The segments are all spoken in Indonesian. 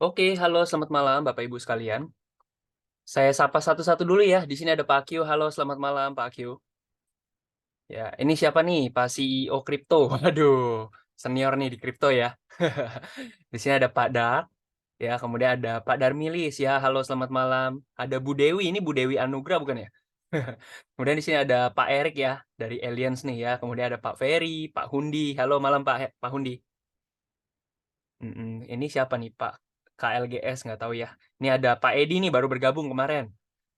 Oke, halo selamat malam Bapak Ibu sekalian. Saya sapa satu-satu dulu ya. Di sini ada Pak Q. Halo, selamat malam Pak Q. Ya, ini siapa nih? Pak CEO Kripto. Waduh, senior nih di kripto ya. Di sini ada Pak Dak, ya. Kemudian ada Pak Darmilis ya. Halo, selamat malam. Ada Bu Dewi. Ini Bu Dewi Anugrah bukan ya? Kemudian di sini ada Pak Erik ya dari Aliens nih ya. Kemudian ada Pak Ferry, Pak Hundi. Halo malam Pak Hundi. Ini siapa nih Pak? KLGS nggak tahu ya. Ini ada Pak Edi nih baru bergabung kemarin.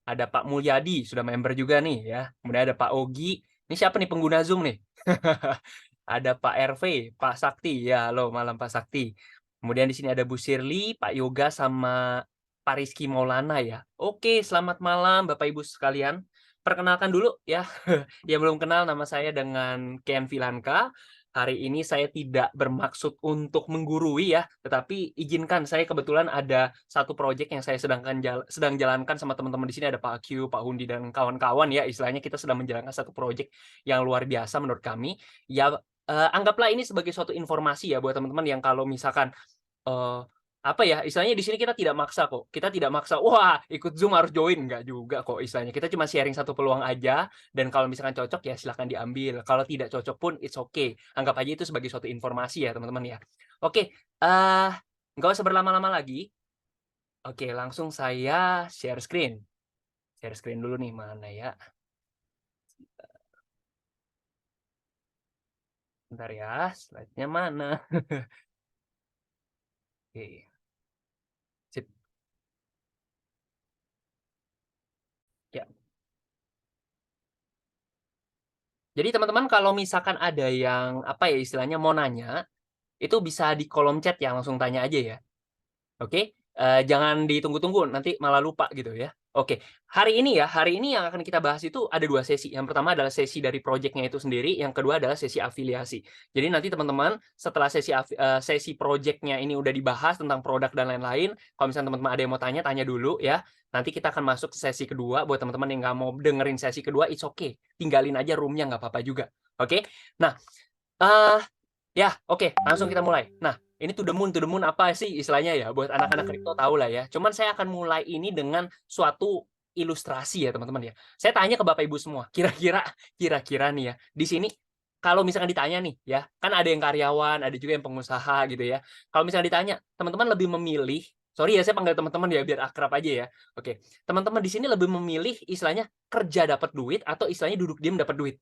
Ada Pak Mulyadi sudah member juga nih ya. Kemudian ada Pak Ogi. Ini siapa nih pengguna Zoom nih? Ada Pak RV, Pak Sakti. Ya, halo malam Pak Sakti. Kemudian di sini ada Bu Shirley, Pak Yoga sama Pak Rizky Maulana ya. Oke, selamat malam Bapak Ibu sekalian. Perkenalkan dulu ya. Yang belum kenal, nama saya dengan Ken Vilanka. Hari ini saya tidak bermaksud untuk menggurui ya, tetapi izinkan saya kebetulan ada satu proyek yang saya sedang jalankan sama teman-teman di sini, ada Pak Q, Pak Hundi dan kawan-kawan ya, istilahnya kita sedang menjalankan satu proyek yang luar biasa menurut kami. Ya, anggaplah ini sebagai suatu informasi ya buat teman-teman yang kalau misalkan Eee, apa ya, istilahnya di sini kita tidak maksa kok. Kita tidak maksa, "Wah, ikut Zoom harus join." Nggak juga kok istilahnya. Kita cuma sharing satu peluang aja, dan kalau misalkan cocok ya silahkan diambil. Kalau tidak cocok pun it's okay. Anggap aja itu sebagai suatu informasi ya, teman-teman ya. Oke, nggak usah berlama-lama lagi. Oke, langsung saya share screen. Share screen dulu nih, mana ya? Bentar ya, slide-nya mana? Oke, sip. Ya. Jadi teman-teman kalau misalkan ada yang, apa ya, istilahnya mau nanya, itu bisa di kolom chat ya, langsung tanya aja ya. Oke, jangan ditunggu-tunggu, nanti malah lupa gitu ya. Oke, hari ini yang akan kita bahas itu ada 2 sesi. Yang pertama adalah sesi dari projeknya itu sendiri, yang kedua adalah sesi afiliasi. Jadi nanti teman-teman setelah sesi projeknya ini udah dibahas tentang produk dan lain-lain, kalau misalnya teman-teman ada yang mau tanya, tanya dulu ya. Nanti kita akan masuk ke sesi kedua, buat teman-teman yang nggak mau dengerin sesi kedua, it's okay, tinggalin aja room-nya nggak apa-apa juga, oke? Nah, eee ya, oke, langsung kita mulai. Nah, ini to the moon apa sih istilahnya ya? Buat anak-anak kripto tahu lah ya. Cuman saya akan mulai ini dengan suatu ilustrasi ya, teman-teman ya. Saya tanya ke Bapak Ibu semua, kira-kira nih ya, di sini kalau misalkan ditanya nih ya, kan ada yang karyawan, ada juga yang pengusaha gitu ya. Kalau misalnya ditanya, teman-teman lebih memilih, sorry ya saya panggil teman-teman ya biar akrab aja ya. Oke, teman-teman di sini lebih memilih istilahnya kerja dapat duit atau istilahnya duduk diam dapat duit?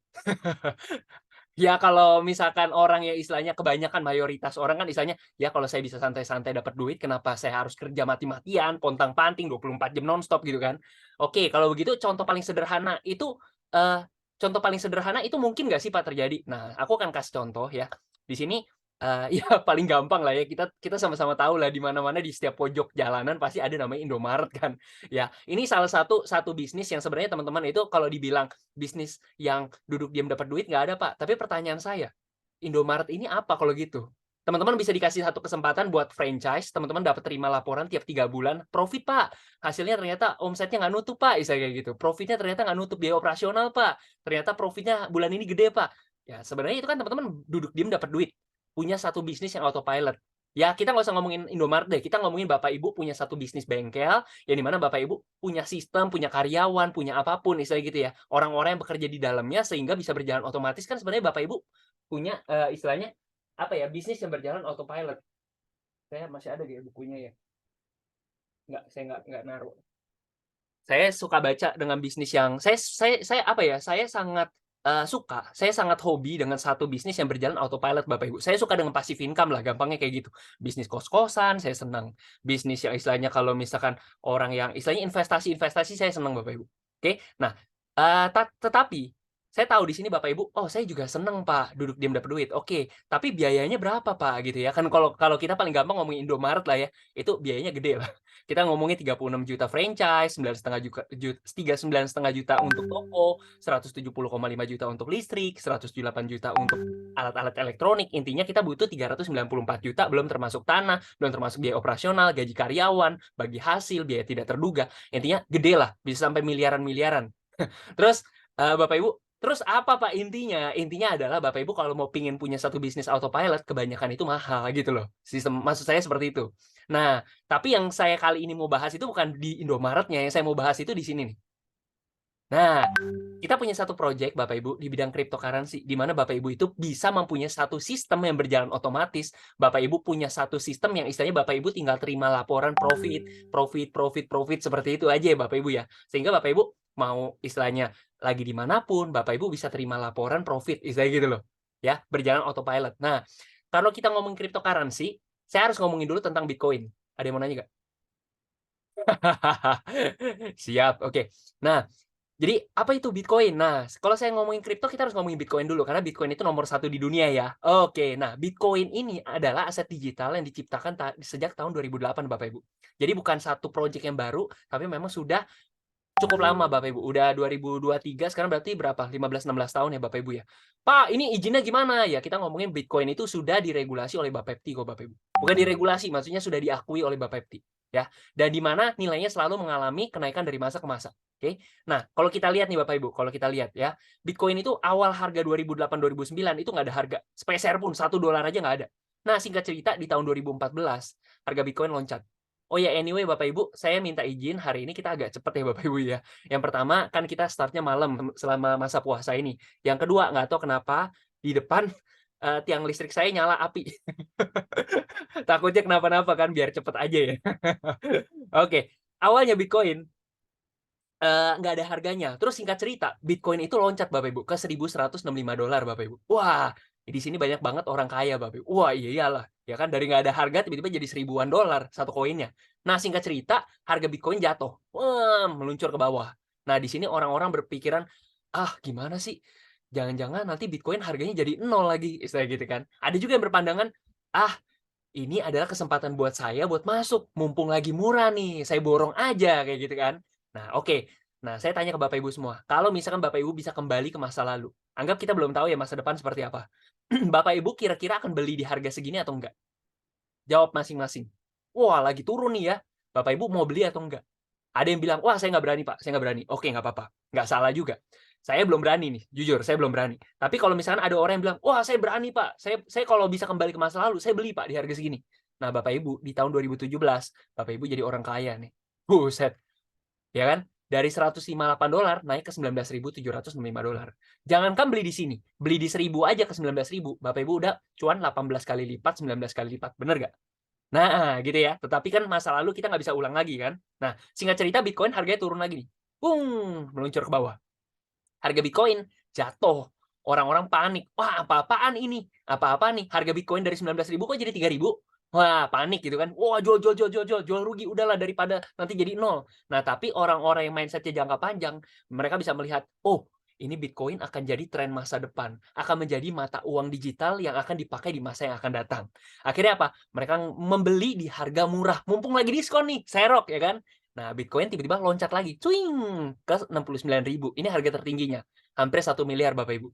Ya kalau misalkan orang yang istilahnya kebanyakan mayoritas orang kan istilahnya, "Ya kalau saya bisa santai-santai dapat duit, kenapa saya harus kerja mati-matian, pontang-panting 24 jam nonstop," gitu kan. Oke, kalau begitu contoh paling sederhana itu mungkin nggak sih Pak terjadi? Nah, aku akan kasih contoh ya. Di sini, ya paling gampang lah ya, kita kita sama-sama tahu lah di mana-mana di setiap pojok jalanan pasti ada namanya Indomaret kan. Ya, ini salah satu bisnis yang sebenarnya teman-teman itu kalau dibilang bisnis yang duduk diam dapat duit nggak ada, Pak. Tapi pertanyaan saya, Indomaret ini apa kalau gitu? Teman-teman bisa dikasih satu kesempatan buat franchise, teman-teman dapat terima laporan tiap 3 bulan, "Profit, Pak. Hasilnya ternyata omsetnya nggak nutup, Pak," misalnya kayak gitu. "Profitnya ternyata nggak nutup biaya operasional, Pak. Ternyata profitnya bulan ini gede, Pak." Ya, sebenarnya itu kan teman-teman duduk diam dapat duit, punya satu bisnis yang autopilot. Ya, kita nggak usah ngomongin Indomaret deh, kita ngomongin Bapak Ibu punya satu bisnis bengkel, yang di mana Bapak Ibu punya sistem, punya karyawan, punya apapun istilahnya gitu ya. Orang-orang yang bekerja di dalamnya sehingga bisa berjalan otomatis kan sebenarnya Bapak Ibu punya, istilahnya apa ya, bisnis yang berjalan autopilot. Saya masih ada ya bukunya ya? Nggak, saya nggak naruh. Saya suka baca dengan bisnis yang saya apa ya, saya sangat hobi dengan satu bisnis yang berjalan autopilot Bapak Ibu. Saya suka dengan passive income lah, gampangnya kayak gitu. Bisnis kos-kosan saya senang, bisnis yang istilahnya kalau misalkan orang yang istilahnya investasi-investasi saya senang Bapak Ibu. Oke, nah, tetapi saya tahu di sini Bapak Ibu, "Oh saya juga senang Pak, duduk diam dapat duit." Oke, tapi biayanya berapa Pak? Gitu ya. Kan kalau kalau kita paling gampang ngomongin Indomaret lah ya, itu biayanya gede lah. Kita ngomongin 36 juta franchise, 9,5 juta untuk toko, 170,5 juta untuk listrik, 178 juta untuk alat-alat elektronik. Intinya kita butuh 394 juta, belum termasuk tanah, belum termasuk biaya operasional, gaji karyawan, bagi hasil, biaya tidak terduga. Intinya gede lah, bisa sampai miliaran-miliaran. Terus, Bapak Ibu, Terus apa Pak intinya? Intinya adalah Bapak Ibu kalau mau pingin punya satu bisnis autopilot, kebanyakan itu mahal gitu loh. Maksud saya seperti itu. Nah, tapi yang saya kali ini mau bahas itu bukan di Indomaretnya, yang saya mau bahas itu di sini nih. Nah, kita punya satu project Bapak Ibu di bidang cryptocurrency, di mana Bapak Ibu itu bisa mempunyai satu sistem yang berjalan otomatis. Bapak Ibu punya satu sistem yang istilahnya Bapak Ibu tinggal terima laporan profit, profit, profit, profit seperti itu aja ya Bapak Ibu ya. Sehingga Bapak Ibu mau istilahnya lagi dimanapun, Bapak Ibu bisa terima laporan profit, istilahnya gitu loh. Ya, berjalan autopilot. Nah, kalau kita ngomong cryptocurrency, saya harus ngomongin dulu tentang Bitcoin. Ada yang mau nanya nggak? Siap, oke. Nah, jadi apa itu Bitcoin? Nah, kalau saya ngomongin kripto, kita harus ngomongin Bitcoin dulu karena Bitcoin itu nomor satu di dunia ya. Oke, nah Bitcoin ini adalah aset digital yang diciptakan sejak tahun 2008 Bapak Ibu. Jadi bukan satu project yang baru, tapi memang sudah cukup lama Bapak Ibu. Udah 2023 sekarang berarti berapa? 15-16 tahun ya Bapak Ibu ya. Pak, ini izinnya gimana? Ya kita ngomongin Bitcoin itu sudah diregulasi oleh Bapepti kok Bapak Ibu. Bukan diregulasi, maksudnya sudah diakui oleh Bapepti ya. Dan di mana nilainya selalu mengalami kenaikan dari masa ke masa. Oke. Nah, kalau kita lihat nih Bapak Ibu, kalau kita lihat ya, Bitcoin itu awal harga 2008-2009 itu nggak ada harga. Sepeser pun $1 aja nggak ada. Nah, singkat cerita di tahun 2014 harga Bitcoin loncat. Oh ya, anyway Bapak Ibu, saya minta izin hari ini kita agak cepet ya Bapak Ibu ya. Yang pertama, kan kita startnya malam selama masa puasa ini. Yang kedua, nggak tahu kenapa di depan tiang listrik saya nyala api. Takutnya kenapa-napa kan, biar cepet aja ya. Oke, awalnya Bitcoin nggak ada harganya. Terus singkat cerita, Bitcoin itu loncat Bapak Ibu ke $1.165 Bapak Ibu. Wah, di sini banyak banget orang kaya Bapak Ibu. Wah, iyalah, ya kan dari nggak ada harga tiba-tiba jadi $1.000-an satu koinnya. Nah, singkat cerita, harga Bitcoin jatuh, wah, meluncur ke bawah. Nah, di sini orang-orang berpikiran, ah gimana sih? Jangan-jangan nanti Bitcoin harganya jadi nol lagi, istilah gitu kan. Ada juga yang berpandangan, ah ini adalah kesempatan buat saya buat masuk, mumpung lagi murah nih, saya borong aja kayak gitu kan. Nah, oke. Nah, saya tanya ke Bapak Ibu semua, kalau misalkan Bapak Ibu bisa kembali ke masa lalu, anggap kita belum tahu ya masa depan seperti apa. Bapak Ibu kira-kira akan beli di harga segini atau enggak? Jawab masing-masing. Wah, lagi turun nih ya. Bapak Ibu mau beli atau enggak? Ada yang bilang, "Wah, saya nggak berani, Pak, saya nggak berani." Oke, nggak apa-apa. Nggak salah juga. Saya belum berani nih, jujur, saya belum berani. Tapi kalau misalkan ada orang yang bilang, "Wah, saya berani, Pak. Saya kalau bisa kembali ke masa lalu, saya beli, Pak, di harga segini." Nah, Bapak Ibu, di tahun 2017, Bapak Ibu jadi orang kaya nih. Buset, ya kan? Dari $158 naik ke $19.765. Jangankan beli di sini, beli di 1.000 aja ke 19.000, Bapak Ibu udah cuan 18 kali lipat, 19 kali lipat, bener nggak? Nah, gitu ya. Tetapi kan masa lalu kita nggak bisa ulang lagi kan. Nah, singkat cerita Bitcoin harganya turun lagi nih. Bung, meluncur ke bawah. Harga Bitcoin jatuh. Orang-orang panik. Wah, apa-apaan ini? Apa-apaan nih? Harga Bitcoin dari 19.000 kok jadi 3.000? Wah, panik gitu kan. Wah, jual, jual, jual, jual, jual, jual rugi. Udahlah daripada nanti jadi nol. Nah, tapi orang-orang yang mindsetnya jangka panjang, mereka bisa melihat, oh, ini Bitcoin akan jadi tren masa depan. Akan menjadi mata uang digital yang akan dipakai di masa yang akan datang. Akhirnya apa? Mereka membeli di harga murah. Mumpung lagi diskon nih, serok ya kan? Nah, Bitcoin tiba-tiba loncat lagi, cuing, ke 69.000. Ini harga tertingginya, hampir 1 miliar Bapak Ibu.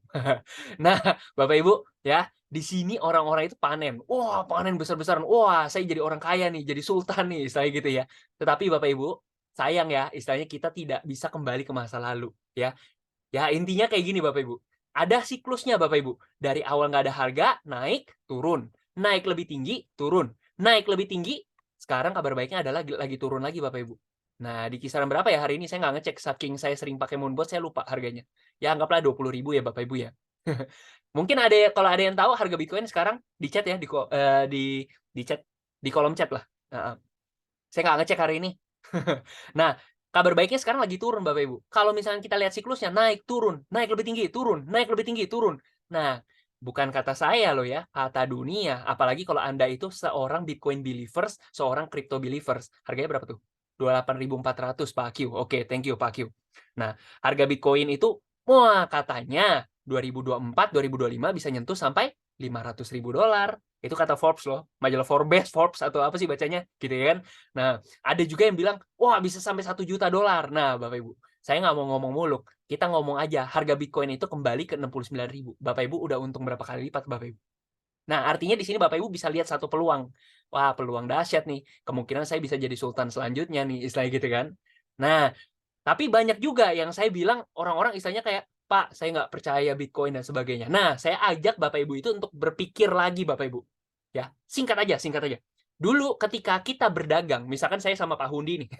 Nah, Bapak Ibu, ya, di sini orang-orang itu panen. Wah, panen besar-besaran. Wah, saya jadi orang kaya nih, jadi sultan nih, istilahnya gitu ya. Tetapi Bapak Ibu, sayang ya, istilahnya kita tidak bisa kembali ke masa lalu, ya. Ya, intinya kayak gini Bapak Ibu, ada siklusnya Bapak Ibu. Dari awal nggak ada harga, naik, turun. Naik lebih tinggi, turun. Naik lebih tinggi, sekarang kabar baiknya adalah lagi turun lagi Bapak Ibu. Nah, di kisaran berapa ya hari ini? Saya nggak ngecek, saking saya sering pakai Moonbot, saya lupa harganya. Ya anggaplah 20.000 ya Bapak Ibu ya. Mungkin kalau ada yang tahu harga Bitcoin sekarang di chat ya, di chat, di kolom chat lah. Heeh. Saya nggak ngecek hari ini. Nah, kabar baiknya sekarang lagi turun Bapak Ibu. Kalau misalnya kita lihat siklusnya naik, turun, naik lebih tinggi, turun, naik lebih tinggi, turun. Nah, bukan kata saya loh ya, kata dunia. Apalagi kalau Anda itu seorang Bitcoin believers, seorang crypto believers. Harganya berapa tuh? 28.400 Pak Q. Oke, thank you Pak Q. Nah, harga Bitcoin itu, wah katanya 2024, 2025 bisa nyentuh sampai $500.000. Itu kata Forbes loh, majalah Forbes atau apa sih bacanya, gitu ya kan. Nah, ada juga yang bilang, wah bisa sampai $1 juta. Nah, Bapak Ibu, saya nggak mau ngomong muluk, kita ngomong aja, harga Bitcoin itu kembali ke 69.000. Bapak Ibu udah untung berapa kali lipat Bapak Ibu. Nah, artinya di sini Bapak Ibu bisa lihat satu peluang. Wah, peluang dahsyat nih. Kemungkinan saya bisa jadi sultan selanjutnya nih, istilahnya gitu kan. Nah, tapi banyak juga yang saya bilang orang-orang istilahnya kayak, "Pak, saya nggak percaya Bitcoin dan sebagainya." Nah, saya ajak Bapak Ibu itu untuk berpikir lagi Bapak Ibu. Ya, singkat aja, singkat aja. Dulu ketika kita berdagang, misalkan saya sama Pak Hundi nih.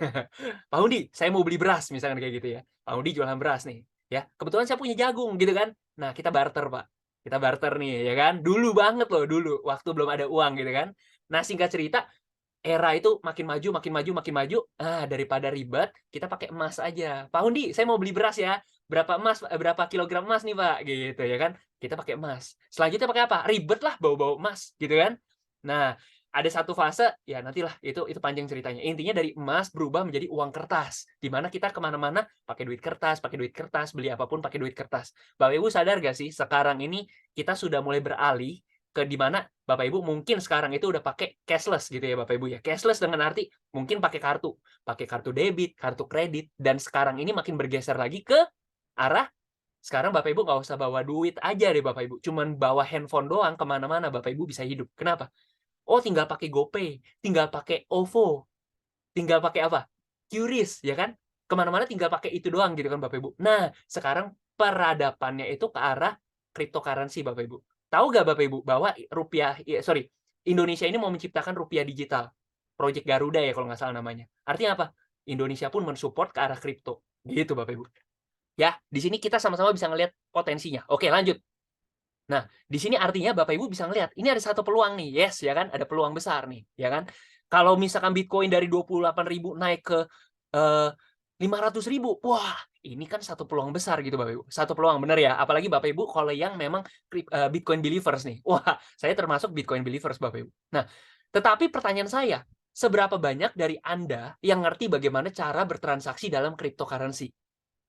"Pak Hundi, saya mau beli beras," misalkan kayak gitu ya. Pak Hundi jualan beras nih, ya. Kebetulan saya punya jagung gitu kan. Nah, kita barter, Pak. Kita barter nih, ya kan. Dulu banget loh, dulu, waktu belum ada uang gitu kan. Nah, singkat cerita, era itu makin maju makin maju makin maju, daripada ribet, kita pakai emas aja. "Pak Hundi, saya mau beli beras ya, berapa kilogram emas nih, Pak?" Gitu ya kan. Kita pakai emas. Selanjutnya pakai apa? Ribet lah bawa-bawa emas, gitu kan. Nah, ada satu fase, ya nantilah itu panjang ceritanya. Intinya dari emas berubah menjadi uang kertas, di mana kita ke mana-mana pakai duit kertas, beli apapun pakai duit kertas. Bapak Ibu sadar nggak sih, sekarang ini kita sudah mulai beralih ke di mana Bapak Ibu mungkin sekarang itu udah pakai cashless gitu ya Bapak Ibu ya. Cashless dengan arti mungkin pakai kartu debit, kartu kredit, dan sekarang ini makin bergeser lagi ke arah sekarang Bapak Ibu nggak usah bawa duit aja deh Bapak Ibu, cuman bawa handphone doang ke mana-mana Bapak Ibu bisa hidup. Kenapa? Oh tinggal pakai GoPay, tinggal pakai OVO, tinggal pakai apa? QRIS ya kan? Ke mana-mana tinggal pakai itu doang gitu kan Bapak Ibu. Nah, sekarang peradabannya itu ke arah cryptocurrency Bapak Ibu. Tahu nggak Bapak Ibu bahwa Indonesia ini mau menciptakan rupiah digital. Project Garuda ya kalau nggak salah namanya. Artinya apa? Indonesia pun mensupport ke arah kripto. Gitu Bapak Ibu. Ya, di sini kita sama-sama bisa ngelihat potensinya. Oke, lanjut. Nah, di sini artinya Bapak Ibu bisa ngelihat, ini ada satu peluang nih, yes, ya kan, ada peluang besar nih, ya kan. Kalau misalkan Bitcoin dari 28.000 naik ke, 500.000, wah, ini kan satu peluang besar gitu Bapak Ibu, satu peluang, bener ya. Apalagi Bapak Ibu kalau yang memang Bitcoin believers nih. Wah, saya termasuk Bitcoin believers Bapak Ibu. Nah, tetapi pertanyaan saya, seberapa banyak dari Anda yang ngerti bagaimana cara bertransaksi dalam cryptocurrency?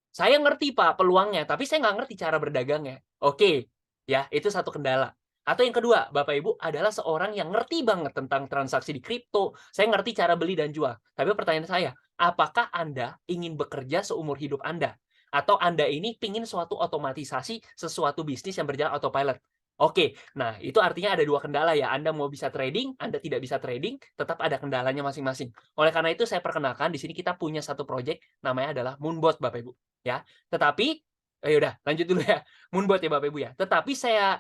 Saya ngerti Pak peluangnya, tapi saya nggak ngerti cara berdagangnya. Oke, ya itu satu kendala. Atau yang kedua, Bapak Ibu adalah seorang yang ngerti banget tentang transaksi di kripto. Saya ngerti cara beli dan jual. Tapi pertanyaan saya, apakah Anda ingin bekerja seumur hidup Anda? Atau Anda ini pingin suatu otomatisasi sesuatu bisnis yang berjalan autopilot? Oke, nah itu artinya ada dua kendala ya. Anda mau bisa trading, Anda tidak bisa trading, tetap ada kendalanya masing-masing. Oleh karena itu saya perkenalkan di sini kita punya satu project namanya adalah Moonbot Bapak Ibu. Ya, tetapi udah lanjut dulu ya, Moonbot ya Bapak Ibu ya. Tetapi saya,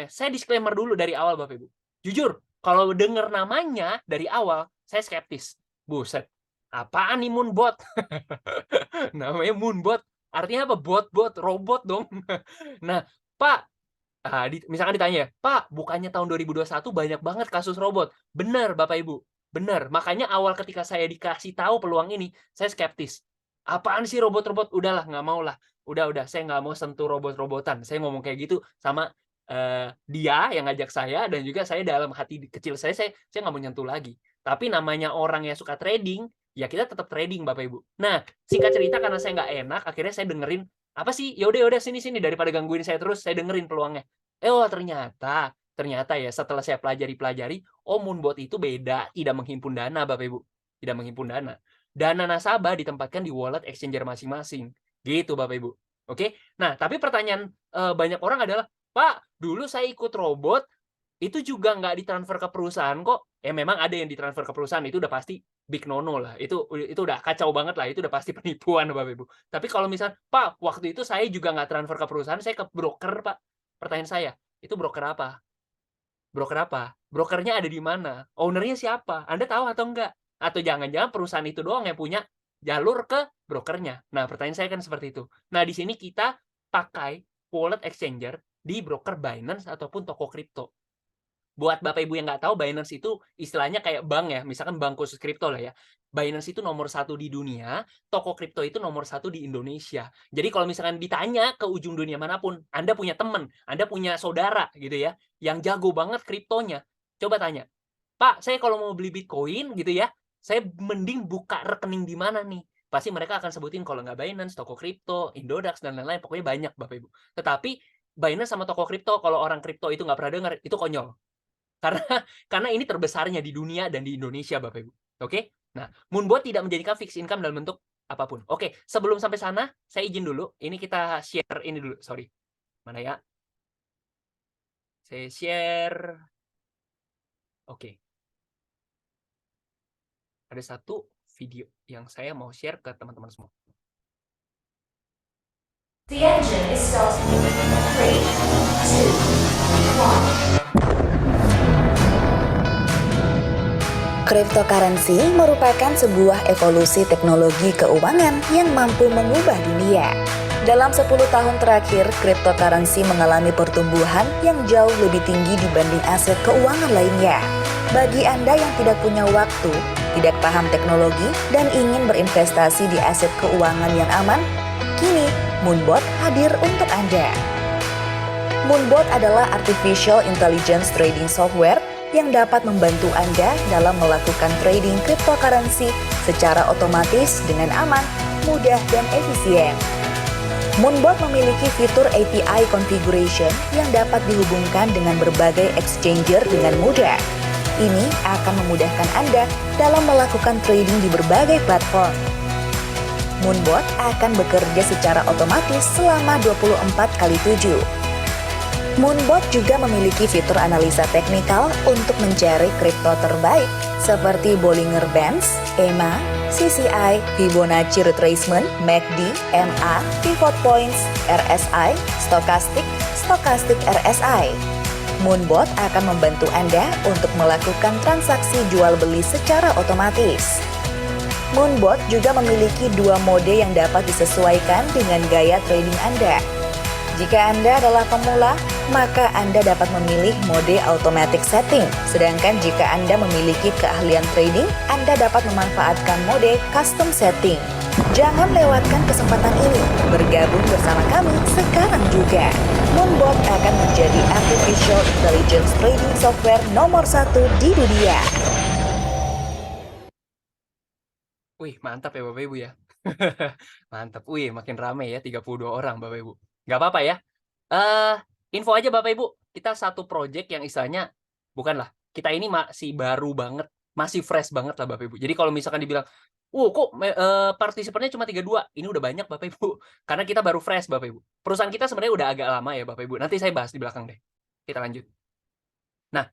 saya disclaimer dulu dari awal Bapak Ibu. Jujur, kalau dengar namanya dari awal, saya skeptis. Buset, apaan nih Moonbot? Namanya Moonbot, artinya apa? Bot-bot, robot dong. Nah, Pak, misalkan ditanya, "Pak, bukannya tahun 2021 banyak banget kasus robot?" Benar Bapak Ibu, benar. Makanya awal ketika saya dikasih tahu peluang ini, saya skeptis. "Apaan sih robot-robot? Udahlah, nggak mau lah. Udah, saya nggak mau sentuh robot-robotan." Saya ngomong kayak gitu sama, dia yang ngajak saya dan juga saya dalam hati kecil saya nggak mau nyentuh lagi. Tapi namanya orang yang suka trading, ya kita tetap trading Bapak Ibu. Nah, singkat cerita karena saya nggak enak, akhirnya saya dengerin, "Apa sih? Ya udah sini daripada gangguin saya terus." Saya dengerin peluangnya. Oh ternyata ya setelah saya pelajari, oh Moonbot itu beda, tidak menghimpun dana Bapak Ibu, tidak menghimpun dana. Dana nasabah ditempatkan di wallet exchanger masing-masing, gitu Bapak Ibu. Oke? Nah, tapi pertanyaan, banyak orang adalah, "Pak, dulu saya ikut robot, itu juga nggak ditransfer ke perusahaan kok." Ya memang ada yang ditransfer ke perusahaan, itu udah pasti big no no lah, itu udah kacau banget lah, itu udah pasti penipuan Bapak Ibu. Tapi kalau misal, "Pak, waktu itu saya juga nggak transfer ke perusahaan, saya ke broker Pak." Pertanyaan saya, "Itu broker apa? Broker apa? Brokernya ada di mana? Owner-nya siapa? Anda tahu atau enggak? Atau jangan-jangan perusahaan itu doang yang punya jalur ke brokernya?" Nah, pertanyaan saya kan seperti itu. Nah, di sini kita pakai wallet exchanger di broker Binance ataupun toko kripto. Buat Bapak Ibu yang nggak tahu, Binance itu istilahnya kayak bank ya, misalkan bank khusus kripto lah ya. Binance itu nomor satu di dunia, toko kripto itu nomor satu di Indonesia. Jadi kalau misalkan ditanya ke ujung dunia manapun, Anda punya teman, Anda punya saudara gitu ya, yang jago banget kriptonya, coba tanya, "Pak, saya kalau mau beli Bitcoin gitu ya, saya mending buka rekening di mana nih?" Pasti mereka akan sebutin kalau nggak Binance, toko kripto, Indodax, dan lain-lain, pokoknya banyak Bapak Ibu. Tetapi Binance sama toko kripto, kalau orang kripto itu nggak pernah dengar, itu konyol. Karena karena ini terbesarnya di dunia dan di Indonesia, Bapak Ibu. Oke? Nah, Moonbot tidak menjadikan fixed income dalam bentuk apapun. Oke, sebelum sampai sana, saya izin dulu, ini kita share ini dulu, sorry. Mana ya? Saya share. Oke, ada satu video yang saya mau share ke teman-teman semua. The engine is starting. 3, 2, 1. Cryptocurrency merupakan sebuah evolusi teknologi keuangan yang mampu mengubah dunia. Dalam 10 tahun terakhir, cryptocurrency mengalami pertumbuhan yang jauh lebih tinggi dibanding aset keuangan lainnya. Bagi Anda yang tidak punya waktu, tidak paham teknologi, dan ingin berinvestasi di aset keuangan yang aman, kini Moonbot hadir untuk Anda. Moonbot adalah artificial intelligence trading software yang dapat membantu Anda dalam melakukan trading cryptocurrency secara otomatis dengan aman, mudah, dan efisien. Moonbot memiliki fitur API configuration yang dapat dihubungkan dengan berbagai exchanger dengan mudah. Ini akan memudahkan Anda dalam melakukan trading di berbagai platform. Moonbot akan bekerja secara otomatis selama 24/7. Moonbot juga memiliki fitur analisa teknikal untuk mencari kripto terbaik seperti Bollinger Bands, EMA, CCI, Fibonacci Retracement, MACD, MA, Pivot Points, RSI, Stochastic RSI. Moonbot akan membantu Anda untuk melakukan transaksi jual beli secara otomatis. Moonbot juga memiliki 2 mode yang dapat disesuaikan dengan gaya trading Anda. Jika Anda adalah pemula, maka Anda dapat memilih mode automatic setting. Sedangkan jika Anda memiliki keahlian trading, Anda dapat memanfaatkan mode custom setting. Jangan lewatkan kesempatan ini. Bergabung bersama kami sekarang juga. Moonbot akan menjadi artificial intelligence trading software nomor 1 di dunia. Wih, mantap ya Bapak Ibu ya. Mantap. Wih, makin rame ya 32 orang Bapak Ibu. Nggak apa-apa ya. Info aja Bapak Ibu, kita satu project yang istilahnya bukanlah, kita ini masih baru banget, masih fresh banget lah Bapak Ibu. Jadi kalau misalkan dibilang, kok partisipannya cuma 32?" Ini udah banyak Bapak Ibu, karena kita baru fresh Bapak Ibu. Perusahaan kita sebenarnya udah agak lama ya Bapak Ibu, nanti saya bahas di belakang deh. Kita lanjut. Nah,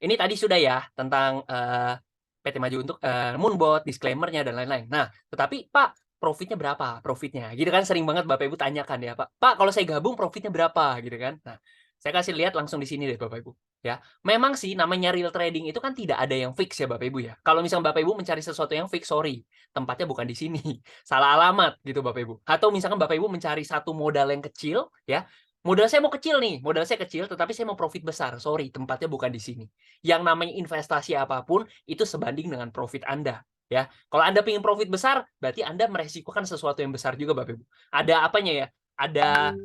ini tadi sudah ya tentang, PT Maju Untuk, Moonbot, disclaimer-nya dan lain-lain. Nah, tetapi Pak, profitnya berapa? Profitnya, gitu kan sering banget Bapak Ibu tanyakan ya, "Pak, kalau saya gabung profitnya berapa?" Gitu kan. Nah, saya kasih lihat langsung di sini deh Bapak Ibu, ya. Memang sih namanya real trading itu kan tidak ada yang fix ya Bapak Ibu ya. Kalau misalkan Bapak Ibu mencari sesuatu yang fix, sorry, tempatnya bukan di sini, salah alamat gitu Bapak Ibu. Atau misalkan Bapak Ibu mencari satu modal yang kecil, ya, modal saya mau kecil nih, modal saya kecil tetapi saya mau profit besar, sorry, tempatnya bukan di sini. Yang namanya investasi apapun itu sebanding dengan profit Anda, ya. Kalau Anda pengen profit besar, berarti Anda meresikokan sesuatu yang besar juga Bapak Ibu. Ada apanya ya, ada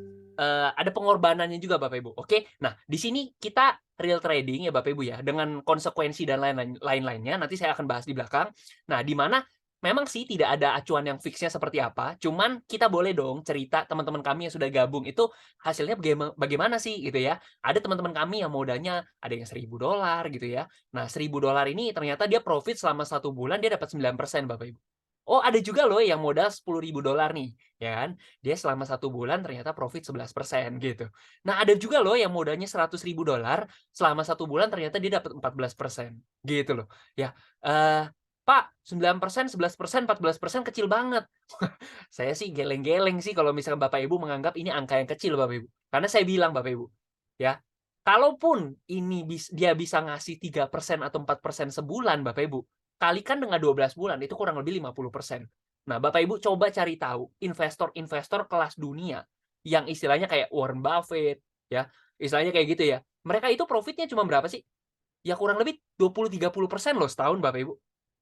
pengorbanannya juga Bapak Ibu, oke? Nah, di sini kita real trading ya Bapak Ibu ya, dengan konsekuensi dan lain-lainnya, nanti saya akan bahas di belakang. Nah, di mana memang sih tidak ada acuan yang fixnya seperti apa, cuman kita boleh dong cerita teman-teman kami yang sudah gabung itu hasilnya bagaimana sih gitu ya. Ada teman-teman kami yang modalnya ada yang $1.000 gitu ya. Nah, $1.000 ini ternyata dia profit selama 1 bulan dia dapat 9% Bapak Ibu. Oh, ada juga loh yang modal $10.000 nih, ya kan. Dia selama 1 bulan ternyata profit 11% gitu. Nah, ada juga loh yang modalnya $100.000 selama 1 bulan ternyata dia dapat 14% gitu loh. Ya, "Pak, 9%, 11%, 14% kecil banget." Saya sih geleng-geleng sih kalau misalkan Bapak Ibu menganggap ini angka yang kecil Bapak Ibu. Karena saya bilang Bapak Ibu, ya, kalaupun ini dia bisa ngasih 3% atau 4% sebulan Bapak Ibu, kalikan dengan 12 bulan itu kurang lebih 50%. Nah, Bapak Ibu coba cari tahu investor-investor kelas dunia yang istilahnya kayak Warren Buffett, ya, istilahnya kayak gitu ya. Mereka itu profitnya cuma berapa sih? Ya kurang lebih 20-30% loh setahun Bapak Ibu.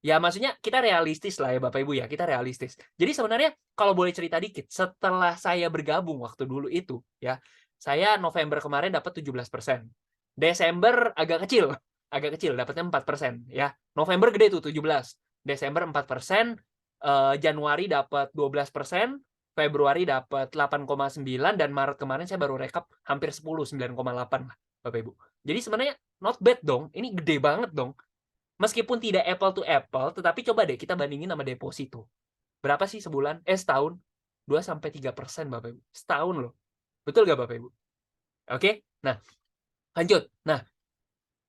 Ya maksudnya kita realistis lah ya Bapak Ibu ya, kita realistis. Jadi sebenarnya kalau boleh cerita dikit, setelah saya bergabung waktu dulu itu ya, saya November kemarin dapat 17%. Desember agak kecil dapatnya 4% ya. November gede tuh 17, Desember 4%, Januari dapat 12%, Februari dapat 8,9 dan Maret kemarin saya baru rekap hampir 10, 9,8 lah Bapak Ibu. Jadi sebenarnya not bad dong, ini gede banget dong. Meskipun tidak apple to apple, tetapi coba deh kita bandingin sama deposito. Berapa sih sebulan? Setahun? 2-3% Bapak Ibu. Setahun loh. Betul nggak Bapak Ibu? Oke? Nah, lanjut. Nah,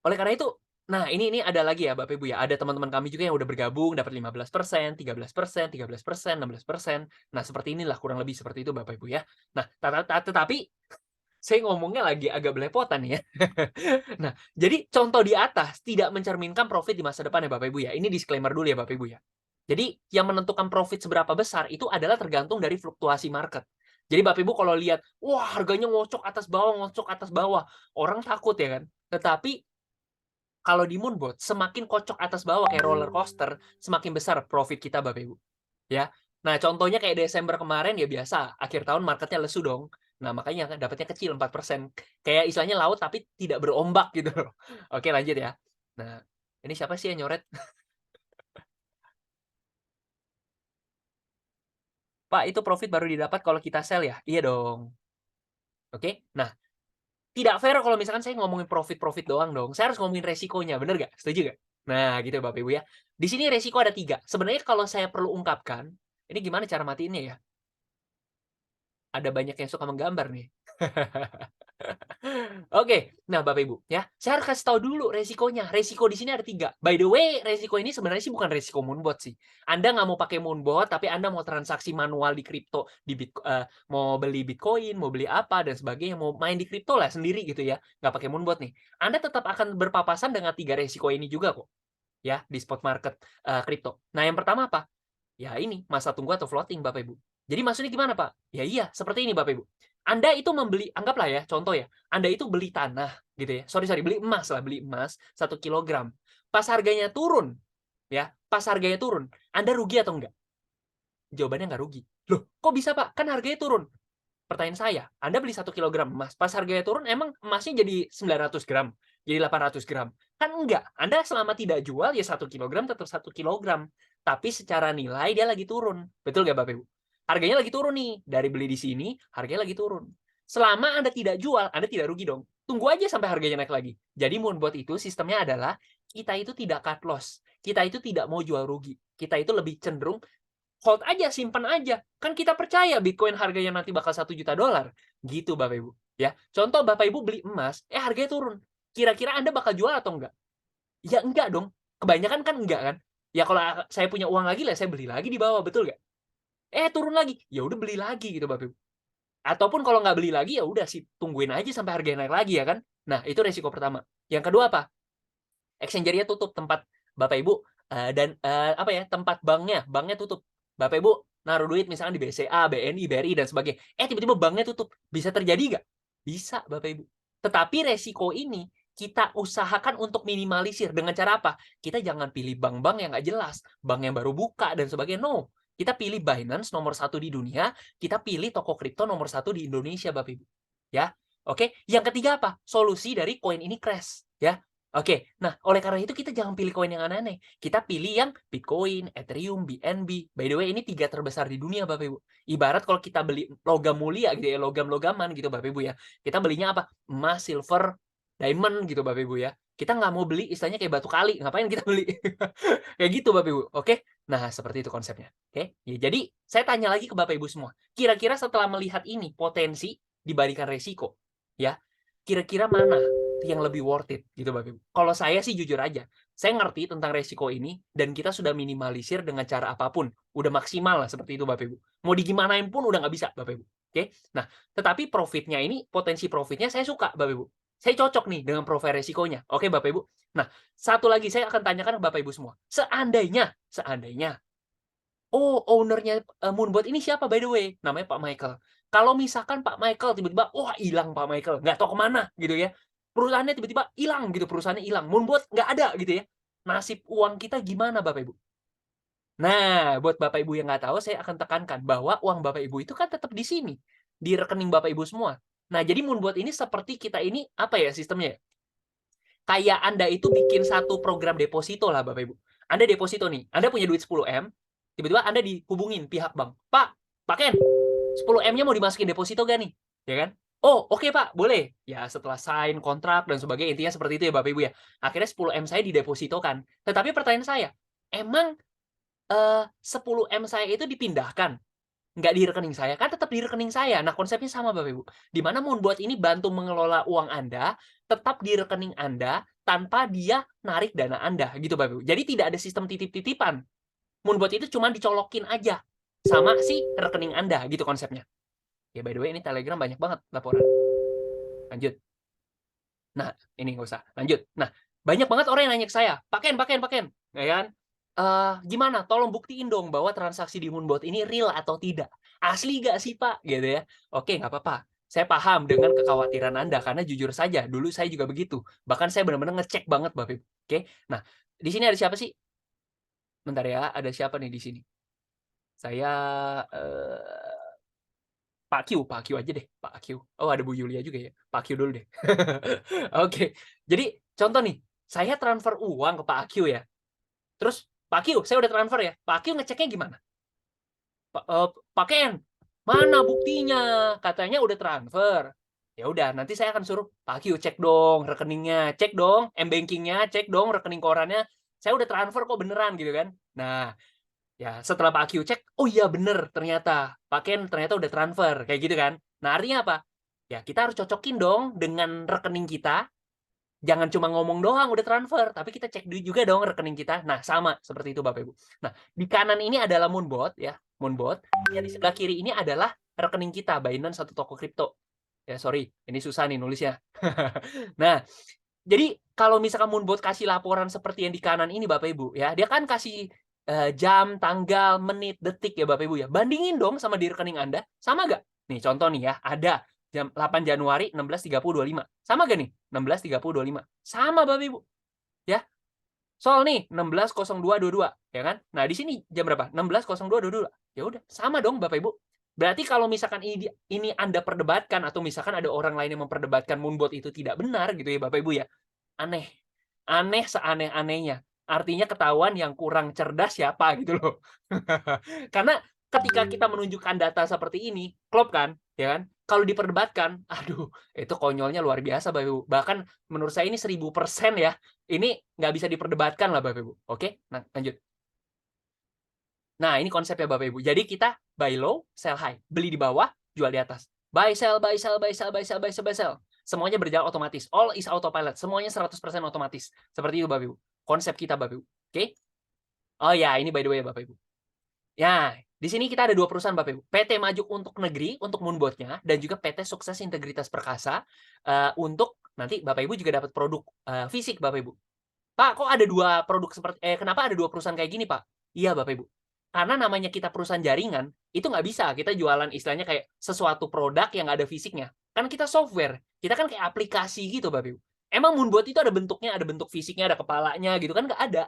oleh karena itu, Nah, ini ada lagi ya Bapak Ibu ya, ada teman-teman kami juga yang udah bergabung dapat 15%, 13%, 13%, 16%. Nah, seperti inilah kurang lebih seperti itu Bapak Ibu ya. Nah, tetapi saya ngomongnya lagi agak belepotan nih ya. Nah, jadi contoh di atas tidak mencerminkan profit di masa depan ya Bapak Ibu ya. Ini disclaimer dulu ya Bapak Ibu ya. Jadi yang menentukan profit seberapa besar itu adalah tergantung dari fluktuasi market. Jadi Bapak Ibu kalau lihat, wah harganya ngocok atas bawah, orang takut ya kan. Tetapi kalau di Moonbot, semakin kocok atas bawah kayak roller coaster, semakin besar profit kita Bapak Ibu, ya. Nah, contohnya kayak Desember kemarin ya biasa, akhir tahun marketnya lesu dong. Nah, makanya dapatnya kecil 4%. Kayak istilahnya laut tapi tidak berombak gitu loh. Oke, lanjut ya. Nah, ini siapa sih yang nyoret? Pak, itu profit baru didapat kalau kita sell ya? Iya dong. Oke. Nah, tidak fair kalau misalkan saya ngomongin profit-profit doang dong. Saya harus ngomongin resikonya, bener nggak? Setuju nggak? Nah, gitu Bapak Ibu ya. Di sini resiko ada 3. Sebenarnya kalau saya perlu ungkapkan, ini gimana cara matiinnya ya? Ada banyak yang suka menggambar nih. Oke, nah Bapak Ibu ya, saya harus kasih tahu dulu resikonya. Resiko di sini ada 3. By the way, resiko ini sebenarnya sih bukan resiko Moonbot sih. Anda nggak mau pakai Moonbot, tapi Anda mau transaksi manual di kripto, mau beli Bitcoin, mau beli apa dan sebagainya, mau main di kripto lah sendiri gitu ya, nggak pakai Moonbot nih. Anda tetap akan berpapasan dengan 3 resiko ini juga kok, ya di spot market kripto. Nah, yang pertama apa? Ya ini, masa tunggu atau floating Bapak Ibu. Jadi maksudnya gimana Pak? Ya iya, seperti ini Bapak Ibu. Anda itu membeli, anggaplah ya, contoh ya, Anda itu beli tanah gitu ya. Sorry, beli emas lah, beli emas 1 kilogram. Pas harganya turun, ya, pas harganya turun, Anda rugi atau enggak? Jawabannya nggak rugi. Loh, kok bisa Pak? Kan harganya turun. Pertanyaan saya, Anda beli 1 kilogram emas, pas harganya turun emang emasnya jadi 900 gram, jadi 800 gram? Kan enggak, Anda selama tidak jual ya 1 kilogram tetap 1 kilogram, tapi secara nilai dia lagi turun, betul nggak Bapak Ibu? Harganya lagi turun nih, dari beli di sini, harganya lagi turun. Selama Anda tidak jual, Anda tidak rugi dong. Tunggu aja sampai harganya naik lagi. Jadi Moonbot itu sistemnya adalah, kita itu tidak cut loss, kita itu tidak mau jual rugi, kita itu lebih cenderung hold aja, simpan aja. Kan kita percaya Bitcoin harganya nanti bakal $1 juta. Gitu Bapak Ibu. Ya, contoh Bapak Ibu beli emas, harganya turun. Kira-kira Anda bakal jual atau enggak? Ya enggak dong. Kebanyakan kan enggak kan? Ya kalau saya punya uang lagi lah, saya beli lagi di bawah, betul nggak? Turun lagi. Ya udah beli lagi gitu Bapak Ibu. Ataupun kalau nggak beli lagi, ya udah sih tungguin aja sampai harganya naik lagi ya kan? Nah, itu resiko pertama. Yang kedua apa? Exchange-nya tutup, tempat Bapak Ibu tempat banknya tutup. Bapak Ibu naruh duit misalkan di BCA, BNI, BRI dan sebagainya. Tiba-tiba banknya tutup. Bisa terjadi nggak? Bisa Bapak Ibu. Tetapi resiko ini kita usahakan untuk minimalisir dengan cara apa? Kita jangan pilih bank-bank yang nggak jelas, bank yang baru buka dan sebagainya. No, kita pilih Binance nomor 1 di dunia, kita pilih toko kripto nomor 1 di Indonesia Bapak Ibu. Ya, oke. Yang ketiga apa? Solusi dari koin ini crash. Ya, oke, nah oleh karena itu kita jangan pilih koin yang aneh-aneh. Kita pilih yang Bitcoin, Ethereum, BNB. By the way, ini 3 terbesar di dunia Bapak Ibu. Ibarat kalau kita beli logam mulia gitu ya, logam-logaman gitu Bapak Ibu ya. Kita belinya apa? Emas, silver, diamond gitu Bapak Ibu ya. Kita nggak mau beli istilahnya kayak batu kali. Ngapain kita beli? Kayak gitu Bapak Ibu. Oke? Nah, seperti itu konsepnya. Oke? Ya, jadi saya tanya lagi ke Bapak Ibu semua. Kira-kira setelah melihat ini potensi dibandingkan resiko, ya, kira-kira mana yang lebih worth it gitu Bapak Ibu. Kalau saya sih jujur aja, saya ngerti tentang resiko ini dan kita sudah minimalisir dengan cara apapun. Udah maksimal lah seperti itu Bapak Ibu. Mau digimanain pun udah nggak bisa Bapak Ibu. Oke? Nah, tetapi profitnya ini, potensi profitnya saya suka Bapak Ibu. Saya cocok nih dengan profil resikonya. Oke Bapak Ibu. Nah, satu lagi saya akan tanyakan ke Bapak Ibu semua. Seandainya, ownernya Moonbot ini siapa by the way? Namanya Pak Michael. Kalau misalkan Pak Michael tiba-tiba, wah hilang Pak Michael, nggak tahu kemana gitu ya. Perusahaannya tiba-tiba hilang gitu, perusahaannya hilang. Moonbot nggak ada gitu ya. Nasib uang kita gimana Bapak Ibu? Nah, buat Bapak Ibu yang nggak tahu, saya akan tekankan bahwa uang Bapak Ibu itu kan tetap di sini, di rekening Bapak Ibu semua. Nah, jadi Moonbot ini seperti kita ini, apa ya sistemnya ya? Kayak Anda itu bikin satu program deposito lah Bapak Ibu. Anda deposito nih, Anda punya duit 10M, tiba-tiba Anda dihubungin pihak bank. Pak Ken, 10M-nya mau dimasukin deposito gak nih? Ya kan? Oh, oke Pak, boleh. Ya, setelah sign kontrak dan sebagainya, intinya seperti itu ya Bapak Ibu ya. Akhirnya 10M saya didepositokan. Tetapi pertanyaan saya, emang 10M saya itu dipindahkan? nggak di rekening saya? Kan tetap di rekening saya. Nah, konsepnya sama Bapak Ibu. Di mana Moonbot ini bantu mengelola uang Anda tetap di rekening Anda tanpa dia narik dana Anda gitu Bapak Ibu. Jadi tidak ada sistem titip-titipan. Moonbot itu cuma dicolokin aja sama si rekening Anda gitu konsepnya. Ya by the way ini Telegram banyak banget laporan. Lanjut. Nah, ini nggak usah. Lanjut. Nah, banyak banget orang yang nanya ke saya, Pak Ken, ya kan? Gimana? Tolong buktiin dong bahwa transaksi di Moonbot ini real atau tidak. Asli nggak sih, Pak? Gitu ya. Oke, nggak apa-apa. Saya paham dengan kekhawatiran Anda, karena jujur saja, dulu saya juga begitu. Bahkan saya benar-benar ngecek banget, Bapak Ibu. Oke? Nah, di sini ada siapa sih? Bentar ya, ada siapa nih di sini? Saya, Pak Q aja deh, Pak Q. Oh, ada Bu Yulia juga ya. Pak Q dulu deh. Oke. Jadi, contoh nih, saya transfer uang ke Pak Q ya. Terus, Pak Q, saya udah transfer ya. Pak Q ngeceknya gimana? Pak Ken, mana buktinya? Katanya udah transfer. Ya udah, nanti saya akan suruh Pak Q cek dong rekeningnya, cek dong m-bankingnya, cek dong rekening korannya. Saya udah transfer kok beneran gitu kan. Nah, ya, setelah Pak Q cek, oh iya bener ternyata. Pak Ken ternyata udah transfer, kayak gitu kan. Nah, artinya apa? Ya, kita harus cocokin dong dengan rekening kita. Jangan cuma ngomong doang udah transfer, tapi kita cek juga dong rekening kita. Nah, sama seperti itu Bapak Ibu. Nah, di kanan ini adalah Moonbot ya, Moonbot. Yang di sebelah kiri ini adalah rekening kita, Binance satu toko kripto. Ya, sorry, ini susah nih nulisnya. Nah, jadi kalau misalkan Moonbot kasih laporan seperti yang di kanan ini Bapak Ibu ya, dia kan kasih jam, tanggal, menit, detik ya Bapak Ibu ya. Bandingin dong sama di rekening Anda, sama nggak? Nih contoh nih ya, ada jam 8 Januari 16.30.25. Sama gak nih? 16.30.25. Sama Bapak Ibu. Ya. Soal nih 16.02.22, ya kan? Nah, di sini jam berapa? 16.02.22. Ya udah, sama dong Bapak Ibu. Berarti kalau misalkan ini Anda perdebatkan atau misalkan ada orang lain yang memperdebatkan Moonbot itu tidak benar gitu ya Bapak Ibu ya. Aneh. Aneh seaneh-anehnya. Artinya ketahuan yang kurang cerdas siapa gitu loh. Karena ketika kita menunjukkan data seperti ini, klop kan, ya kan? Kalau diperdebatkan, aduh, itu konyolnya luar biasa, Bapak Ibu. Bahkan menurut saya ini 1000% ya. Ini nggak bisa diperdebatkan lah, Bapak Ibu. Oke, nah lanjut. Nah, ini konsepnya Bapak Ibu. Jadi kita buy low, sell high. Beli di bawah, jual di atas. Buy, sell, buy, sell, buy, sell, buy, sell, buy, sell, buy, sell. Semuanya berjalan otomatis. All is autopilot. Semuanya 100% otomatis. Seperti itu, Bapak Ibu. Konsep kita, Bapak Ibu. Oke? Oh ya, ini by the way, Bapak Ibu. Ya, di sini kita ada 2 perusahaan Bapak Ibu. PT Maju untuk Negeri untuk Moonbot-nya dan juga PT Sukses Integritas Perkasa untuk nanti Bapak Ibu juga dapat produk fisik Bapak Ibu. Pak, kok ada 2 produk seperti kenapa ada 2 perusahaan kayak gini, Pak? Iya, Bapak Ibu. Karena namanya kita perusahaan jaringan, itu nggak bisa kita jualan istilahnya kayak sesuatu produk yang nggak ada fisiknya. Kan kita software, kita kan kayak aplikasi gitu, Bapak Ibu. Emang Moonbot itu ada bentuknya, ada bentuk fisiknya, ada kepalanya gitu kan nggak ada.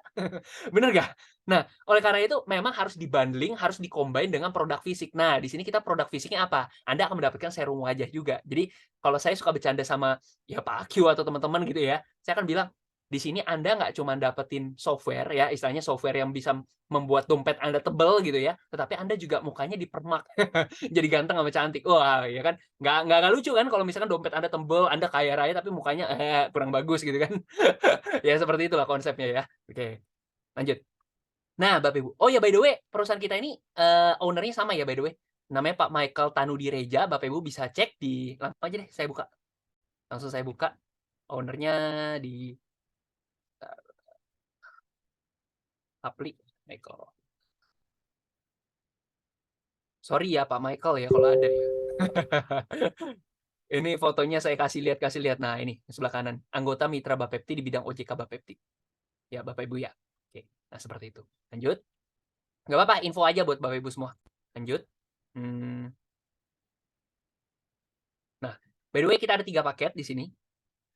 Bener nggak? Nah, oleh karena itu memang harus dibundling, harus dikombin dengan produk fisik. Nah, di sini kita produk fisiknya apa? Anda akan mendapatkan serum wajah juga. Jadi, kalau saya suka bercanda sama ya Pak Q atau teman-teman gitu ya, saya akan bilang, di sini Anda nggak cuma dapetin software ya, istilahnya software yang bisa membuat dompet Anda tebel gitu ya, tetapi Anda juga mukanya dipermak jadi ganteng sama cantik. Wah, ya kan? Nggak lucu kan kalau misalkan dompet Anda tebel, Anda kaya raya tapi mukanya kurang bagus gitu kan. Ya seperti itulah konsepnya ya. Oke, lanjut. Nah, Bapak Ibu. Oh ya by the way, perusahaan kita ini owner-nya sama ya by the way. Namanya Pak Michael Tanudireja. Bapak Ibu bisa cek di langsung aja deh saya buka. Langsung saya buka. Owner-nya di Apli Michael. Sorry ya Pak Michael ya kalau ada ya. Ini fotonya saya kasih lihat. Nah, ini sebelah kanan. Anggota mitra Bapepti di bidang OJK Bapepti. Ya, Bapak Ibu ya. Oke. Nah, seperti itu. Lanjut. Nggak apa-apa, info aja buat Bapak Ibu semua. Lanjut. Nah, by the way kita ada 3 paket di sini.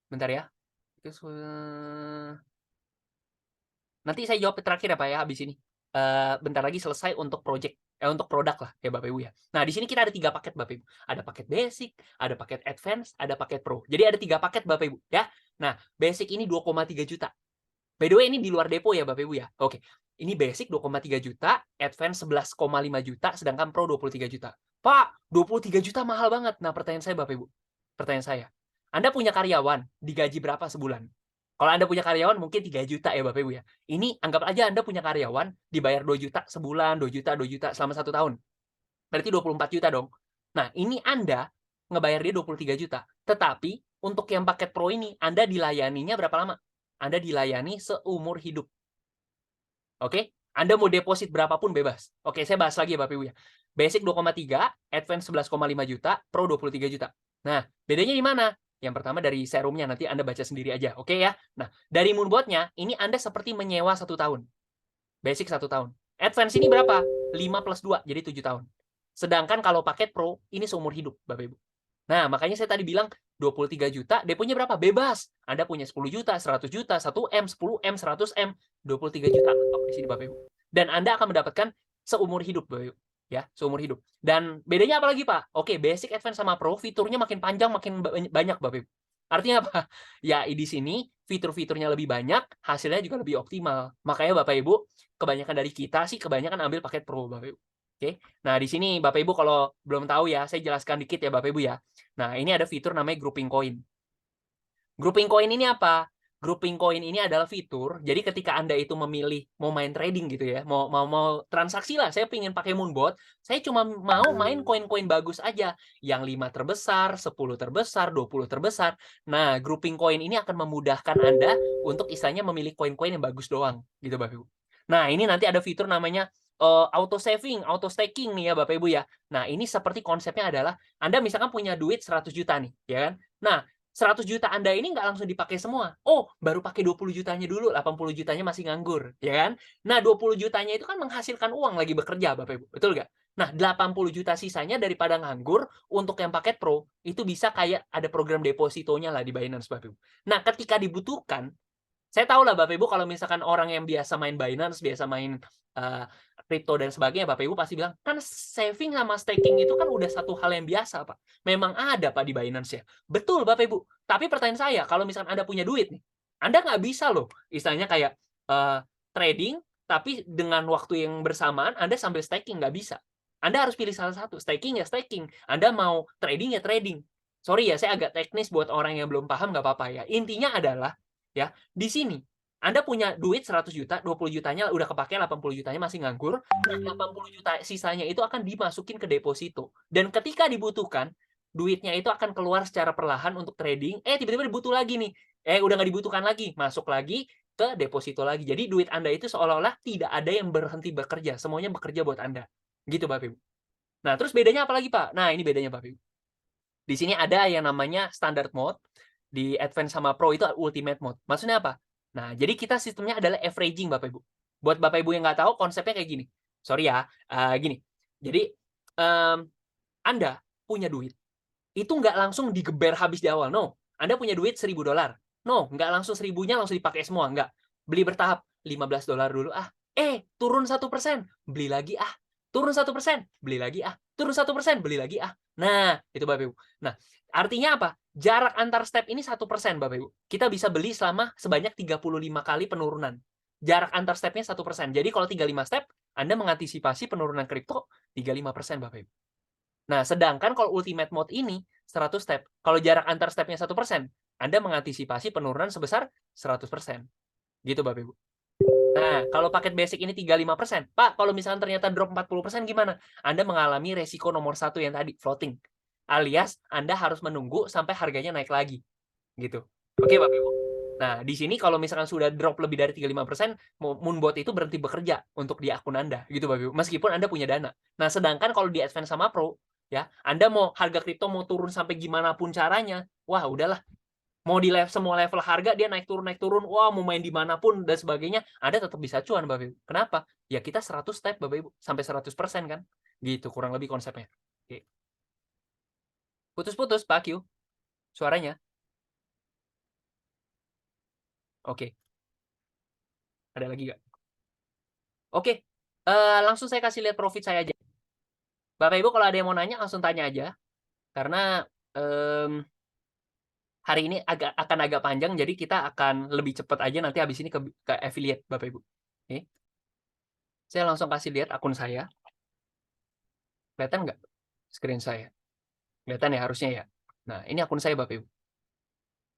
Bentar ya. Nanti saya jawab terakhir ya Pak ya habis ini. Bentar lagi selesai untuk untuk produk lah ya Bapak Ibu ya. Nah, di sini kita ada 3 paket Bapak Ibu. Ada paket basic, ada paket advance, ada paket pro. Jadi ada 3 paket Bapak Ibu ya. Nah, basic ini 2,3 juta. By the way ini di luar depo ya Bapak Ibu ya. Oke. Ini basic 2,3 juta, advance 11,5 juta, sedangkan pro 23 juta. Pak, 23 juta mahal banget. Nah, pertanyaan saya Bapak Ibu. Pertanyaan saya. Anda punya karyawan, digaji berapa sebulan? Kalau Anda punya karyawan mungkin 3 juta ya Bapak Ibu ya. Ini anggap aja Anda punya karyawan dibayar 2 juta sebulan, 2 juta selama 1 tahun. Berarti 24 juta dong. Nah, ini Anda ngebayar dia 23 juta. Tetapi untuk yang paket Pro ini, Anda dilayaninya berapa lama? Anda dilayani seumur hidup. Oke? Anda mau deposit berapapun bebas. Oke, saya bahas lagi ya Bapak Ibu ya. Basic 2,3, Advance 11,5 juta, Pro 23 juta. Nah, bedanya di mana? Yang pertama dari serumnya, nanti Anda baca sendiri aja. Oke ya? Nah, dari Moonbot-nya, ini Anda seperti menyewa 1 tahun. Basic 1 tahun. Advance ini berapa? 5 plus 2, jadi 7 tahun. Sedangkan kalau paket Pro, ini seumur hidup, Bapak Ibu. Nah, makanya saya tadi bilang 23 juta, deponya berapa? Bebas. Anda punya 10 juta, 100 juta, 1M, 10M, 100M, 23 juta top di sini Bapak Ibu. Dan Anda akan mendapatkan seumur hidup Bapak Ibu. Ya, seumur hidup. Dan bedanya apa lagi, Pak? Oke, Basic, Advance sama Pro, fiturnya makin panjang, makin banyak Bapak Ibu. Artinya apa? Ya, di sini fitur-fiturnya lebih banyak, hasilnya juga lebih optimal. Makanya Bapak Ibu, kebanyakan dari kita sih kebanyakan ambil paket Pro Bapak Ibu. Oke. Nah, di sini Bapak Ibu kalau belum tahu ya, saya jelaskan dikit ya Bapak Ibu ya. Nah, ini ada fitur namanya grouping coin. Grouping coin ini apa? Grouping coin ini adalah fitur, jadi ketika Anda itu memilih mau main trading gitu ya, mau transaksi lah, saya pengen pakai Moonbot, saya cuma mau main koin-koin bagus aja, yang 5 terbesar, 10 terbesar, 20 terbesar. Nah, grouping coin ini akan memudahkan Anda untuk istilahnya memilih koin-koin yang bagus doang, gitu Bapak Ibu. Nah, ini nanti ada fitur namanya auto saving, auto staking nih ya Bapak Ibu ya. Nah, ini seperti konsepnya adalah Anda misalkan punya duit 100 juta nih, ya kan? Nah, 100 juta Anda ini nggak langsung dipakai semua. Oh, baru pakai 20 jutanya dulu, 80 jutanya masih nganggur, ya kan? Nah, 20 jutanya itu kan menghasilkan uang lagi bekerja, Bapak Ibu. Betul nggak? Nah, 80 juta sisanya daripada nganggur, untuk yang paket Pro, itu bisa kayak ada program depositonya lah di Binance, Bapak Ibu. Nah, ketika dibutuhkan, saya tahu lah Bapak Ibu kalau misalkan orang yang biasa main Binance, biasa main kripto dan sebagainya, Bapak Ibu pasti bilang, kan saving sama staking itu kan udah satu hal yang biasa, Pak. Memang ada, Pak, di Binance ya. Betul, Bapak Ibu. Tapi pertanyaan saya, kalau misalkan Anda punya duit nih, Anda nggak bisa loh, istilahnya kayak trading, tapi dengan waktu yang bersamaan Anda sambil staking, nggak bisa. Anda harus pilih salah satu, staking ya staking. Anda mau trading ya trading. Sorry ya, saya agak teknis buat orang yang belum paham, nggak apa-apa ya. Intinya adalah, ya, di sini Anda punya duit 100 juta, 20 jutanya udah kepake, 80 jutanya masih nganggur. Nah, 80 juta sisanya itu akan dimasukin ke deposito. Dan ketika dibutuhkan, duitnya itu akan keluar secara perlahan untuk trading. Tiba-tiba dibutuh lagi nih. Udah nggak dibutuhkan lagi. Masuk lagi ke deposito lagi. Jadi duit Anda itu seolah-olah tidak ada yang berhenti bekerja. Semuanya bekerja buat Anda. Gitu, Bapak Ibu. Nah, terus bedanya apa lagi, Pak? Nah, ini bedanya, Bapak Ibu. Di sini ada yang namanya standard mode. Di Advance sama Pro itu ultimate mode. Maksudnya apa? Nah, jadi kita sistemnya adalah averaging, Bapak Ibu. Buat Bapak Ibu yang nggak tahu, konsepnya kayak gini. Sorry ya, gini. Jadi, Anda punya duit. Itu nggak langsung digeber habis di awal. No. Anda punya duit $1.000. No, nggak langsung 1.000-nya langsung dipakai semua. Nggak. Beli bertahap. $15 dulu. Turun 1%. Beli lagi. Turun 1%. Beli lagi. Turun 1%. Beli lagi. Nah, itu Bapak Ibu. Nah, artinya apa? Jarak antar step ini 1%, Bapak Ibu. Kita bisa beli selama sebanyak 35 kali penurunan. Jarak antar stepnya 1%. Jadi kalau 35 step, Anda mengantisipasi penurunan kripto 35%, Bapak Ibu. Nah, sedangkan kalau ultimate mode ini 100 step. Kalau jarak antar stepnya 1%, Anda mengantisipasi penurunan sebesar 100%. Gitu, Bapak Ibu. Nah, kalau paket basic ini 35%, Pak, kalau misalnya ternyata drop 40% gimana? Anda mengalami resiko nomor 1 yang tadi, floating. Alias Anda harus menunggu sampai harganya naik lagi. Gitu. Oke, Bapak Ibu. Nah, di sini kalau misalkan sudah drop lebih dari 35%, Moonbot itu berhenti bekerja untuk di akun Anda, gitu Bapak Ibu. Meskipun Anda punya dana. Nah, sedangkan kalau di Advance sama Pro, ya, Anda mau harga kripto mau turun sampai gimana pun caranya, wah udahlah. Mau di semua level harga dia naik turun, wah mau main di manapun dan sebagainya, Anda tetap bisa cuan Bapak Ibu. Kenapa? Ya kita 100 step Bapak Ibu, sampai 100% kan. Gitu kurang lebih konsepnya. Oke. Putus-putus Pak Q, suaranya. Oke. Ada lagi nggak? Oke. Langsung saya kasih lihat profit saya aja. Bapak Ibu kalau ada yang mau nanya langsung tanya aja. Karena hari ini akan agak panjang, jadi kita akan lebih cepat aja nanti habis ini ke affiliate Bapak Ibu. Oke. Saya langsung kasih lihat akun saya. Kelihatan nggak screen saya? Kelihatan ya harusnya ya. Nah, ini akun saya Bapak Ibu.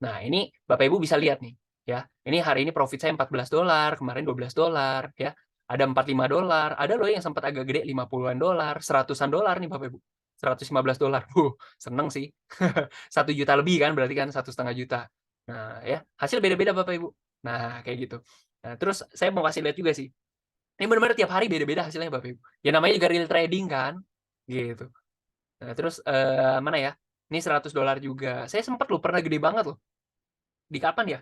Nah, ini Bapak Ibu bisa lihat nih, ya. Ini hari ini profit saya $14, kemarin $12, ya. ada $45, ada loh yang sempat agak gede $50-an, $100-an nih Bapak Ibu. $115. Seneng sih. 1 juta lebih kan berarti kan 1,5 juta. Nah, ya, hasil beda-beda Bapak Ibu. Nah, kayak gitu. Nah, terus saya mau kasih lihat juga sih. Ini benar-benar tiap hari beda-beda hasilnya Bapak Ibu. Ya namanya juga real trading kan, gitu. Nah, terus mana ya? Ini $100 juga. Saya sempat loh pernah gede banget loh. Di kapan ya?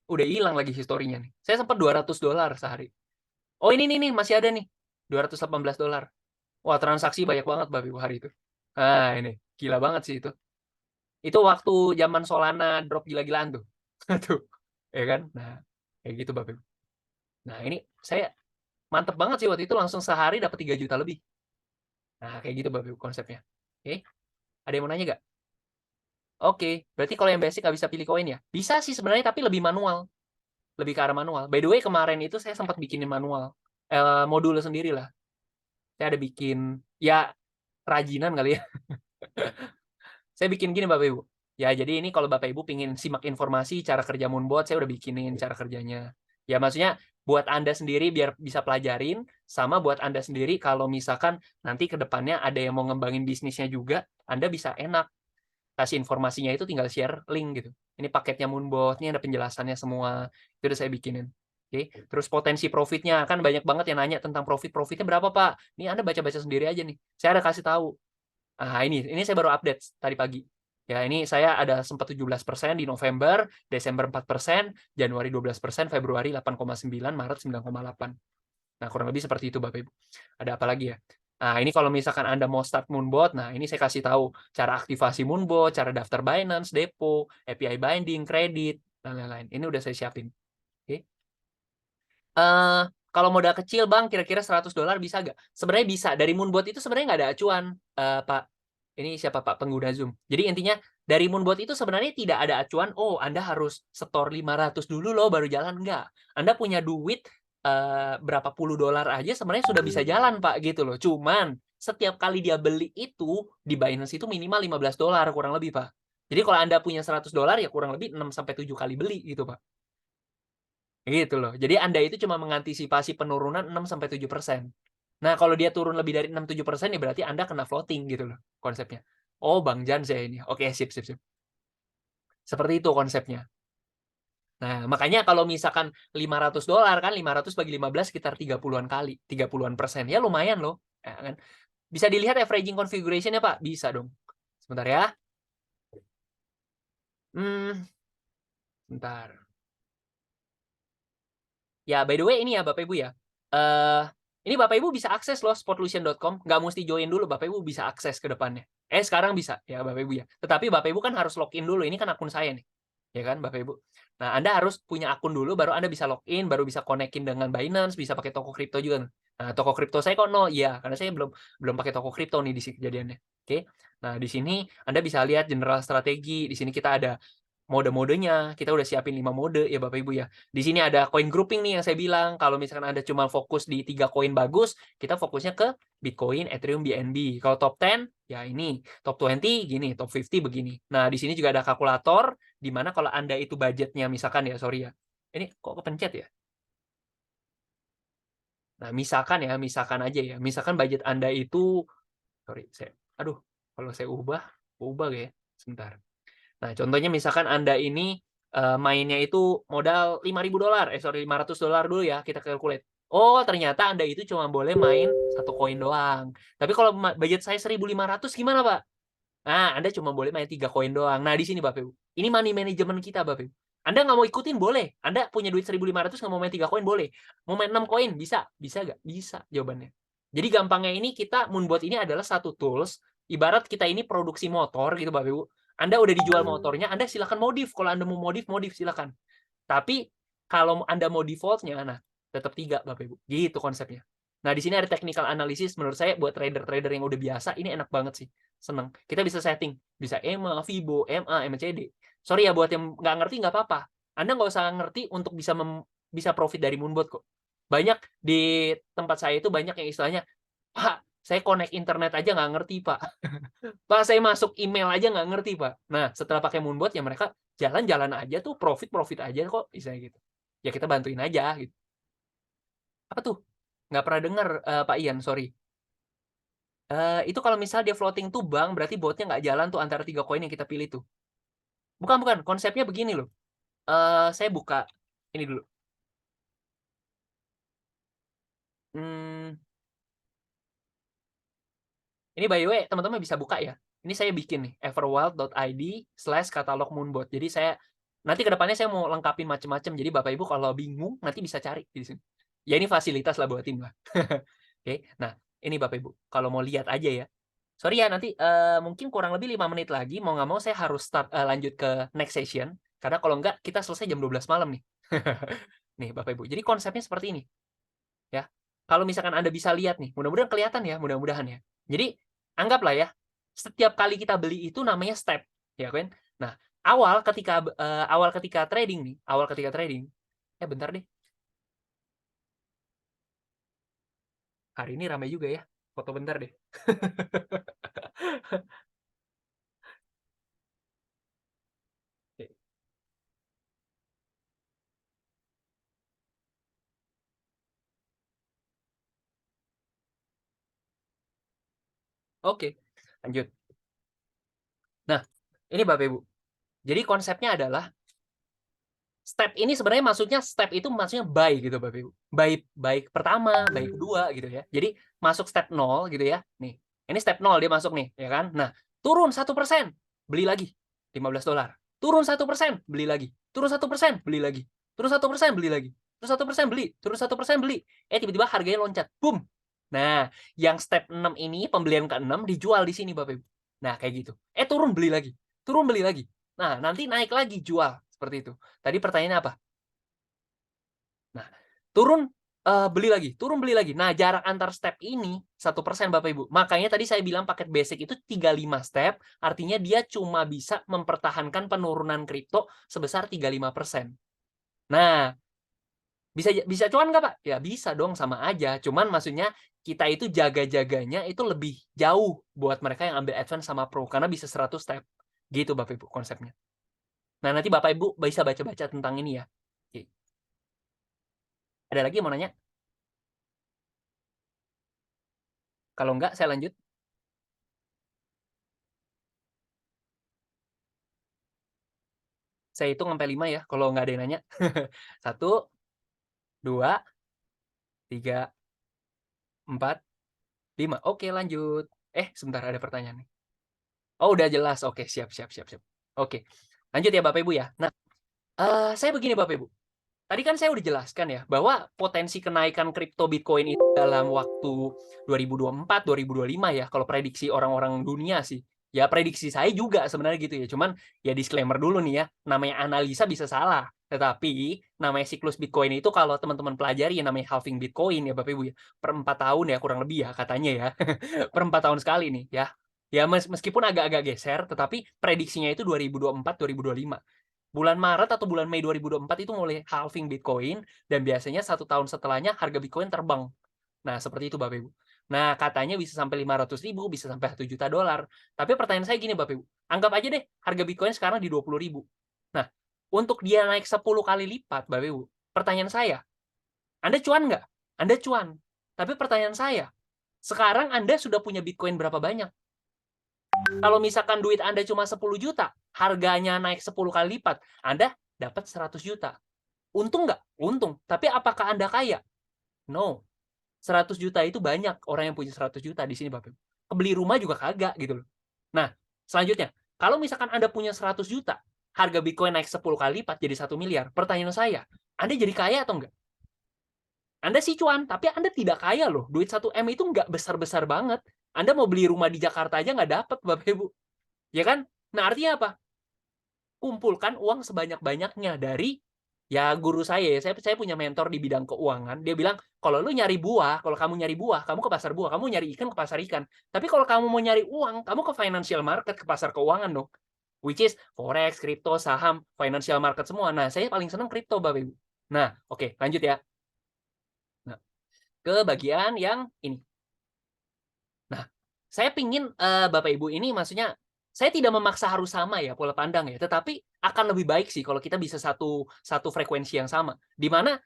Udah hilang lagi historinya nih. Saya sempat $200 sehari. Oh, ini nih masih ada nih. $218. Wah, transaksi banyak banget Bapak Ibu hari itu. Nah, ini gila banget sih itu. Itu waktu zaman Solana drop gila-gilaan tuh. Tuh, ya kan? Nah, kayak gitu Bapak Ibu. Nah, ini saya mantep banget sih waktu itu langsung sehari dapat 3 juta lebih. Nah, kayak gitu Bapak Ibu konsepnya. Oke. Ada yang mau nanya nggak? Oke, berarti kalau yang basic nggak bisa pilih koin ya? Bisa sih sebenarnya, tapi lebih manual. Lebih ke arah manual. By the way, kemarin itu saya sempat bikinin manual. Modul sendiri lah. Saya ada bikin, ya kerajinan kali ya. Saya bikin gini Bapak Ibu. Ya, jadi ini kalau Bapak Ibu pingin simak informasi cara kerja Moonbot, saya udah bikinin cara kerjanya. Ya, maksudnya buat Anda sendiri biar bisa pelajarin, sama buat Anda sendiri kalau misalkan nanti ke depannya ada yang mau ngembangin bisnisnya juga, Anda bisa enak. Kasih informasinya itu tinggal share link gitu. Ini paketnya Moonbot, ini ada penjelasannya semua. Itu udah saya bikinin. Oke, terus potensi profitnya kan banyak banget yang nanya tentang profitnya berapa Pak? Ini Anda baca-baca sendiri aja nih. Saya ada kasih tahu. Ah, ini saya baru update tadi pagi. Ya, ini saya ada sempat 17% di November, Desember 4%, Januari 12%, Februari 8,9, Maret 9,8. Nah, kurang lebih seperti itu Bapak Ibu. Ada apa lagi ya? Nah, ini kalau misalkan Anda mau start Moonbot, nah ini saya kasih tahu cara aktivasi Moonbot, cara daftar Binance, Depo, API binding, kredit, dan lain-lain. Ini udah saya siapin. Oke. Kalau modal kecil Bang, kira-kira $100 bisa nggak? Sebenarnya bisa. Dari Moonbot itu sebenarnya nggak ada acuan, Pak. Ini siapa Pak pengguna Zoom. Jadi intinya dari Moonbot itu sebenarnya tidak ada acuan, oh Anda harus setor 500 dulu loh baru jalan. Enggak. Anda punya duit berapa puluh dolar aja sebenarnya sudah bisa jalan Pak gitu loh. Cuman setiap kali dia beli itu di Binance itu minimal $15 kurang lebih Pak. Jadi kalau Anda punya $100 ya kurang lebih 6 sampai 7 kali beli gitu Pak. Gitu loh. Jadi Anda itu cuma mengantisipasi penurunan 6-7%. Nah, kalau dia turun lebih dari 6-7% ya berarti Anda kena floating gitu loh konsepnya. Oh, Bang Jan saya ini. Oke, sip. Seperti itu konsepnya. Nah, makanya kalau misalkan $500 kan 500 bagi 15 sekitar 30-an kali, 30-an persen. Ya lumayan loh. Ya, kan? Bisa dilihat averaging configuration-nya, Pak? Bisa dong. Sebentar ya. Bentar. Ya, by the way ini ya Bapak Ibu ya. Ini Bapak Ibu bisa akses loh spotlution.com, nggak mesti join dulu, Bapak Ibu bisa akses ke depannya. Sekarang bisa ya Bapak Ibu ya. Tetapi Bapak Ibu kan harus login dulu. Ini kan akun saya nih. Ya kan Bapak Ibu. Nah, Anda harus punya akun dulu baru Anda bisa login, baru bisa konekin dengan Binance, bisa pakai toko kripto juga. Nah, toko kripto saya kok no? Iya, karena saya belum pakai toko kripto nih di sini kejadiannya. Oke. Nah, di sini Anda bisa lihat general strategi. Di sini kita ada mode-modenya, kita udah siapin 5 mode ya Bapak Ibu ya. Di sini ada coin grouping nih yang saya bilang, kalau misalkan Anda cuma fokus di 3 koin bagus, kita fokusnya ke Bitcoin, Ethereum, BNB. Kalau top 10 ya ini, top 20 gini, top 50 begini. Nah, di sini juga ada kalkulator di mana kalau Anda itu budgetnya misalkan ya, sorry ya. Ini kok kepencet ya? Nah, misalkan aja ya. Misalkan budget Anda itu sorry, kalau saya ubah ya. Sebentar. Nah, contohnya misalkan Anda ini mainnya itu modal $5.000, sorry $500 dulu ya, kita calculate. Oh, ternyata Anda itu cuma boleh main 1 koin doang. Tapi kalau budget saya 1.500 gimana, Pak? Nah, Anda cuma boleh main 3 koin doang. Nah, di sini Bapak Ibu. Ini money management kita, Bapak Ibu. Anda nggak mau ikutin boleh. Anda punya duit 1.500 nggak mau main 3 koin boleh. Mau main 6 koin bisa? Bisa nggak? Bisa jawabannya. Jadi gampangnya ini Moonbot ini adalah satu tools. Ibarat kita ini produksi motor gitu Bapak Ibu. Anda udah dijual motornya, Anda silakan modif. Kalau Anda mau modif silakan. Tapi kalau Anda mau defaultnya, nah tetap 3 Bapak Ibu. Gitu konsepnya. Nah, di sini ada technical analysis. Menurut saya buat trader-trader yang udah biasa, ini enak banget sih. Seneng. Kita bisa setting. Bisa EMA, FIBO, MA, MACD. Sorry ya, buat yang nggak ngerti nggak apa-apa. Anda nggak usah ngerti untuk bisa profit dari Moonbot kok. Banyak di tempat saya itu banyak yang istilahnya, Pak, saya connect internet aja nggak ngerti, Pak. Pak, saya masuk email aja nggak ngerti, Pak. Nah, setelah pakai Moonbot, ya mereka jalan-jalan aja tuh, profit aja kok, misalnya gitu. Ya kita bantuin aja, gitu. Apa tuh? Nggak pernah dengar, Pak Ian, sorry. Itu kalau misal dia floating tuh bank, berarti botnya nggak jalan tuh antara 3 koin yang kita pilih tuh. Bukan, konsepnya begini loh. Saya buka ini dulu. Ini by the way, teman-teman bisa buka ya. Ini saya bikin nih, everwild.id/katalog moonbot. Jadi nanti ke depannya saya mau lengkapin macam-macam. Jadi Bapak Ibu kalau bingung nanti bisa cari di sini. Ya ini fasilitas lah buat tim lah. Oke. Nah, ini Bapak Ibu, kalau mau lihat aja ya. Sorry ya, nanti mungkin kurang lebih 5 menit lagi mau nggak mau saya harus lanjut ke next session karena kalau nggak kita selesai jam 12 malam nih. Nih Bapak Ibu. Jadi konsepnya seperti ini. Ya. Kalau misalkan Anda bisa lihat nih, mudah-mudahan kelihatan ya, mudah-mudahan ya. Jadi anggaplah ya, setiap kali kita beli itu namanya step, ya kan? Nah, awal ketika trading, bentar deh. Hari ini ramai juga ya. Foto bentar deh. Oke, lanjut. Nah, ini Bapak Ibu. Jadi konsepnya adalah step ini sebenarnya step itu maksudnya buy gitu Bapak Ibu. Buy pertama, buy kedua gitu ya. Jadi masuk step 0 gitu ya. Nih. Ini step 0 dia masuk nih, ya kan? Nah, turun 1%, beli lagi $15. Turun 1%, beli lagi. Turun 1%, beli lagi. Turun 1%, beli lagi. Turun 1% beli, turun 1% beli. Tiba-tiba harganya loncat. Boom. Nah, yang step 6 ini pembelian ke-6 dijual di sini Bapak Ibu. Nah, kayak gitu. Turun beli lagi. Turun beli lagi. Nah, nanti naik lagi jual seperti itu. Tadi pertanyaannya apa? Nah, turun beli lagi, turun beli lagi. Nah, jarak antar step ini 1% Bapak Ibu. Makanya tadi saya bilang paket basic itu 35 step, artinya dia cuma bisa mempertahankan penurunan kripto sebesar 35%. Nah, bisa cuan nggak Pak? Ya bisa dong, sama aja. Cuman maksudnya kita itu jaga-jaganya itu lebih jauh buat mereka yang ambil advance sama pro karena bisa 100 step. Gitu Bapak Ibu konsepnya. Nah, nanti Bapak Ibu bisa baca-baca tentang ini ya. Oke. Ada lagi yang mau nanya? Kalau enggak, saya lanjut. Saya hitung sampai 5 ya, kalau nggak ada yang nanya. 1, 2, 3, 4, 5. Oke, lanjut. Sebentar, ada pertanyaan nih. Oh, udah jelas. Oke, siap. Oke, lanjut ya Bapak Ibu ya. Nah, saya begini Bapak Ibu. Tadi kan saya udah jelaskan ya, bahwa potensi kenaikan kripto Bitcoin itu dalam waktu 2024, 2025 ya, kalau prediksi orang-orang dunia sih. Ya prediksi saya juga sebenarnya gitu ya, cuman ya disclaimer dulu nih ya, namanya analisa bisa salah. Tetapi namanya siklus Bitcoin itu kalau teman-teman pelajari ya namanya halving Bitcoin ya Bapak Ibu ya, per 4 tahun ya kurang lebih ya katanya ya, per 4 tahun sekali nih ya. Ya meskipun agak-agak geser, tetapi prediksinya itu 2024, 2025. Bulan Maret atau bulan Mei 2024 itu mulai halving Bitcoin dan biasanya 1 tahun setelahnya harga Bitcoin terbang. Nah, seperti itu Bapak Ibu. Nah, katanya bisa sampai 500.000, bisa sampai $1 juta. Tapi pertanyaan saya gini Bapak Ibu, anggap aja deh harga Bitcoin sekarang di 20.000. Nah, untuk dia naik 10 kali lipat Bapak Ibu, pertanyaan saya, Anda cuan nggak? Anda cuan. Tapi pertanyaan saya, sekarang Anda sudah punya Bitcoin berapa banyak? Kalau misalkan duit Anda cuma 10 juta, harganya naik 10 kali lipat, Anda dapat 100 juta. Untung nggak? Untung. Tapi apakah Anda kaya? No. 100 juta itu banyak orang yang punya 100 juta di sini Bapak. Beli rumah juga kagak gitu loh. Nah, selanjutnya, kalau misalkan Anda punya 100 juta, harga Bitcoin naik 10 kali lipat jadi 1 miliar. Pertanyaan saya, Anda jadi kaya atau enggak? Anda sih cuan, tapi Anda tidak kaya loh. Duit 1 M itu nggak besar-besar banget. Anda mau beli rumah di Jakarta aja nggak dapat, Bapak Ibu. Ya kan? Nah, artinya apa? Kumpulkan uang sebanyak-banyaknya dari ya guru saya punya mentor di bidang keuangan. Dia bilang, kalau kamu nyari buah, kamu ke pasar buah, kamu nyari ikan ke pasar ikan. Tapi kalau kamu mau nyari uang, kamu ke financial market, ke pasar keuangan dong. Which is forex, kripto, saham, financial market semua. Nah, saya paling senang kripto, Bapak Ibu. Nah, oke, lanjut ya. Nah, ke bagian yang ini. Nah, saya pingin Bapak Ibu ini maksudnya saya tidak memaksa harus sama ya pola pandang ya, tetapi akan lebih baik sih kalau kita bisa satu frekuensi yang sama. Di mana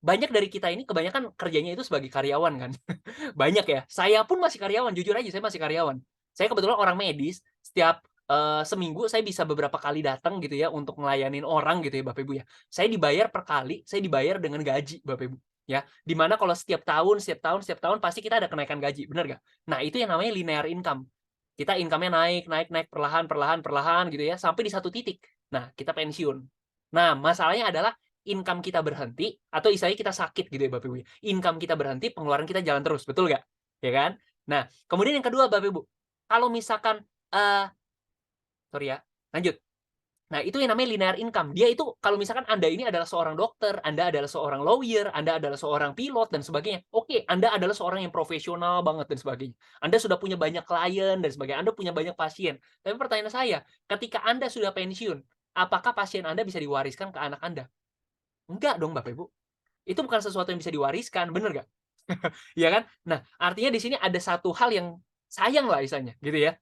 banyak dari kita ini kebanyakan kerjanya itu sebagai karyawan kan. Banyak ya, saya pun masih karyawan, jujur aja saya masih karyawan. Saya kebetulan orang medis, setiap, seminggu saya bisa beberapa kali datang gitu ya untuk ngelayanin orang gitu ya Bapak Ibu ya. Saya dibayar per kali, saya dibayar dengan gaji Bapak Ibu, ya. Di mana kalau setiap tahun pasti kita ada kenaikan gaji, bener nggak? Nah itu yang namanya linear income. Kita income-nya naik naik naik, perlahan perlahan perlahan gitu ya, sampai di satu titik. Nah, kita pensiun. Nah, masalahnya adalah income kita berhenti atau istilahnya kita sakit gitu ya Bapak Ibu ya. Income kita berhenti, pengeluaran kita jalan terus, betul nggak? Ya kan? Nah, kemudian yang kedua Bapak Ibu, kalau misalkan, sorry ya, lanjut. Nah, itu yang namanya linear income. Dia itu kalau misalkan Anda ini adalah seorang dokter, Anda adalah seorang lawyer, Anda adalah seorang pilot dan sebagainya. Oke, Anda adalah seorang yang profesional banget dan sebagainya. Anda sudah punya banyak klien dan sebagainya. Anda punya banyak pasien. Tapi pertanyaan saya, ketika Anda sudah pensiun, apakah pasien Anda bisa diwariskan ke anak Anda? Enggak dong, Bapak Ibu. Itu bukan sesuatu yang bisa diwariskan, bener nggak? Iya kan? Nah, artinya di sini ada satu hal yang sayang lah istilahnya, gitu ya.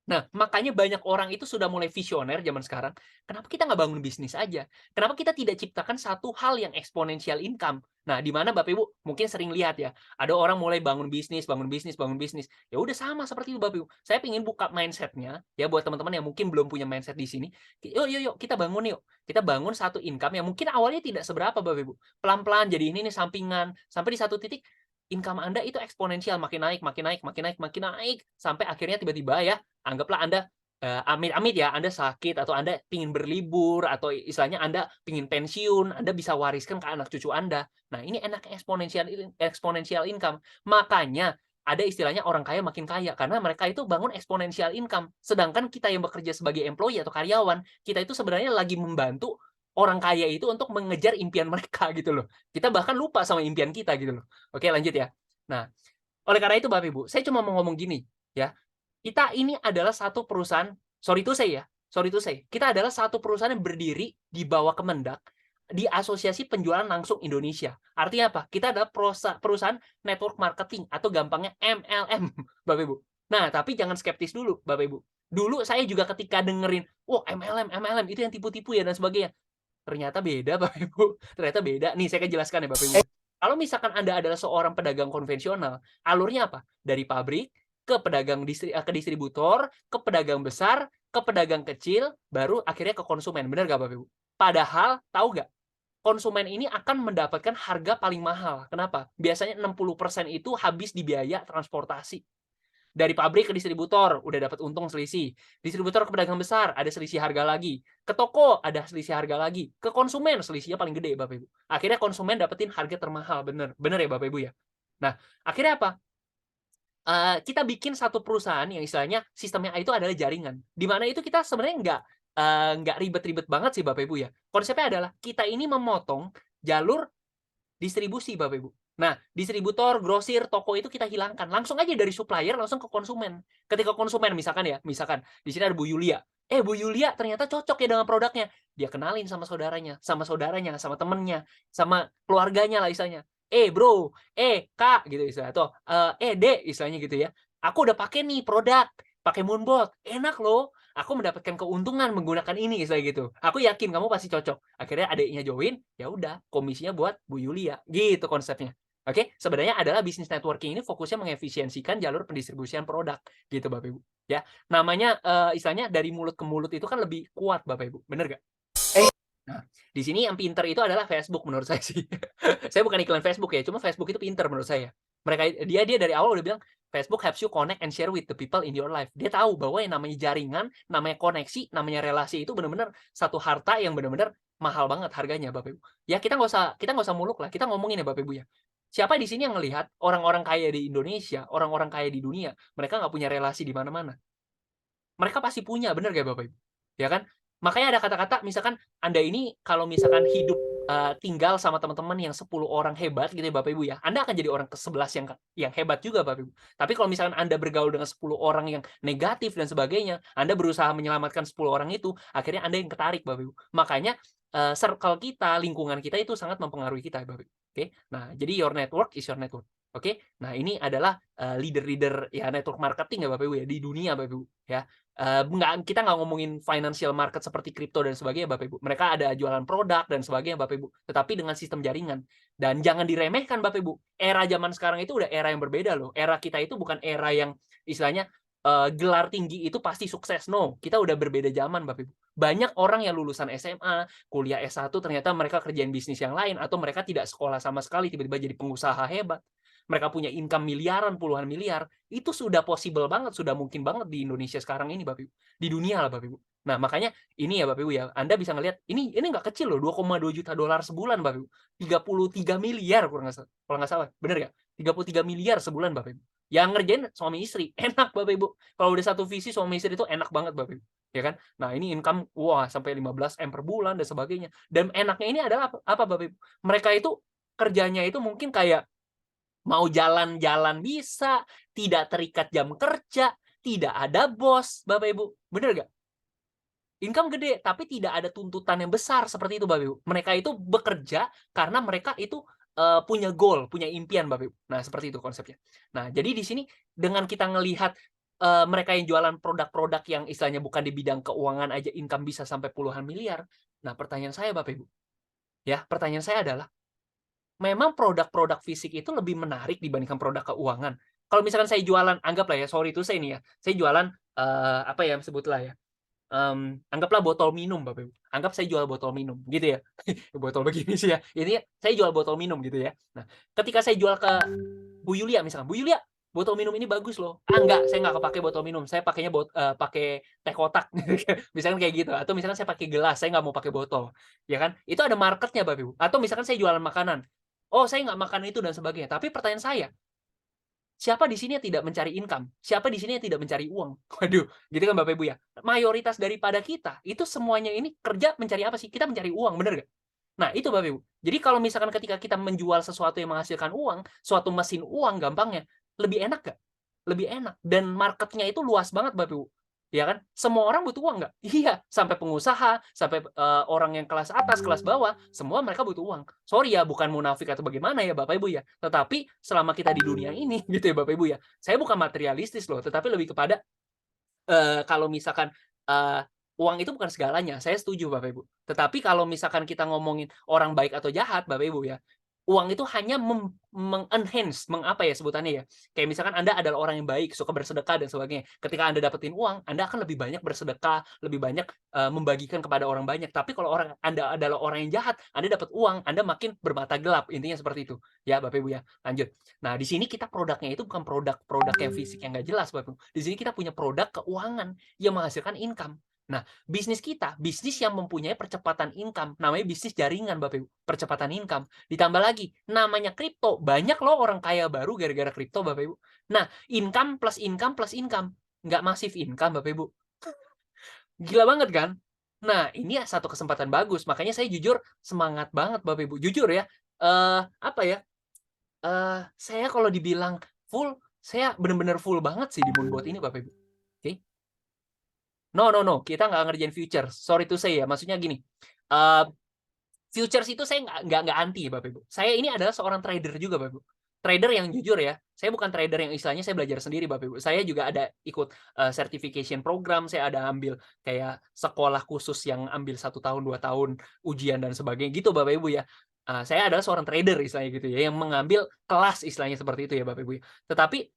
Nah, makanya banyak orang itu sudah mulai visioner zaman sekarang. Kenapa kita nggak bangun bisnis aja? Kenapa kita tidak ciptakan satu hal yang eksponensial income? Nah, di mana Bapak Ibu mungkin sering lihat ya, ada orang mulai bangun bisnis, bangun bisnis, bangun bisnis. Ya udah sama seperti itu Bapak Ibu. Saya ingin buka mindsetnya ya buat teman-teman yang mungkin belum punya mindset di sini. Yuk, yuk, yuk, kita bangun yuk. Kita bangun satu income yang mungkin awalnya tidak seberapa Bapak Ibu. Pelan-pelan jadi ini nih sampingan. Sampai di satu titik income Anda itu eksponensial, makin naik, makin naik, makin naik, makin naik, sampai akhirnya tiba-tiba ya, anggaplah Anda, amit-amit ya, Anda sakit atau Anda pingin berlibur atau istilahnya Anda pingin pensiun, Anda bisa wariskan ke anak cucu Anda. Nah, ini enak eksponensial income. Makanya ada istilahnya orang kaya makin kaya, karena mereka itu bangun eksponensial income. Sedangkan kita yang bekerja sebagai employee atau karyawan, kita itu sebenarnya lagi membantu orang kaya itu untuk mengejar impian mereka gitu loh. Kita bahkan lupa sama impian kita gitu loh. Oke, lanjut ya. Nah, oleh karena itu Bapak Ibu, saya cuma mau ngomong gini, ya. Kita ini adalah satu perusahaan, sorry to say ya, sorry to say, kita adalah satu perusahaan yang berdiri di bawah Kemendak, di Asosiasi Penjualan Langsung Indonesia. Artinya apa? Kita adalah perusahaan network marketing atau gampangnya MLM, Bapak Ibu. Nah, tapi jangan skeptis dulu, Bapak Ibu. Dulu saya juga ketika dengerin, wah MLM itu yang tipu-tipu ya dan sebagainya. Ternyata beda Bapak Ibu, ternyata beda. Nih saya akan jelaskan ya Bapak Ibu. Kalau misalkan Anda adalah seorang pedagang konvensional, alurnya apa? Dari pabrik ke pedagang ke distributor, ke pedagang besar, ke pedagang kecil, baru akhirnya ke konsumen. Benar nggak Bapak Ibu? Padahal tahu nggak? Konsumen ini akan mendapatkan harga paling mahal. Kenapa? Biasanya 60% itu habis di biaya transportasi. Dari pabrik ke distributor, udah dapat untung selisih. Distributor ke pedagang besar, ada selisih harga lagi. Ke toko, ada selisih harga lagi. Ke konsumen, selisihnya paling gede, Bapak Ibu. Akhirnya konsumen dapetin harga termahal, bener. Bener ya, Bapak Ibu ya? Nah, akhirnya apa? Kita bikin satu perusahaan yang istilahnya sistemnya itu adalah jaringan. Di mana itu kita sebenarnya nggak ribet-ribet banget sih, Bapak Ibu ya. Konsepnya adalah kita ini memotong jalur distribusi, Bapak Ibu. Nah, distributor, grosir, toko itu kita hilangkan. Langsung aja dari supplier langsung ke konsumen. Ketika konsumen misalkan ya, misalkan di sini ada Bu Yulia. Bu Yulia ternyata cocok ya dengan produknya. Dia kenalin sama saudaranya, sama temennya, sama keluarganya lah istilahnya. Bro, Kak gitu istilahnya. Atau Dek istilahnya gitu ya. Aku udah pakai nih produk, pakai Moonbot. Enak loh. Aku mendapatkan keuntungan menggunakan ini istilah gitu. Aku yakin kamu pasti cocok. Akhirnya adiknya join, ya udah komisinya buat Bu Yulia. Gitu konsepnya. Oke, sebenarnya adalah bisnis networking ini fokusnya mengefisiensikan jalur pendistribusian produk gitu Bapak Ibu. Ya, namanya istilahnya dari mulut ke mulut itu kan lebih kuat Bapak Ibu. Bener gak? Nah, di sini yang pinter itu adalah Facebook menurut saya sih. Saya bukan iklan Facebook ya, cuma Facebook itu pinter menurut saya. Dia dari awal udah bilang Facebook helps you connect and share with the people in your life. Dia tahu bahwa yang namanya jaringan, namanya koneksi, namanya relasi itu benar-benar satu harta yang benar-benar mahal banget harganya Bapak Ibu. Ya kita nggak usah muluk lah, kita ngomongin ya Bapak Ibu ya. Siapa di sini yang ngelihat orang-orang kaya di Indonesia, orang-orang kaya di dunia, mereka nggak punya relasi di mana-mana? Mereka pasti punya, bener gak Bapak Ibu? Ya kan? Makanya ada kata-kata misalkan Anda ini kalau misalkan hidup, tinggal sama teman-teman yang 10 orang hebat gitu ya Bapak Ibu ya, Anda akan jadi orang ke-11 yang hebat juga Bapak Ibu. Tapi kalau misalkan Anda bergaul dengan 10 orang yang negatif dan sebagainya, Anda berusaha menyelamatkan 10 orang itu, akhirnya Anda yang ketarik Bapak Ibu. Makanya, circle kita, lingkungan kita itu sangat mempengaruhi kita Bapak Ibu. Oke? Nah, jadi your network is your network. Oke? Nah, ini adalah, leader-leader ya network marketing ya Bapak Ibu ya, di dunia Bapak Ibu ya. Kita nggak ngomongin financial market seperti kripto dan sebagainya, Bapak Ibu. Mereka ada jualan produk dan sebagainya, Bapak Ibu. Tetapi dengan sistem jaringan. Dan jangan diremehkan, Bapak Ibu. Era zaman sekarang itu udah era yang berbeda loh. Era kita itu bukan era yang istilahnya gelar tinggi itu pasti sukses. No, kita udah berbeda zaman, Bapak Ibu. Banyak orang yang lulusan SMA, kuliah S1, ternyata mereka kerjain bisnis yang lain, atau mereka tidak sekolah sama sekali, tiba-tiba jadi pengusaha hebat. Mereka punya income miliaran, puluhan miliar. Itu sudah possible banget, sudah mungkin banget di Indonesia sekarang ini, Bapak Ibu. Di dunia lah, Bapak Ibu. Nah, makanya ini ya, Bapak Ibu ya, Anda bisa ngelihat, ini nggak kecil loh, 2,2 juta dolar sebulan, Bapak Ibu. 33 miliar, kalau nggak salah. Bener nggak? 33 miliar sebulan, Bapak Ibu. Yang ngerjain suami istri, enak, Bapak Ibu. Kalau udah satu visi, suami istri itu enak banget, Bapak Ibu. Ya kan? Nah, ini income, wah, sampai 15 M per bulan, dan sebagainya. Dan enaknya ini adalah apa, Bapak Ibu? Mereka itu, kerjanya itu mungkin kayak, mau jalan-jalan bisa, tidak terikat jam kerja, tidak ada bos, Bapak Ibu. Bener nggak? Income gede, tapi tidak ada tuntutan yang besar seperti itu, Bapak Ibu. Mereka itu bekerja karena mereka itu punya goal, punya impian, Bapak Ibu. Nah, seperti itu konsepnya. Nah, jadi di sini dengan kita ngelihat mereka yang jualan produk-produk yang istilahnya bukan di bidang keuangan aja income bisa sampai puluhan miliar. Nah, pertanyaan saya, Bapak Ibu, ya, pertanyaan saya adalah, memang produk-produk fisik itu lebih menarik dibandingkan produk keuangan. Kalau misalkan saya jualan, anggaplah ya, sorry to say nih ya, saya jualan, apa ya, sebutlah ya, anggaplah botol minum, Bapak Ibu. Anggap saya jual botol minum, gitu ya. Botol begini sih ya. Intinya saya jual botol minum gitu ya. Nah, ketika saya jual ke Bu Yulia misalkan, "Bu Yulia, botol minum ini bagus loh." "Ah, enggak, saya nggak kepake botol minum. Saya pakainya pakai teh kotak." Misalkan kayak gitu. Atau misalkan saya pakai gelas, saya nggak mau pakai botol. Ya kan? Itu ada marketnya, Bapak Ibu. Atau misalkan saya jualan makanan. "Oh, saya nggak makan itu," dan sebagainya. Tapi pertanyaan saya, siapa di sini yang tidak mencari income? Siapa di sini yang tidak mencari uang? Waduh, gitu kan Bapak Ibu ya. Mayoritas daripada kita, itu semuanya ini kerja mencari apa sih? Kita mencari uang, bener nggak? Nah, itu Bapak Ibu. Jadi kalau misalkan ketika kita menjual sesuatu yang menghasilkan uang, suatu mesin uang gampangnya, lebih enak nggak? Lebih enak. Dan marketnya itu luas banget Bapak Ibu. Ya kan? Semua orang butuh uang nggak? Iya, sampai pengusaha, sampai orang yang kelas atas, kelas bawah, semua mereka butuh uang. Sorry ya, bukan munafik atau bagaimana ya Bapak Ibu ya. Tetapi selama kita di dunia ini, gitu ya Bapak Ibu ya, saya bukan materialistis loh, tetapi lebih kepada kalau misalkan, uang itu bukan segalanya, saya setuju Bapak Ibu. Tetapi kalau misalkan kita ngomongin orang baik atau jahat Bapak Ibu ya, uang itu hanya meng-enhance, apa ya sebutannya ya, kayak misalkan Anda adalah orang yang baik, suka bersedekah dan sebagainya. Ketika Anda dapetin uang, Anda akan lebih banyak bersedekah, lebih banyak, membagikan kepada orang banyak. Tapi kalau Anda adalah orang yang jahat, Anda dapat uang, Anda makin bermata gelap, intinya seperti itu. Ya Bapak Ibu ya, lanjut. Nah, di sini kita produknya itu bukan produk-produk yang fisik yang nggak jelas Bapak Ibu. Di sini kita punya produk keuangan yang menghasilkan income. Nah, bisnis kita, bisnis yang mempunyai percepatan income, namanya bisnis jaringan Bapak Ibu, percepatan income. Ditambah lagi, namanya kripto, banyak loh orang kaya baru gara-gara kripto Bapak Ibu. Nah, income plus income plus income, nggak masif income Bapak Ibu. Gila banget kan? Nah, ini ya satu kesempatan bagus, makanya saya jujur semangat banget Bapak Ibu. Jujur ya, apa ya, saya kalau dibilang full, saya bener-bener full banget sih di Moonbot ini Bapak Ibu. Oke. No, kita nggak ngerjain futures. Sorry to say ya, maksudnya gini, futures itu saya nggak anti Bapak Ibu. Saya ini adalah seorang trader juga Bapak Ibu. Trader yang jujur ya, saya bukan trader yang istilahnya saya belajar sendiri Bapak Ibu. Saya juga ada ikut certification program, saya ada ambil kayak sekolah khusus yang ambil 1 tahun, 2 tahun ujian dan sebagainya gitu Bapak Ibu ya. Saya adalah seorang trader istilahnya gitu ya, yang mengambil kelas istilahnya seperti itu ya Bapak Ibu ya. Tetapi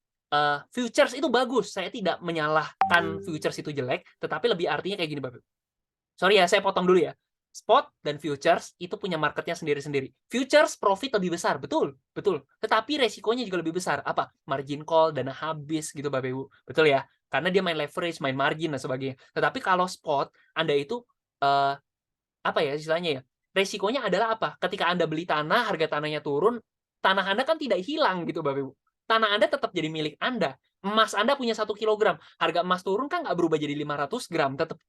futures itu bagus, saya tidak menyalahkan futures itu jelek, tetapi lebih artinya kayak gini Bapak. Sorry ya, saya potong dulu ya. Spot dan futures itu punya marketnya sendiri-sendiri. Futures profit lebih besar, betul, betul. Tetapi resikonya juga lebih besar. Apa? Margin call, dana habis gitu Bapak Ibu. Betul ya? Karena dia main leverage, main margin dan sebagainya. Tetapi kalau spot, Anda itu apa ya istilahnya ya? Resikonya adalah apa? Ketika Anda beli tanah, harga tanahnya turun, tanah Anda kan tidak hilang gitu Bapak Ibu. Tanah Anda tetap jadi milik Anda. Emas Anda punya 1 kilogram, harga emas turun kan nggak berubah jadi 500 gram, tetap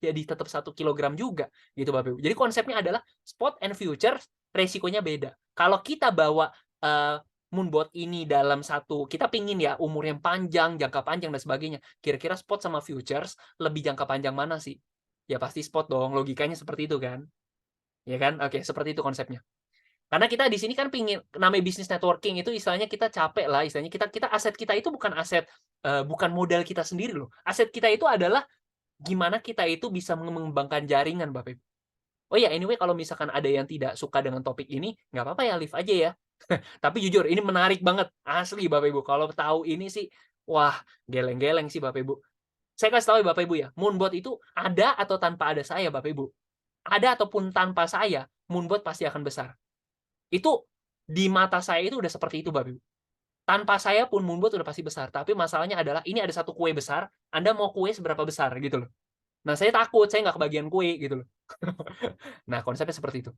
1 kilogram juga, gitu Bapak Ibu. Jadi konsepnya adalah spot and futures, resikonya beda. Kalau kita bawa Moonbot ini dalam satu, kita pingin ya umur yang panjang, jangka panjang dan sebagainya. Kira-kira spot sama futures lebih jangka panjang mana sih? Ya pasti spot dong, logikanya seperti itu kan? Ya kan? Oke, seperti itu konsepnya. Karena kita di sini kan pingin, namanya bisnis networking itu istilahnya kita capek lah, istilahnya kita aset kita itu bukan aset, bukan modal kita sendiri loh. Aset kita itu adalah gimana kita itu bisa mengembangkan jaringan, Bapak Ibu. Oh ya, anyway kalau misalkan ada yang tidak suka dengan topik ini, nggak apa-apa ya, leave aja ya. Tapi jujur ini menarik banget, asli Bapak Ibu. Kalau tahu ini sih, wah geleng-geleng sih Bapak Ibu. Saya kasih tahu ya Bapak Ibu ya, Moonbot itu ada atau tanpa ada saya Bapak Ibu. Ada ataupun tanpa saya, Moonbot pasti akan besar. Itu di mata saya itu udah seperti itu Bapak Ibu. Tanpa saya pun Moonbot udah pasti besar. Tapi masalahnya adalah ini ada satu kue besar, Anda mau kue seberapa besar gitu loh. Nah saya takut, saya nggak kebagian kue gitu loh. Nah konsepnya seperti itu.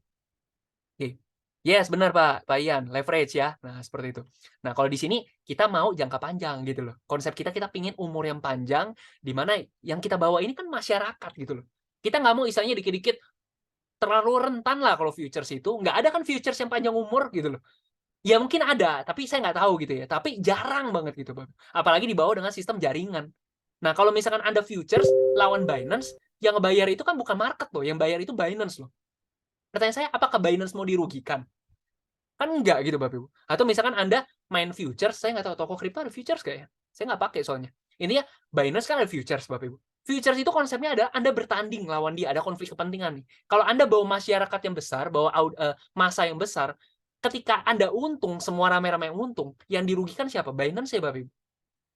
Oke. Yes, benar Pak Ian, leverage ya. Nah, seperti itu. Nah, kalau di sini kita mau jangka panjang gitu loh. Konsep kita pingin umur yang panjang, di mana yang kita bawa ini kan masyarakat gitu loh. Kita nggak mau istilahnya dikit-dikit terlalu rentan lah kalau futures itu. Nggak ada kan futures yang panjang umur gitu loh. Ya mungkin ada, tapi saya nggak tahu gitu ya. Tapi jarang banget gitu, Bang. Apalagi dibawa dengan sistem jaringan. Nah, kalau misalkan Anda futures lawan Binance, yang ngebayar itu kan bukan market loh, yang bayar itu Binance loh. Pertanyaan saya, apakah Binance mau dirugikan? Kan enggak gitu Bapak Ibu. Atau misalkan Anda main futures, saya nggak tahu toko kripto ada futures nggak ya? Saya nggak pakai soalnya. Intinya Binance kan ada futures Bapak Ibu. Futures itu konsepnya ada Anda bertanding lawan dia, ada konflik kepentingan nih. Kalau Anda bawa masyarakat yang besar, bawa massa yang besar, ketika Anda untung, semua rame-rame yang untung, yang dirugikan siapa? Binance ya Bapak Ibu.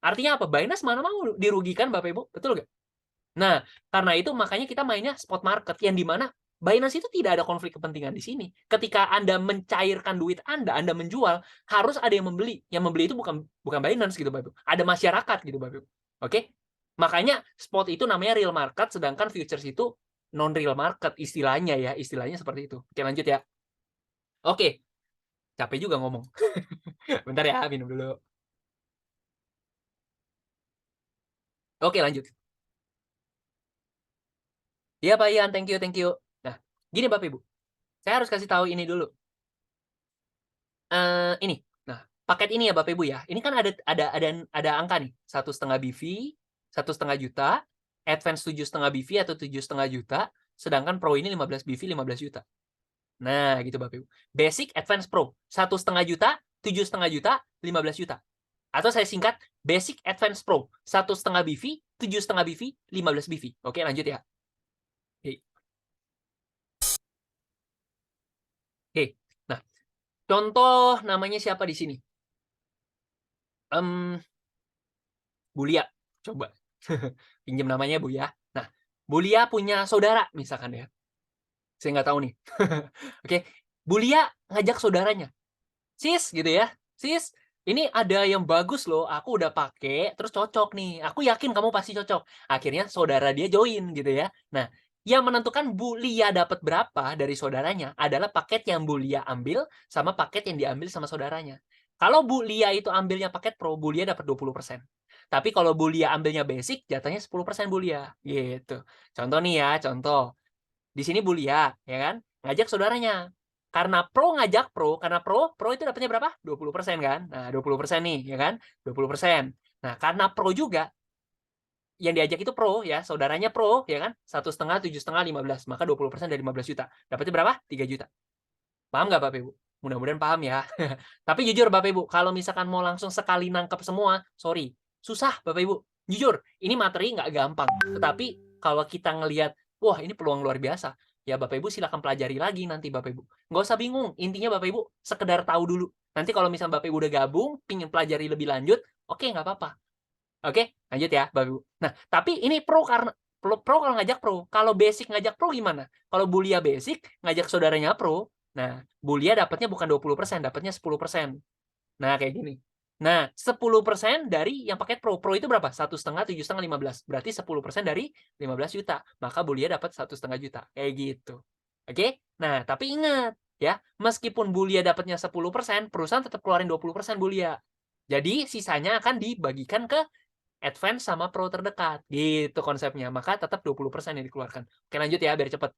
Artinya apa? Binance mana mau dirugikan Bapak Ibu? Betul nggak? Nah, karena itu makanya kita mainnya spot market yang di mana Binance itu tidak ada konflik kepentingan di sini. Ketika Anda mencairkan duit Anda menjual, harus ada yang membeli. Yang membeli itu bukan Binance gitu, Bapak. Ada masyarakat gitu, Bapak. Oke? Makanya spot itu namanya real market, sedangkan futures itu non real market istilahnya ya, istilahnya seperti itu. Oke, lanjut ya. Oke. Capek juga ngomong. Bentar ya, minum dulu. Oke, lanjut. Iya, Pak Ian, thank you, thank you. Nah, gini Bapak Ibu. Saya harus kasih tahu ini dulu. Ini. Nah, paket ini ya Bapak Ibu ya. Ini kan ada angka nih, 1,5 BV, 1,5 juta, Advance 7,5 BV atau 7,5 juta, sedangkan Pro ini 15 BV 15 juta. Nah, gitu Bapak Ibu. Basic Advance Pro 1,5 juta, 7,5 juta, 15 juta. Atau saya singkat Basic Advance Pro 1,5 BV, 7,5 BV, 15 BV. Oke, lanjut ya. Oke. Nah, contoh namanya siapa di sini? Bulia, coba pinjam namanya Bu ya. Nah, Bulia punya saudara misalkan ya. Saya nggak tahu nih. Oke, Bulia ngajak saudaranya, sis gitu ya, sis. Ini ada yang bagus loh, aku udah pakai, terus cocok nih. Aku yakin kamu pasti cocok. Akhirnya saudara dia join gitu ya. Nah, yang menentukan Bulia dapat berapa dari saudaranya adalah paket yang Bulia ambil sama paket yang diambil sama saudaranya. Kalau Bulia itu ambilnya paket Pro, Bulia dapat 20%. Tapi kalau Bulia ambilnya basic, jatahnya 10% Bulia. Gitu. Contoh nih ya, contoh. Di sini Bulia, ya kan? Ngajak saudaranya. Karena Pro itu dapatnya berapa? 20% kan? Nah, 20% nih, ya kan? 20%. Nah, karena Pro juga, yang diajak itu Pro, ya, saudaranya Pro, ya kan? 1,5, 7,5, 15. Maka 20% dari 15 juta. Dapatnya berapa? 3 juta. Paham nggak Bapak Ibu? Mudah-mudahan paham ya. Tapi jujur Bapak Ibu, kalau misalkan mau langsung sekali nangkep semua, sorry, susah Bapak Ibu. Jujur, ini materi nggak gampang. Tetapi kalau kita ngelihat, wah ini peluang luar biasa. Ya Bapak Ibu silakan pelajari lagi nanti Bapak Ibu. Nggak usah bingung, intinya Bapak Ibu sekedar tahu dulu. Nanti kalau misalnya Bapak Ibu udah gabung, pingin pelajari lebih lanjut, oke nggak apa-apa. Oke, lanjut ya Bapak Ibu. Nah, tapi ini pro karena pro kalau ngajak Pro. Kalau basic ngajak Pro gimana? Kalau Bulia basic ngajak saudaranya Pro, nah, Bulia dapatnya bukan 20%, dapatnya 10%. Nah, kayak gini. Nah, 10% dari yang paket Pro. Pro itu berapa? 1,5, 7,5, 15. Berarti 10% dari 15 juta. Maka Bulia dapat 1,5 juta. Kayak gitu. Oke? Nah, tapi ingat ya, meskipun Bulia dapatnya 10%, perusahaan tetap keluarin 20% Bulia. Jadi, sisanya akan dibagikan ke Advance sama Pro terdekat. Gitu konsepnya. Maka tetap 20% yang dikeluarkan. Oke, lanjut ya, biar cepet.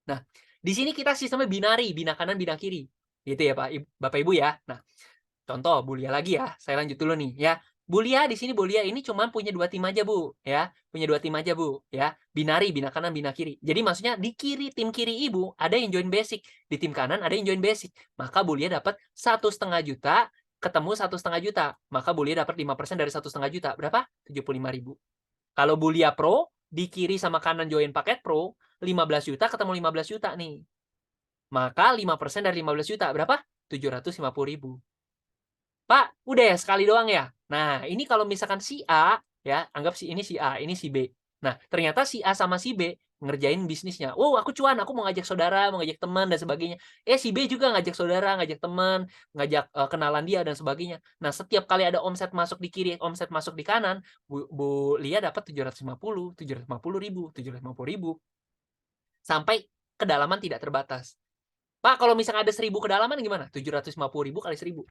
Nah, di sini kita sistemnya binari, bina kanan, bina kiri. Gitu ya, Bapak Ibu ya. Nah, contoh Bulia lagi ya. Saya lanjut dulu nih ya. Bulia di sini Bulia ini cuma punya 2 tim aja, Bu, ya. Punya 2 tim aja, Bu, ya. Binari, bina kanan, bina kiri. Jadi maksudnya di kiri tim kiri Ibu ada yang join basic, di tim kanan ada yang join basic. Maka Bulia dapat 1,5 juta ketemu 1,5 juta. Maka Bulia dapat 5% dari 1,5 juta. Berapa? 75.000. Kalau Bulia Pro di kiri sama kanan join paket Pro, 15 juta ketemu 15 juta nih. Maka 5% dari 15 juta berapa? 750.000. Pak, udah ya sekali doang ya? Nah, ini kalau misalkan si A, ya, anggap ini si A, ini si B. Nah, ternyata si A sama si B ngerjain bisnisnya. Wow, aku cuan, aku mau ngajak saudara, mau ngajak teman, dan sebagainya. Si B juga ngajak saudara, ngajak teman, ngajak kenalan dia, dan sebagainya. Nah, setiap kali ada omset masuk di kiri, omset masuk di kanan, Bu Lia dapat 750.000, 750.000. Sampai kedalaman tidak terbatas. Pak, kalau misalnya ada 1.000 kedalaman gimana? 750.000 kali 1.000.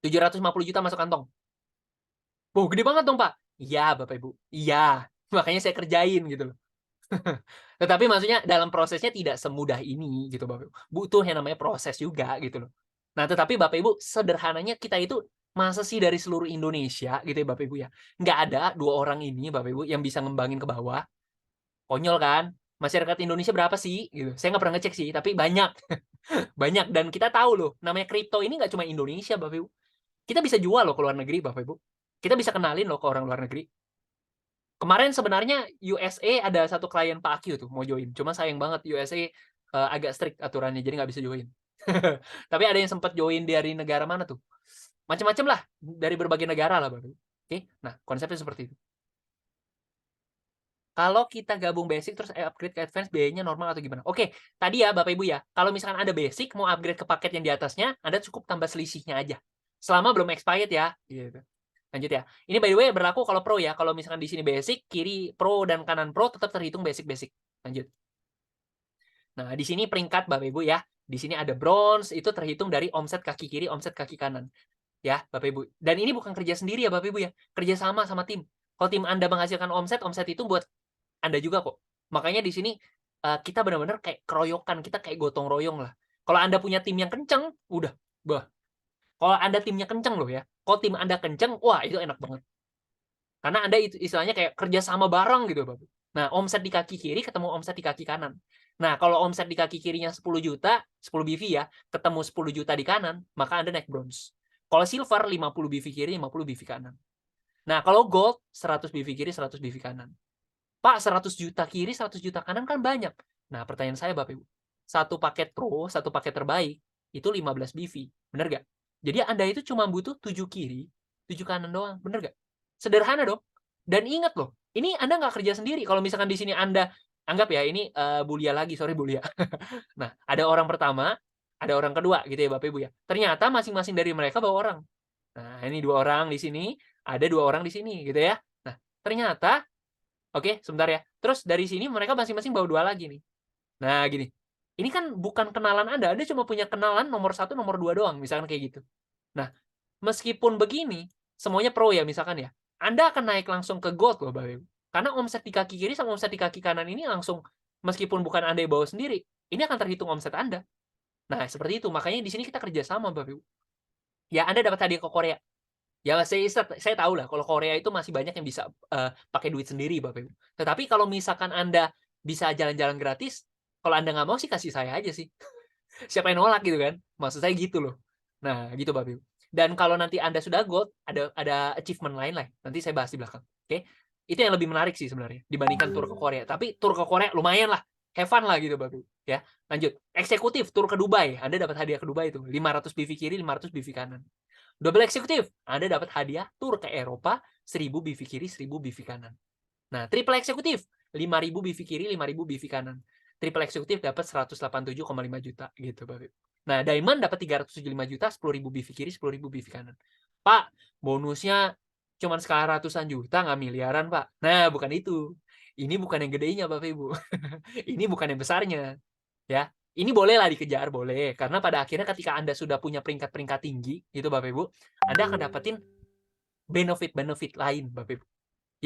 750 juta masuk kantong. Wow, gede banget dong, Pak. Iya, Bapak Ibu. Iya. Makanya saya kerjain gitu loh. Tetapi maksudnya dalam prosesnya tidak semudah ini gitu, Bapak Ibu. Butuh yang namanya proses juga gitu loh. Nah, tetapi Bapak Ibu, sederhananya kita itu masa sih dari seluruh Indonesia gitu ya Bapak Ibu ya. Nggak ada 2 orang ini Bapak Ibu yang bisa ngembangin ke bawah. Konyol kan? Masyarakat Indonesia berapa sih? Gitu. Saya nggak pernah ngecek sih, tapi banyak. Banyak. Dan kita tahu loh, namanya kripto ini nggak cuma Indonesia Bapak Ibu. Kita bisa jual loh ke luar negeri, Bapak Ibu. Kita bisa kenalin loh ke orang luar negeri. Kemarin sebenarnya USA ada satu klien Pak Akyu tuh mau join. Cuma sayang banget USA agak strict aturannya, jadi nggak bisa join. Tapi ada yang sempat join dari negara mana tuh? Macam-macam lah, dari berbagai negara lah, Bapak Ibu. Oke, nah konsepnya seperti itu. Kalau kita gabung basic terus upgrade ke advance biayanya normal atau gimana? Oke, tadi ya Bapak Ibu ya, kalau misalkan Anda basic mau upgrade ke paket yang di atasnya, Anda cukup tambah selisihnya aja. Selama belum expired ya, gitu. Lanjut ya. Ini by the way berlaku kalau pro ya. Kalau misalkan di sini basic, kiri pro dan kanan pro tetap terhitung basic-basic. Lanjut. Nah, di sini peringkat Bapak Ibu ya. Di sini ada bronze, itu terhitung dari omset kaki kiri, omset kaki kanan. Ya, Bapak Ibu. Dan ini bukan kerja sendiri ya Bapak Ibu ya. Kerja sama tim. Kalau tim Anda menghasilkan omset itu buat Anda juga kok. Makanya di sini kita benar-benar kayak keroyokan, kita kayak gotong royong lah. Kalau Anda punya tim yang kenceng, udah. Bah. Kalau Anda timnya kenceng loh ya. Kalau tim Anda kenceng, wah itu enak banget. Karena Anda itu istilahnya kayak kerja sama bareng gitu, Bapak. Nah, omset di kaki kiri ketemu omset di kaki kanan. Nah, kalau omset di kaki kirinya 10 juta, 10 BV ya, ketemu 10 juta di kanan, maka Anda naik bronze. Kalau silver, 50 BV kiri, 50 BV kanan. Nah, kalau gold, 100 BV kiri, 100 BV kanan. Pak, 100 juta kiri, 100 juta kanan kan banyak. Nah, pertanyaan saya Bapak Ibu, satu paket pro, satu paket terbaik, itu 15 BV. Bener nggak? Jadi Anda itu cuma butuh 7 kiri, 7 kanan doang. Bener nggak? Sederhana dong. Dan ingat loh, ini Anda nggak kerja sendiri. Kalau misalkan di sini Anda, anggap ya ini Bulia lagi, sorry Bulia. Nah, ada orang pertama, ada orang kedua gitu ya Bapak Ibu ya. Ternyata masing-masing dari mereka bawa orang. Nah, ini 2 orang di sini, ada 2 orang di sini gitu ya. Nah, ternyata, oke, sebentar ya. Terus dari sini mereka masing-masing bawa 2 lagi nih. Nah, gini. Ini kan bukan kenalan Anda cuma punya kenalan nomor 1, nomor 2 doang, misalkan kayak gitu. Nah, meskipun begini, semuanya pro ya misalkan ya, Anda akan naik langsung ke gold loh Bapak Ibu. Karena omset di kaki kiri sama omset di kaki kanan ini langsung, meskipun bukan Anda yang bawa sendiri, ini akan terhitung omset Anda. Nah, seperti itu. Makanya di sini kita kerja sama Bapak Ibu. Ya, Anda dapat hadiah ke Korea. Ya, saya tahu lah kalau Korea itu masih banyak yang bisa pakai duit sendiri Bapak Ibu. Tetapi kalau misalkan Anda bisa jalan-jalan gratis, kalau Anda nggak mau sih kasih saya aja sih. Siapa yang nolak gitu kan? Maksud saya gitu loh. Nah, gitu Bapak Ibu. Dan kalau nanti Anda sudah gold, ada achievement lain lah. Nanti saya bahas di belakang. Oke? Itu yang lebih menarik sih sebenarnya dibandingkan tur ke Korea. Tapi tur ke Korea lumayan lah. Have fun lah gitu Bapak Ibu. Ya. Lanjut. Eksekutif tur ke Dubai. Anda dapat hadiah ke Dubai itu. 500 BV kiri, 500 BV kanan. Double eksekutif. Anda dapat hadiah tur ke Eropa, 1000 BV kiri, 1000 BV kanan. Nah, triple eksekutif. 5.000 BV kiri, 5.000 BV kanan. Triple eksekutif dapat 187,5 juta gitu Bapak. Nah, Diamond dapat 375 juta, 10.000 BV kiri, 10.000 BV kanan. Pak, bonusnya cuma skala ratusan juta, nggak miliaran, Pak. Nah, bukan itu. Ini bukan yang gedenya, Bapak Ibu. Ini bukan yang besarnya. Ya, ini boleh lah dikejar, boleh. Karena pada akhirnya ketika Anda sudah punya peringkat-peringkat tinggi, gitu Bapak Ibu, Anda akan dapetin benefit-benefit lain, Bapak Ibu.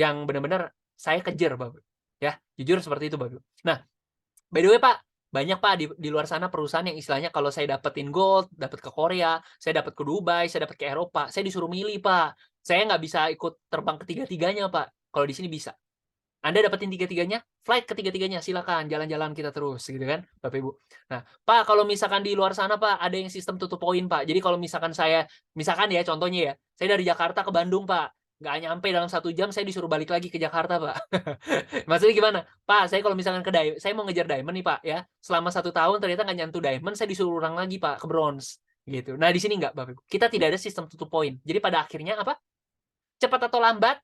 Yang benar-benar saya kejar, Bapak. Ya, jujur seperti itu, Bapak. Nah, by the way, Pak, banyak Pak di luar sana perusahaan yang istilahnya kalau saya dapetin gold, dapat ke Korea, saya dapat ke Dubai, saya dapat ke Eropa, saya disuruh milih, Pak. Saya nggak bisa ikut terbang ketiga-tiganya, Pak. Kalau di sini bisa. Anda dapetin tiga-tiganya, flight ketiga-tiganya, silakan jalan-jalan kita terus, gitu kan, Bapak Ibu. Nah, Pak, kalau misalkan di luar sana, Pak, ada yang sistem tutup poin, Pak. Jadi kalau misalkan ya, contohnya ya, saya dari Jakarta ke Bandung, Pak. Nggak nyampe dalam 1 jam saya disuruh balik lagi ke Jakarta, Pak. Maksudnya gimana? "Pak, saya kalau misalkan saya mau ngejar diamond nih, Pak, ya. Selama 1 tahun ternyata nggak nyentuh diamond, saya disuruh ulang lagi, Pak, ke bronze." Gitu. Nah, di sini nggak, Bapak Ibu. Kita tidak ada sistem tutup poin. Jadi pada akhirnya apa? Cepat atau lambat,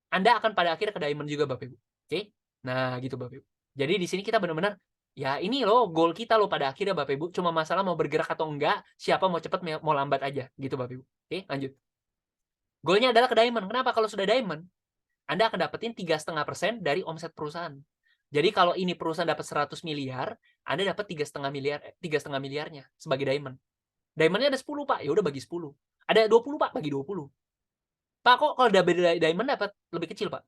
Anda akan pada akhirnya ke diamond juga, Bapak Ibu. Oke? Nah, gitu, Bapak Ibu. Jadi di sini kita benar-benar, ya ini loh goal kita loh pada akhirnya, Bapak Ibu. Cuma masalah mau bergerak atau enggak, siapa mau cepat, mau lambat aja. Gitu, Bapak Ibu. Oke, lanjut. Goalnya adalah ke diamond. Kenapa? Kalau sudah diamond, Anda akan dapetin 3,5% dari omset perusahaan. Jadi kalau ini perusahaan dapat 100 miliar, Anda dapat 3,5 miliarnya sebagai diamond. Diamondnya ada 10, Pak. Ya udah bagi 10. Ada 20, Pak. Bagi 20. Pak, kok kalau diamond dapat lebih kecil, Pak?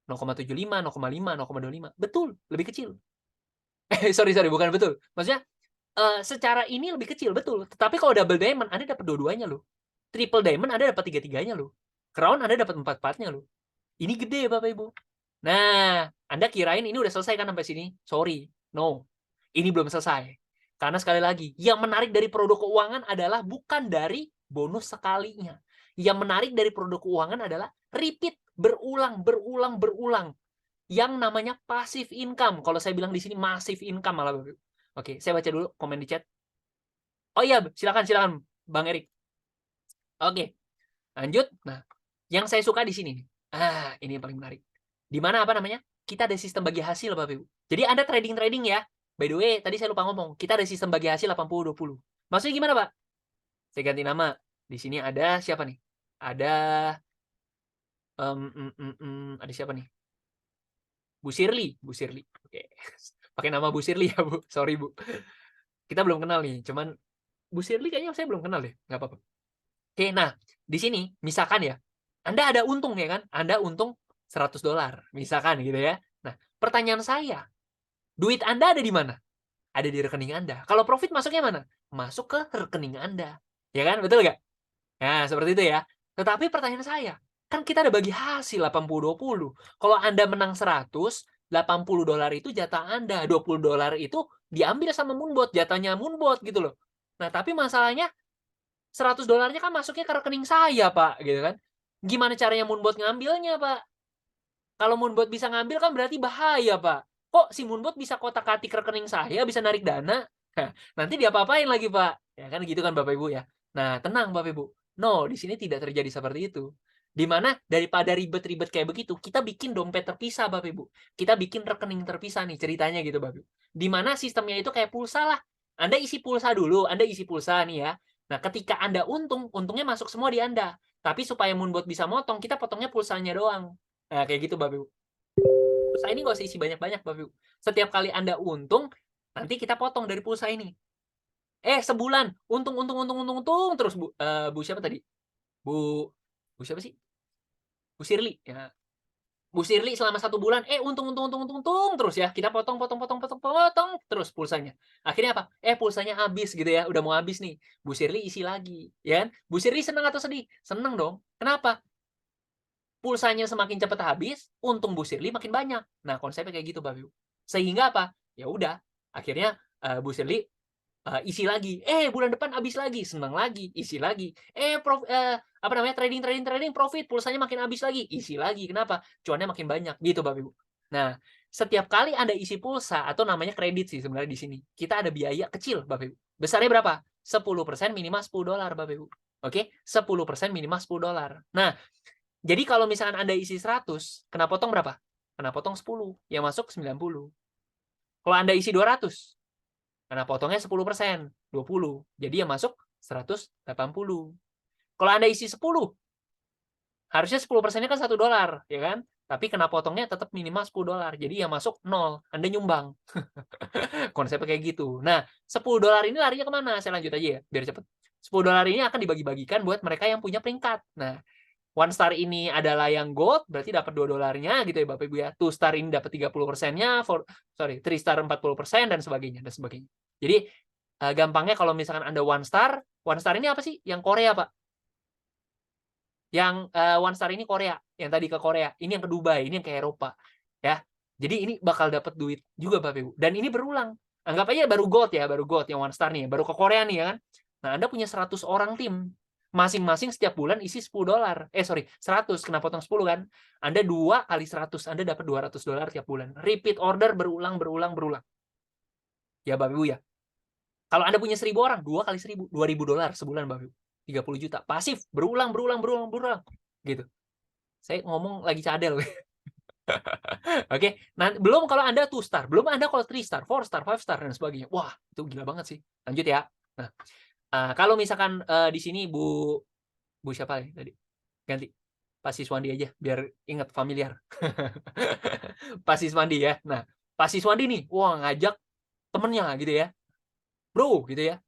0,75, 0,5, 0,25. Betul, lebih kecil. Sorry, bukan betul. Maksudnya, secara ini lebih kecil, betul. Tetapi kalau double diamond, Anda dapat dua-duanya loh. Triple diamond, Anda dapat tiga-tiganya loh. Crown, Anda dapat empat-empatnya loh. Ini gede, Bapak Ibu. Nah, Anda kirain ini udah selesai kan sampai sini? Sorry, no. Ini belum selesai. Karena sekali lagi, yang menarik dari produk keuangan adalah bukan dari bonus sekalinya. Yang menarik dari produk keuangan adalah repeat, berulang. Yang namanya passive income. Kalau saya bilang di sini massive income malah, Bapak Ibu. Oke, saya baca dulu komen di chat. Oh iya, silakan Bang Erik. Oke, lanjut. Nah, yang saya suka di sini nih. Ini yang paling menarik. Di mana apa namanya? Kita ada sistem bagi hasil, Bapak Ibu. Jadi Anda trading ya. By the way, tadi saya lupa ngomong. Kita ada sistem bagi hasil 80-20. Maksudnya gimana, Pak? Saya ganti nama. Di sini ada siapa nih? Ada ada siapa nih? Bu Shirley. Oke. Pakai nama Bu Shirley ya, Bu. Sorry, Bu. Kita belum kenal nih. Cuman Bu Shirley kayaknya saya belum kenal deh. Nggak apa-apa. Oke, nah, di sini misalkan ya, Anda ada untung ya kan? Anda untung $100, misalkan gitu ya. Nah, pertanyaan saya, duit Anda ada di mana? Ada di rekening Anda. Kalau profit masuknya mana? Masuk ke rekening Anda. Ya kan? Betul nggak? Nah, seperti itu ya. Tetapi pertanyaan saya, kan kita ada bagi hasil 80-20. Kalau Anda menang 100, $80 itu jatah Anda. $20 itu diambil sama Moonbot, jatahnya Moonbot gitu loh. Nah, tapi masalahnya $100 kan masuknya ke rekening saya, Pak, gitu kan. Gimana caranya Moonbot ngambilnya, Pak? Kalau Moonbot bisa ngambil kan berarti bahaya, Pak. Kok si Moonbot bisa kotak-katik rekening saya, bisa narik dana? Nanti diapa-apain lagi, Pak. Ya kan gitu kan Bapak Ibu ya. Nah, tenang Bapak Ibu. No, di sini tidak terjadi seperti itu. Di mana daripada ribet-ribet kayak begitu, kita bikin dompet terpisah, Bapak Ibu. Kita bikin rekening terpisah nih, ceritanya gitu, Bapak Ibu. Di mana sistemnya itu kayak pulsa lah. Anda isi pulsa dulu, Anda isi pulsa nih ya. Nah, ketika Anda untungnya masuk semua di Anda. Tapi supaya Moonbot bisa motong, kita potongnya pulsanya doang. Nah, kayak gitu, Bapak Ibu. Pulsa ini nggak usah isi banyak-banyak, Bapak Ibu. Setiap kali Anda untung, nanti kita potong dari pulsa ini. Sebulan, untung terus, Bu. Bu siapa tadi? Bu siapa sih? Bu Shirley, ya. Bu Shirley selama 1 bulan, untung terus ya. Kita potong terus pulsanya. Akhirnya apa? Pulsanya habis gitu ya, udah mau habis nih. Bu Shirley isi lagi, ya kan? Bu Shirley senang atau sedih? Senang dong. Kenapa? Pulsanya semakin cepat habis, untung Bu Shirley makin banyak. Nah, konsepnya kayak gitu, Bapak Ibu. Sehingga apa? Ya udah, akhirnya Bu Shirley isi lagi. Bulan depan habis lagi, senang lagi, isi lagi. Trading profit, pulsanya makin habis lagi, isi lagi. Kenapa? Cuannya makin banyak, gitu Bapak Ibu. Nah, setiap kali Anda isi pulsa atau namanya kredit sih sebenarnya di sini, kita ada biaya kecil, Bapak Ibu. Besarnya berapa? 10% minimal $10, Bapak Ibu. Oke, 10% minimal $10. Nah, jadi kalau misalkan Anda isi 100, kena potong berapa? Kena potong 10, yang masuk 90. Kalau Anda isi 200, karena potongnya 10%, 20. Jadi yang masuk 180. Kalau Anda isi 10, harusnya 10%-nya kan $1, ya kan? Tapi kena potongnya tetap minimal $10. Jadi yang masuk 0, Anda nyumbang. Konsepnya kayak gitu. Nah, $10 ini larinya kemana? Saya lanjut aja ya, biar cepet. $10 ini akan dibagi-bagikan buat mereka yang punya peringkat. Nah, 1 star ini adalah yang gold, berarti dapat $2 gitu ya Bapak Ibu ya. 2 star ini dapat 30%-nya, 3 star 40% dan sebagainya. Jadi gampangnya kalau misalkan Anda 1 star ini apa sih? Yang Korea, Pak. Yang 1 star ini Korea, yang tadi ke Korea, ini yang ke Dubai, ini yang ke Eropa, ya. Jadi ini bakal dapat duit juga Bapak Ibu. Dan ini berulang. Anggap aja baru gold yang 1 star nih, baru ke Korea nih ya kan. Nah, Anda punya 100 orang tim. Masing-masing setiap bulan isi $10. 100 kena potong 10 kan. Anda 2 kali 100, Anda dapat $200 tiap bulan. Repeat order berulang. Ya Bapak Ibu ya. Kalau Anda punya 1.000 orang, 2 kali 1.000, $2.000 sebulan Bapak Ibu. 30 juta. Pasif, berulang. Gitu. Saya ngomong lagi cadel. Oke, nah belum kalau Anda 2 star, belum Anda kalau 3 star, 4 star, 5 star dan sebagainya. Wah, itu gila banget sih. Lanjut ya. Nah, kalau misalkan di sini Bu siapa ya tadi? Ganti. Pak Siswandi aja biar ingat familiar. Pak Siswandi ya. Nah, Pak Siswandi nih, wah ngajak temennya gitu ya. Bro, gitu ya.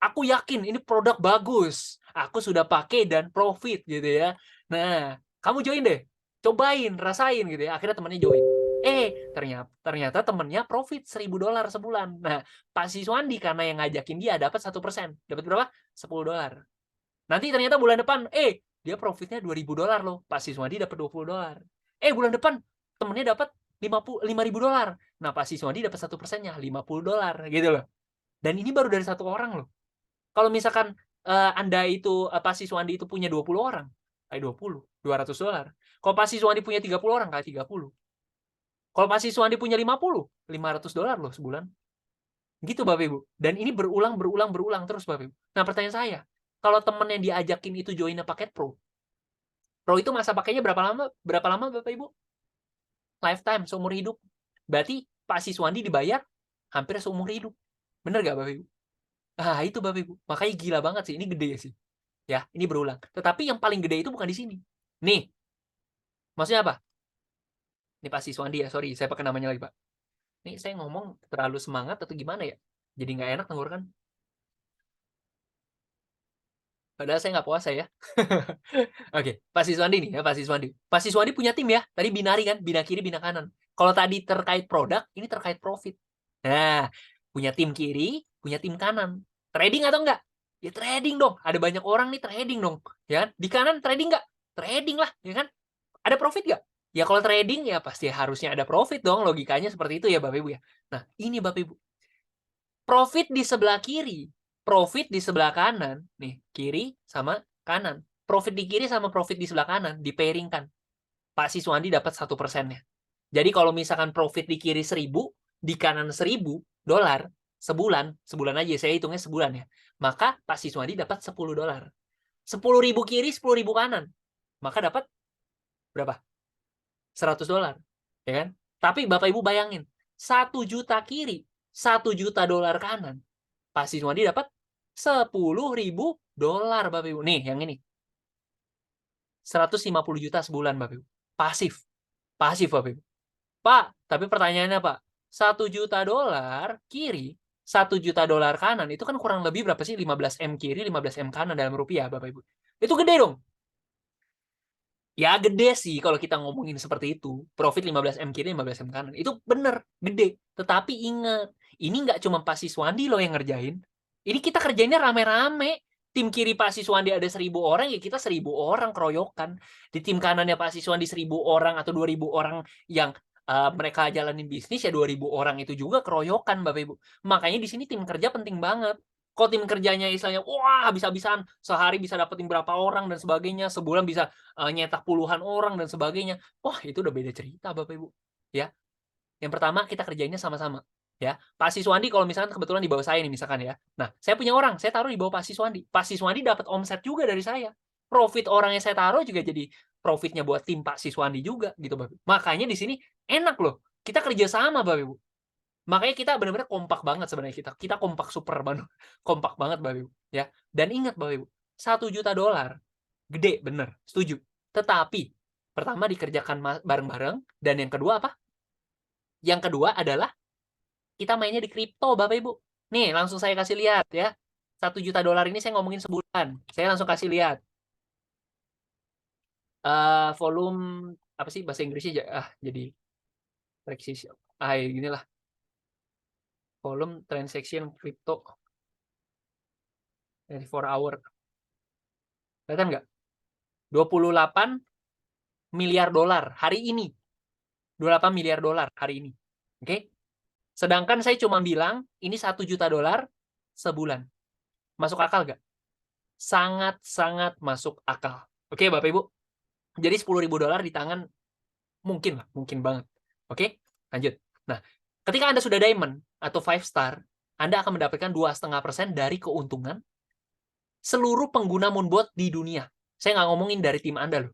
Aku yakin ini produk bagus. Aku sudah pakai dan profit gitu ya. Nah, kamu join deh. Cobain, rasain gitu ya. Akhirnya temennya join. Ternyata temennya profit $1.000 sebulan. Nah, Pak Siswandi karena yang ngajakin dia dapat 1%. Dapat berapa? $10. Nanti ternyata bulan depan, dia profitnya $2.000 loh. Pak Siswandi dapat $20. Bulan depan temennya dapat $5.000. Nah, Pak Siswandi dapat 1%-nya $50 gitu loh. Dan ini baru dari 1 orang loh. Kalau misalkan Anda itu Pak Siswandi itu punya 20 orang, kali 20, $200. Kalau Pak Siswandi punya 30 orang, kali 30. Kalau Pak Siswandi punya 50, $500 loh sebulan. Gitu Bapak Ibu. Dan ini berulang terus Bapak Ibu. Nah, pertanyaan saya, kalau temen yang diajakin itu join paket Pro itu masa pakainya berapa lama Bapak Ibu? Lifetime, seumur hidup. Berarti Pak Siswandi dibayar hampir seumur hidup. Bener gak Bapak Ibu? Itu Bapak Ibu. Makanya gila banget sih, ini gede sih. Ya, ini berulang. Tetapi yang paling gede itu bukan di sini. Nih. Maksudnya apa? Ini Pak Siswandi ya, sorry, saya pakai namanya lagi, Pak. Ini saya ngomong terlalu semangat atau gimana ya? Jadi nggak enak tenggorokan. Padahal saya nggak puasa ya. Oke, Pak Siswandi nih ya, Pak Siswandi. Pak Siswandi punya tim ya. Tadi binari kan, bina kiri, bina kanan. Kalau tadi terkait produk, ini terkait profit. Nah, punya tim kiri, punya tim kanan. Trading atau enggak? Ya trading dong. Ada banyak orang nih trading dong. Ya kan? Di kanan trading nggak? Trading lah, ya kan? Ada profit nggak? Ya kalau trading ya pasti harusnya ada profit dong. Logikanya seperti itu ya Bapak Ibu ya. Nah, ini Bapak Ibu. Profit di sebelah kiri, profit di sebelah kanan. Nih, kiri sama kanan. Profit di kiri sama profit di sebelah kanan di-pairingkan. Pak Siswandi dapat 1%-nya. Jadi kalau misalkan profit di kiri 1.000, di kanan $1.000 sebulan aja, saya hitungnya sebulan ya. Maka Pak Siswandi dapat $10. 10.000 kiri, 10.000 kanan. Maka dapat berapa? $100. Ya kan? Tapi Bapak Ibu bayangin, 1 juta kiri, $1 juta kanan. Pak Siswandi dapat $10.000 Bapak Ibu. Nih, yang ini. 150 juta sebulan Bapak Ibu. Pasif. Pasif Bapak Ibu. Pak, tapi pertanyaannya Pak, $1 juta kiri, $1 juta kanan, itu kan kurang lebih berapa sih? 15M kiri, 15M kanan dalam rupiah Bapak Ibu. Itu gede dong. Ya gede sih kalau kita ngomongin seperti itu. Profit 15M kiri, 15M kanan. Itu bener, gede. Tetapi ingat, ini nggak cuma Pak Siswandi loh yang ngerjain. Ini kita kerjainnya rame-rame. Tim kiri Pak Siswandi ada 1.000 orang, ya kita 1.000 orang keroyokan. Di tim kanannya Pak Siswandi 1.000 orang atau 2.000 orang yang mereka jalanin bisnis, ya 2.000 orang itu juga keroyokan Bapak Ibu. Makanya di sini tim kerja penting banget. Kok tim kerjanya istilahnya, wah habis-habisan, sehari bisa dapetin berapa orang dan sebagainya, sebulan bisa nyetak puluhan orang dan sebagainya. Wah, itu udah beda cerita Bapak Ibu. Ya. Yang pertama kita kerjainnya sama-sama. Ya. Pak Siswandi kalau misalkan kebetulan di bawah saya nih misalkan ya. Nah, saya punya orang, saya taruh di bawah Pak Siswandi. Pak Siswandi dapat omset juga dari saya. Profit orang yang saya taruh juga jadi profitnya buat tim Pak Siswandi juga gitu Bapak Ibu. Makanya di sini enak loh. Kita kerja sama Bapak Ibu. Makanya kita benar-benar kompak banget sebenarnya kita. Kita kompak super banget. Kompak banget Bapak Ibu, ya. Dan ingat Bapak Ibu, $1 juta gede bener, setuju. Tetapi pertama dikerjakan bareng-bareng dan yang kedua apa? Yang kedua adalah kita mainnya di kripto Bapak Ibu. Nih, langsung saya kasih lihat ya. $1 juta ini saya ngomongin sebulan. Saya langsung kasih lihat. Volume apa sih bahasa Inggrisnya jadi precision. Ginilah. Volume transaction crypto 24 hour. Kelihatan nggak? 28 miliar dolar hari ini. 28 miliar dolar hari ini. Oke? Sedangkan saya cuma bilang ini $1 juta sebulan. Masuk akal nggak? sangat-sangat masuk akal. Oke, Bapak Ibu. Jadi $10.000 di tangan mungkin lah, mungkin banget. Oke, lanjut. Nah, ketika Anda sudah diamond atau 5 star, Anda akan mendapatkan 2,5% dari keuntungan seluruh pengguna Moonbot di dunia. Saya nggak ngomongin dari tim Anda loh.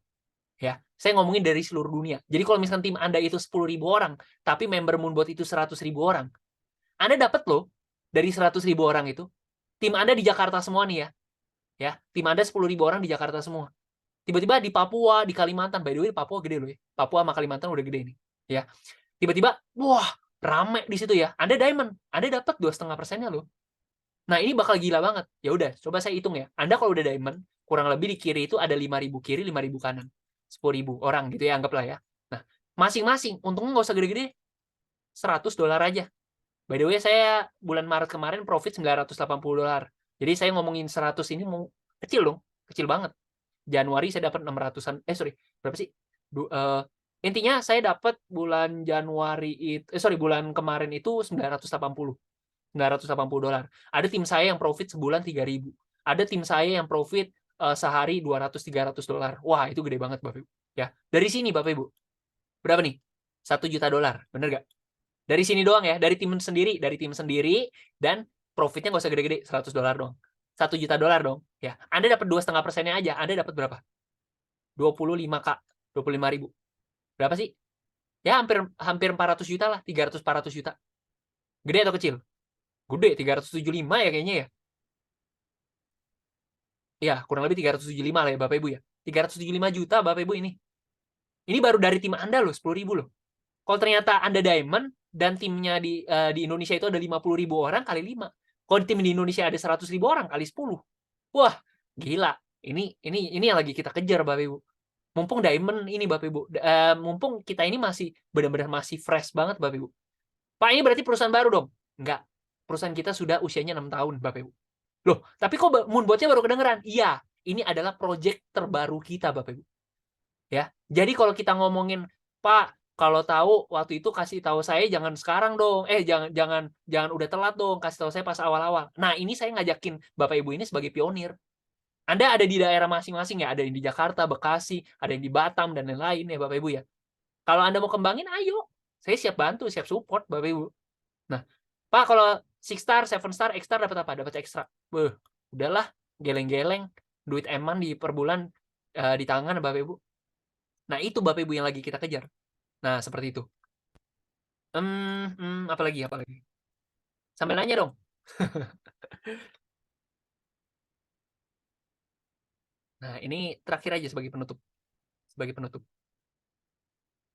Ya, saya ngomongin dari seluruh dunia. Jadi kalau misalkan tim Anda itu 10.000 orang, tapi member Moonbot itu 100.000 orang, Anda dapat loh dari 100.000 orang itu. Tim Anda di Jakarta semua nih ya. Ya, tim Anda 10.000 orang di Jakarta semua. Tiba-tiba di Papua, di Kalimantan, by the way Papua gede loh ya. Papua sama Kalimantan udah gede nih. Ya. Tiba-tiba, wah, rame di situ ya. Anda diamond, Anda dapat 2,5%-nya loh. Nah, ini bakal gila banget. Ya udah, coba saya hitung ya. Anda kalau udah diamond, kurang lebih di kiri itu ada 5.000 kiri, 5.000 kanan. 10.000 orang gitu ya, anggaplah ya. Nah, masing-masing untungnya nggak usah gede-gede. $100 aja. By the way, saya bulan Maret kemarin profit $980. Jadi saya ngomongin 100 ini mau kecil dong, kecil banget. Januari saya dapat 600-an. Sorry, berapa sih? Intinya saya dapat bulan Januari itu, bulan kemarin itu $980. Ada tim saya yang profit sebulan 3.000. Ada tim saya yang profit sehari $200-300. Wah, itu gede banget Bapak Ibu. Ya, dari sini Bapak Ibu. Berapa nih? $1 juta, bener gak? Dari sini doang ya, dari tim sendiri, dan profitnya nggak usah gede-gede, $100 doang. $1 juta dong. Ya, Anda dapat 2,5%-nya aja, Anda dapat berapa? 25K, 25.000. Berapa sih? Ya hampir 400 juta lah, 300-400 juta. Gede atau kecil? Gede, 375 ya kayaknya ya. Ya, kurang lebih 375 lah ya Bapak Ibu ya. 375 juta Bapak Ibu ini. Ini baru dari tim Anda loh, 10.000 loh. Kalau ternyata Anda diamond dan timnya di Indonesia itu ada 50.000 orang kali 5. Kalau tim di Indonesia ada 100.000 orang kali 10. Wah, gila. Ini yang lagi kita kejar Bapak Ibu. Mumpung diamond ini Bapak Ibu. Mumpung kita ini masih benar-benar masih fresh banget Bapak Ibu. Pak, ini berarti perusahaan baru dong? Enggak. Perusahaan kita sudah usianya 6 tahun Bapak Ibu. Loh, tapi kok Moonbot-nya baru kedengeran? Iya, ini adalah project terbaru kita Bapak Ibu. Ya. Jadi kalau kita ngomongin, Pak, kalau tahu waktu itu kasih tahu saya jangan sekarang dong. Jangan udah telat dong, kasih tahu saya pas awal-awal. Nah, ini saya ngajakin Bapak Ibu ini sebagai pionir. Anda ada di daerah masing-masing ya, ada yang di Jakarta, Bekasi, ada yang di Batam dan lain-lain ya Bapak Ibu ya. Kalau Anda mau kembangin, ayo. Saya siap bantu, siap support Bapak Ibu. Nah, Pak, kalau 6 star, 7 star, X star dapat apa? Dapat ekstra. Udahlah, geleng-geleng, duit eman per bulan di tangan Bapak Ibu. Nah, itu Bapak Ibu yang lagi kita kejar. Nah, seperti itu. Apa lagi? Sampai nanya dong. Nah, ini terakhir aja sebagai penutup.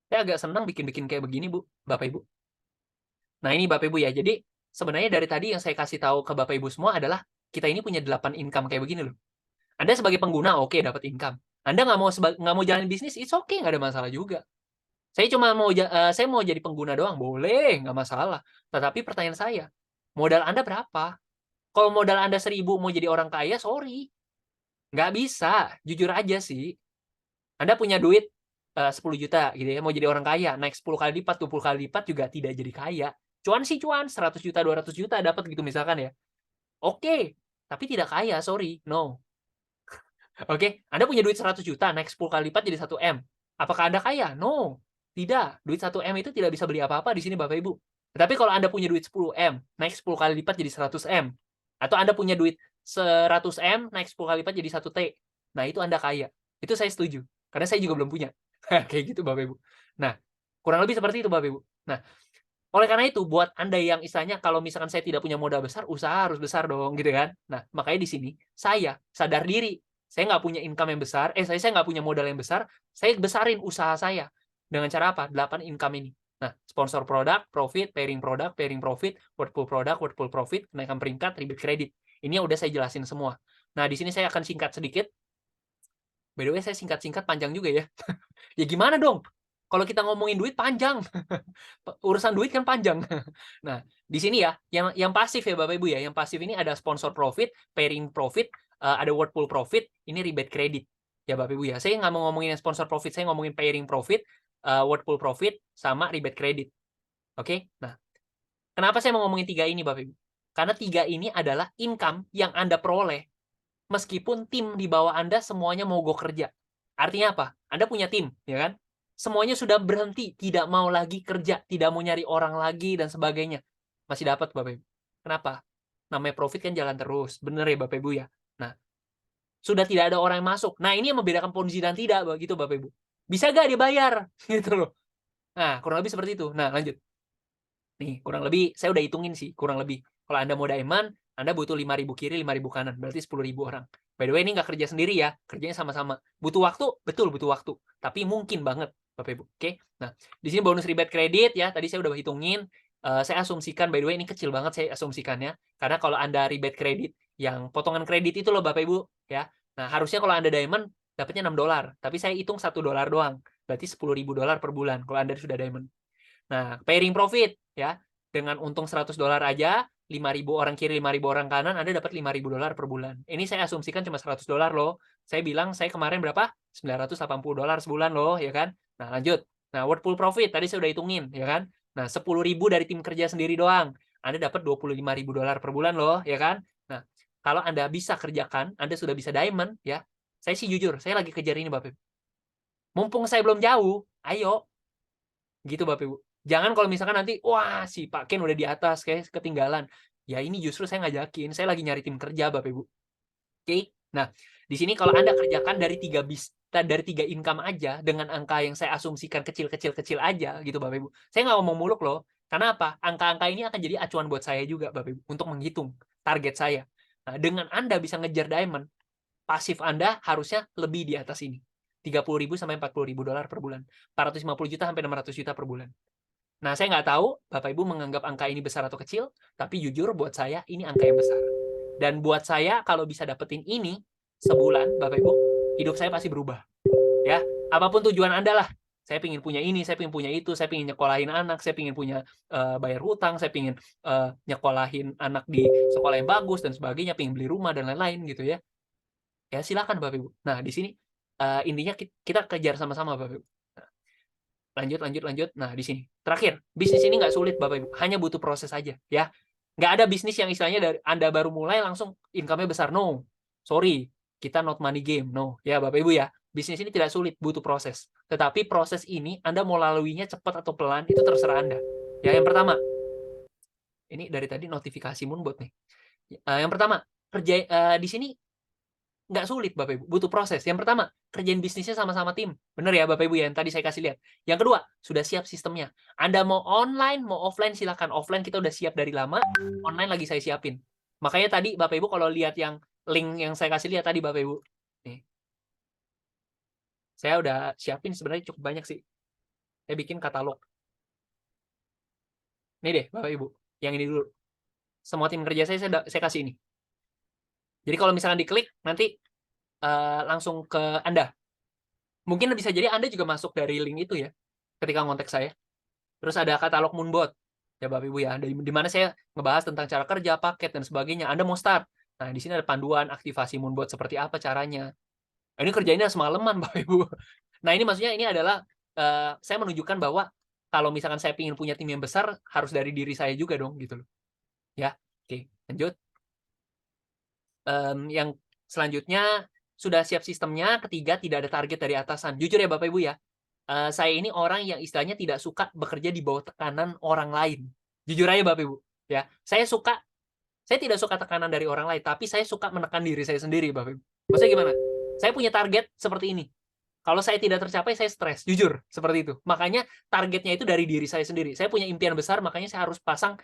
Saya agak senang bikin-bikin kayak begini, Bu, Bapak Ibu. Nah, ini Bapak Ibu ya. Jadi, sebenarnya dari tadi yang saya kasih tahu ke Bapak Ibu semua adalah kita ini punya 8 income kayak begini loh. Anda sebagai pengguna, oke, dapat income. Anda nggak mau jalan bisnis, it's okay, nggak ada masalah juga. Saya mau jadi pengguna doang, boleh, nggak masalah. Tetapi pertanyaan saya, modal Anda berapa? Kalau modal Anda 1.000 mau jadi orang kaya, sorry. Nggak bisa, jujur aja sih. Anda punya duit 10 juta gitu ya, mau jadi orang kaya, naik 10 kali lipat, 20 kali lipat juga tidak jadi kaya. Cuan, 100 juta, 200 juta dapat gitu misalkan ya. Oke, tapi tidak kaya, sorry, no. Oke, Anda punya duit 100 juta, naik 10 kali lipat jadi 1 M. Apakah Anda kaya? No, tidak. Duit 1 M itu tidak bisa beli apa-apa di sini Bapak Ibu. Tapi kalau Anda punya duit 10 M, naik 10 kali lipat jadi 100 M. Atau Anda punya duit 100 M, naik 10 kali lipat jadi 1 T. Nah, itu Anda kaya. Itu saya setuju. Karena saya juga belum punya. Kayak gitu Bapak Ibu. Nah, kurang lebih seperti itu Bapak Ibu. Nah, oleh karena itu, buat Anda yang istilahnya kalau misalkan saya tidak punya modal besar, usaha harus besar dong, gitu kan. Nah, makanya di sini, saya sadar diri. Saya nggak punya income yang besar, saya nggak punya modal yang besar, saya besarin usaha saya. Dengan cara apa? 8 income ini. Nah, sponsor produk, profit, pairing profit, wordful product, wordful profit, kenaikan peringkat, rebate kredit. Ini yang udah saya jelasin semua. Nah, di sini saya akan singkat sedikit. By the way, saya singkat-singkat panjang juga ya. Ya gimana dong? Kalau kita ngomongin duit panjang. Urusan duit kan panjang. Nah, di sini ya, yang pasif ya Bapak Ibu ya. Yang pasif ini ada sponsor profit, pairing profit, ada wordful profit, ini rebate kredit. Ya Bapak Ibu ya. Saya nggak mau ngomongin sponsor profit, saya ngomongin pairing profit, wordful profit, sama rebate kredit. Oke? Nah, kenapa saya mau ngomongin 3 ini Bapak Ibu? Karena 3 ini adalah income yang Anda peroleh meskipun tim di bawah Anda semuanya mogok kerja. Artinya apa? Anda punya tim, ya kan? Semuanya sudah berhenti, tidak mau lagi kerja, tidak mau nyari orang lagi dan sebagainya. Masih dapat Bapak Ibu. Kenapa? Namanya profit kan jalan terus. Bener ya Bapak Ibu ya? Nah, sudah tidak ada orang yang masuk. Nah, ini yang membedakan ponzi dan tidak begitu Bapak Ibu. Bisa gak dia bayar? Gitu loh. Nah, kurang lebih seperti itu. Nah, lanjut. Nih, kurang lebih saya udah hitungin sih, kurang lebih. Kalau Anda mau diamond, Anda butuh 5.000 kiri, 5.000 kanan, berarti 10.000 orang. By the way, ini nggak kerja sendiri ya, kerjanya sama-sama. Butuh waktu, betul butuh waktu. Tapi mungkin banget, Bapak Ibu. Oke. Nah, di sini bonus rebate kredit ya, tadi saya udah hitungin. Saya asumsikan, by the way, ini kecil banget saya asumsikannya. Karena kalau Anda rebate kredit, yang potongan kredit itu loh Bapak Ibu, ya. Nah, harusnya kalau Anda diamond, dapatnya $6. Tapi saya hitung $1 doang. Berarti $10.000 per bulan kalau Anda sudah diamond. Nah, pairing profit ya. Dengan untung $100 aja, 5.000 orang kiri, 5.000 orang kanan, Anda dapat $5.000 per bulan. Ini saya asumsikan cuma $100 loh. Saya bilang saya kemarin berapa? $980 sebulan loh, ya kan? Nah, lanjut. Nah, worth pool profit tadi saya udah hitungin, ya kan? Nah, 10.000 dari tim kerja sendiri doang. Anda dapat $25.000 per bulan loh, ya kan? Nah, kalau Anda bisa kerjakan, Anda sudah bisa diamond, ya. Saya sih jujur, saya lagi kejar ini, Bapak. Mumpung saya belum jauh, ayo. Gitu, Bapak Ibu. Jangan kalau misalkan nanti, wah si Pak Ken udah di atas, kayak ketinggalan. Ya ini justru saya ngajakin, saya lagi nyari tim kerja Bapak Ibu. Oke? Nah, di sini kalau Anda kerjakan dari 3 income aja, dengan angka yang saya asumsikan kecil-kecil aja gitu Bapak Ibu. Saya nggak ngomong muluk loh. Karena apa? Angka-angka ini akan jadi acuan buat saya juga Bapak Ibu, untuk menghitung target saya. Nah, dengan Anda bisa ngejar diamond, pasif Anda harusnya lebih di atas ini. 30.000 sampai $40.000 per bulan. 450 juta sampai 600 juta per bulan. Nah, saya nggak tahu Bapak Ibu menganggap angka ini besar atau kecil, tapi jujur buat saya ini angka yang besar. Dan buat saya kalau bisa dapetin ini sebulan, Bapak Ibu, hidup saya pasti berubah. Ya, apapun tujuan Anda lah. Saya pengen punya ini, saya pengen punya itu, saya pengen nyekolahin anak, saya pengen punya bayar hutang, saya pengen nyekolahin anak di sekolah yang bagus dan sebagainya, pengen beli rumah dan lain-lain gitu ya. Ya silakan Bapak Ibu. Nah, di sini intinya kita kejar sama-sama Bapak Ibu. Lanjut. Nah, di sini. Terakhir, bisnis ini nggak sulit Bapak Ibu, hanya butuh proses aja ya. Nggak ada bisnis yang istilahnya dari Anda baru mulai langsung income-nya besar. No. Sorry, kita not money game. No. Ya Bapak Ibu ya. Bisnis ini tidak sulit, butuh proses. Tetapi proses ini Anda mau laluinya cepat atau pelan itu terserah Anda. Ya, yang pertama. Ini dari tadi notifikasi Moonbot nih. Yang pertama, di sini nggak sulit Bapak Ibu, butuh proses. Yang pertama, kerjain bisnisnya sama-sama tim. Bener ya Bapak Ibu ya, yang tadi saya kasih lihat. Yang kedua, sudah siap sistemnya. Anda mau online, mau offline, silakan. Offline kita udah siap dari lama, online lagi saya siapin. Makanya tadi Bapak Ibu kalau lihat yang link yang saya kasih lihat tadi Bapak Ibu, nih. Saya udah siapin sebenarnya cukup banyak sih. Saya bikin katalog. Nih deh Bapak Ibu, yang ini dulu. Semua tim kerja saya kasih ini. Jadi kalau misalkan diklik, nanti langsung ke Anda. Mungkin bisa jadi Anda juga masuk dari link itu ya, ketika ngontek saya. Terus ada katalog Moonbot, ya Bapak Ibu ya, di mana saya ngebahas tentang cara kerja, paket, dan sebagainya. Anda mau start. Nah, di sini ada panduan aktivasi Moonbot seperti apa caranya. Nah, ini kerjainnya semalaman, Bapak Ibu. Nah, ini maksudnya ini adalah, saya menunjukkan bahwa kalau misalkan saya ingin punya tim yang besar, harus dari diri saya juga dong, gitu loh. Ya, oke, lanjut. Yang selanjutnya sudah siap sistemnya. Ketiga, tidak ada target dari atasan. Jujur ya Bapak Ibu ya, saya ini orang yang istilahnya tidak suka bekerja di bawah tekanan orang lain. Jujur aja Bapak Ibu ya, saya tidak suka tekanan dari orang lain, tapi saya suka menekan diri saya sendiri Bapak Ibu. Maksudnya gimana? Saya punya target seperti ini. Kalau saya tidak tercapai, saya stres. Jujur, seperti itu. Makanya targetnya itu dari diri saya sendiri. Saya punya impian besar, makanya saya harus pasang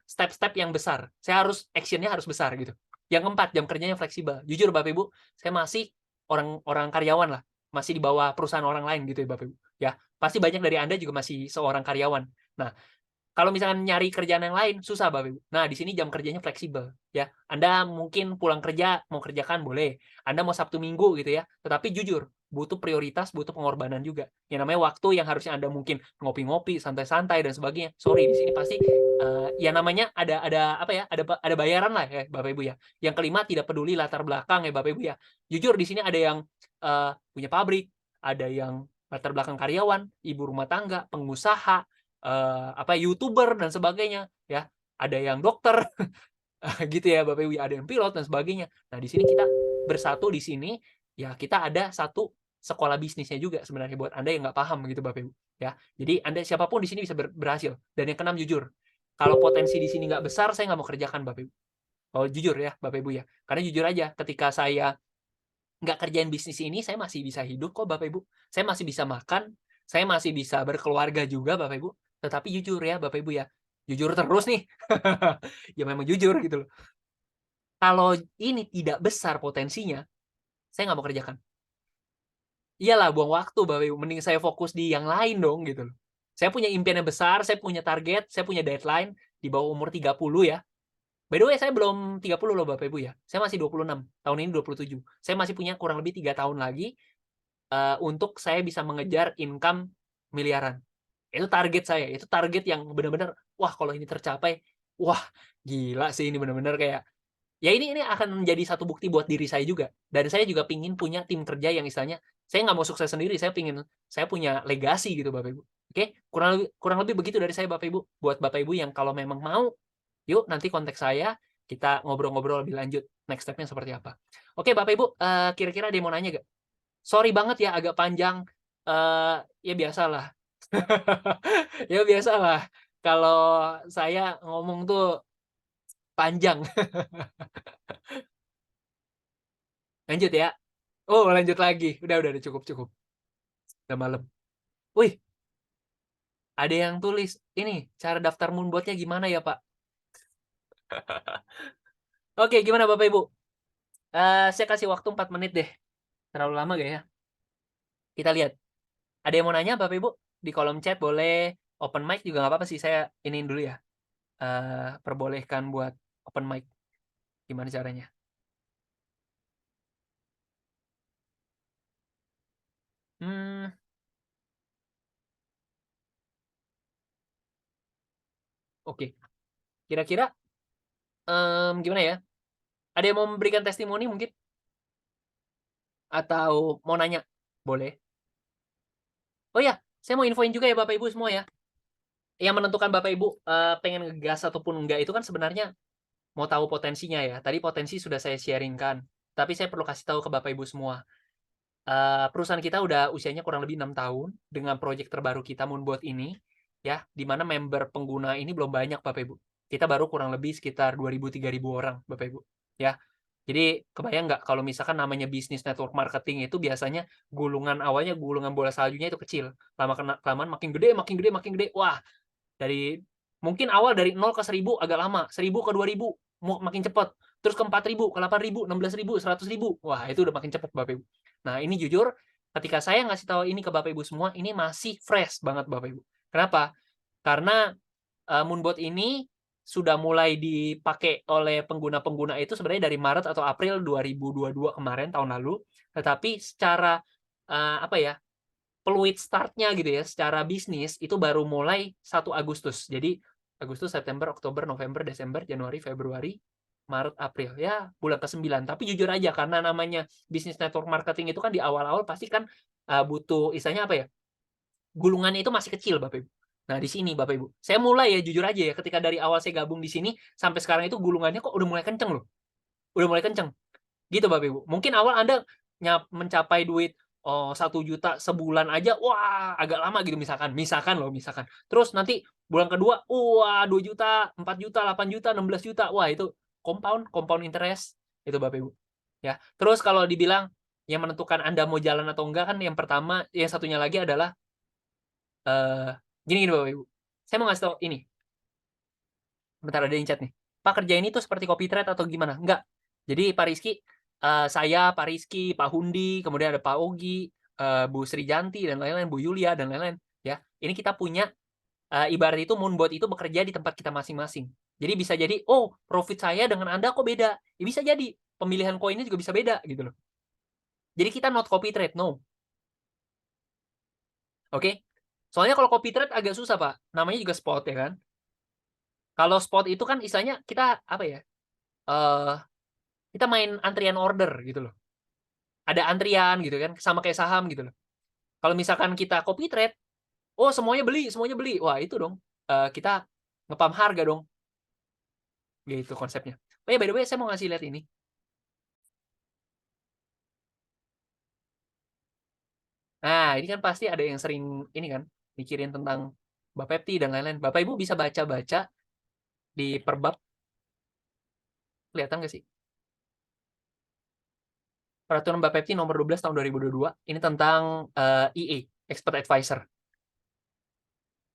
step-step yang besar. Saya harus action-nya harus besar gitu. Yang keempat, jam kerjanya fleksibel. Jujur Bapak Ibu, saya masih orang karyawan lah. Masih di bawah perusahaan orang lain gitu ya Bapak Ibu. Ya, pasti banyak dari Anda juga masih seorang karyawan. Nah, kalau misalkan nyari kerjaan yang lain, susah Bapak Ibu. Nah, di sini jam kerjanya fleksibel. Ya, Anda mungkin pulang kerja, mau kerjakan boleh. Anda mau Sabtu Minggu gitu ya. Tetapi jujur, butuh prioritas, butuh pengorbanan juga. Yang namanya waktu yang harusnya Anda mungkin ngopi-ngopi, santai-santai, dan sebagainya. Sorry, di sini pasti ya namanya ada apa ya, ada bayaran lah ya Bapak Ibu ya. Yang kelima, tidak peduli latar belakang ya Bapak Ibu ya. Jujur di sini ada yang punya pabrik, ada yang latar belakang karyawan, ibu rumah tangga, pengusaha, YouTuber dan sebagainya ya. Ada yang dokter gitu ya Bapak Ibu, ada yang pilot dan sebagainya. Nah, di sini kita bersatu di sini, ya kita ada satu sekolah bisnisnya juga sebenarnya buat Anda yang nggak paham gitu Bapak Ibu, ya. Jadi Anda siapapun di sini bisa berhasil. Dan yang keenam jujur, kalau potensi di sini nggak besar, saya nggak mau kerjakan Bapak Ibu. Oh jujur ya Bapak Ibu ya. Karena jujur aja, ketika saya nggak kerjain bisnis ini, saya masih bisa hidup kok Bapak Ibu. Saya masih bisa makan, saya masih bisa berkeluarga juga Bapak Ibu. Tetapi jujur ya Bapak Ibu ya, jujur terus nih. Ya memang jujur gitu loh. Kalau ini tidak besar potensinya, saya nggak mau kerjakan. Iyalah buang waktu Bapak Ibu, mending saya fokus di yang lain dong gitu loh. Saya punya impian yang besar, saya punya target, saya punya deadline di bawah umur 30 ya. By the way, saya belum 30 loh Bapak Ibu ya. Saya masih 26, tahun ini 27. Saya masih punya kurang lebih 3 tahun lagi untuk saya bisa mengejar income miliaran. Itu target saya, itu target yang benar-benar, wah kalau ini tercapai, wah gila sih ini benar-benar kayak, ya ini akan menjadi satu bukti buat diri saya juga. Dan saya juga pingin punya tim kerja yang istilahnya, saya nggak mau sukses sendiri, saya punya legasi gitu Bapak Ibu. Oke, kurang lebih begitu dari saya Bapak Ibu. Buat Bapak Ibu yang kalau memang mau, yuk nanti kontak saya, kita ngobrol-ngobrol lebih lanjut, next step-nya seperti apa. Oke Bapak Ibu, kira-kira ada yang mau nanya nggak? Sorry banget ya agak panjang, ya biasalah. Ya biasalah, kalau saya ngomong tuh panjang. Lanjut ya? Oh lanjut lagi, udah cukup. Udah malam. Wih, ada yang tulis, ini, cara daftar Moonbot-nya gimana ya Pak? Oke, gimana Bapak Ibu? Saya kasih waktu 4 menit deh. Terlalu lama gak ya? Kita lihat. Ada yang mau nanya Bapak Ibu? Di kolom chat boleh, open mic juga nggak apa-apa sih, saya iniin dulu ya. Perbolehkan buat open mic. Gimana caranya? Hmm, oke. Kira-kira gimana ya? Ada yang mau memberikan testimoni mungkin? Atau mau nanya? Boleh. Oh ya, saya mau infoin juga ya Bapak Ibu semua ya. Yang menentukan Bapak Ibu pengen ngegas ataupun enggak itu kan sebenarnya mau tahu potensinya ya. Tadi potensi sudah saya sharingkan. Tapi saya perlu kasih tahu ke Bapak Ibu semua. Perusahaan kita udah usianya kurang lebih 6 tahun dengan proyek terbaru kita Moonbot ini, ya, di mana member pengguna ini belum banyak Bapak Ibu. Kita baru kurang lebih sekitar 2.000-3.000 orang Bapak Ibu, ya. Jadi kebayang nggak kalau misalkan namanya bisnis network marketing itu biasanya awalnya gulungan bola saljunya itu kecil, kelamaan makin gede, wah dari mungkin awal dari 0 ke 1.000 agak lama, 1.000 ke 2.000 makin cepat, terus ke 4.000, ke 8.000, 16.000, 100.000. Wah, itu udah makin cepat Bapak Ibu. Nah, ini jujur ketika saya ngasih tahu ini ke Bapak Ibu semua, ini masih fresh banget Bapak Ibu. Kenapa? Karena Moonbot ini sudah mulai dipakai oleh pengguna-pengguna itu sebenarnya dari Maret atau April 2022 kemarin tahun lalu, tetapi secara apa ya, fluid start-nya gitu ya, secara bisnis itu baru mulai 1 Agustus. Jadi Agustus, September, Oktober, November, Desember, Januari, Februari, Maret, April. Ya, bulan ke-9. Tapi jujur aja karena namanya bisnis network marketing itu kan di awal-awal pasti kan butuh istilahnya apa ya? Gulungannya itu masih kecil, Bapak Ibu. Nah, di sini Bapak Ibu. Saya mulai ya jujur aja ya ketika dari awal saya gabung di sini sampai sekarang itu gulungannya kok udah mulai kenceng loh. Udah mulai kenceng. Gitu Bapak Ibu. Mungkin awal Anda mencapai duit, 1 juta sebulan aja, wah agak lama gitu misalkan loh, misalkan. Terus nanti bulan kedua, wah 2 juta, 4 juta, 8 juta, 16 juta, wah itu compound interest, itu Bapak Ibu. Ya, terus kalau dibilang yang menentukan Anda mau jalan atau enggak kan yang pertama, yang satunya lagi adalah, gini Bapak Ibu, saya mau ngasih tahu ini, bentar ada yang chat nih, "Pak kerja ini tuh seperti copy trade atau gimana?" Enggak. Jadi Pak Rizky, saya, Pak Rizky, Pak Hundi, kemudian ada Pak Ogi, Bu Srijanti dan lain-lain, Bu Yulia dan lain-lain, ya. Ini kita punya, ibarat itu Moonbot itu bekerja di tempat kita masing-masing. Jadi bisa jadi, "Oh, profit saya dengan Anda kok beda?" Ya bisa jadi, pemilihan koinnya juga bisa beda gitu loh. Jadi kita not copy trade, no. Oke? Soalnya kalau copy trade agak susah, Pak, namanya juga spot ya kan. Kalau spot itu kan istilahnya kita apa ya, eee, kita main antrian order gitu loh. Ada antrian gitu kan, sama kayak saham gitu loh. Kalau misalkan kita copy trade, oh semuanya beli semuanya beli. Wah itu dong, kita nge-pump harga dong, gitu konsepnya. Oh ya by the way saya mau ngasih lihat ini. Nah, ini kan pasti ada yang sering ini kan, mikirin tentang Bapepti dan lain-lain. Bapak Ibu bisa baca-baca di Perbap, kelihatan nggak sih? Peraturan Bapepti nomor 12 tahun 2022, ini tentang EA, Expert Advisor.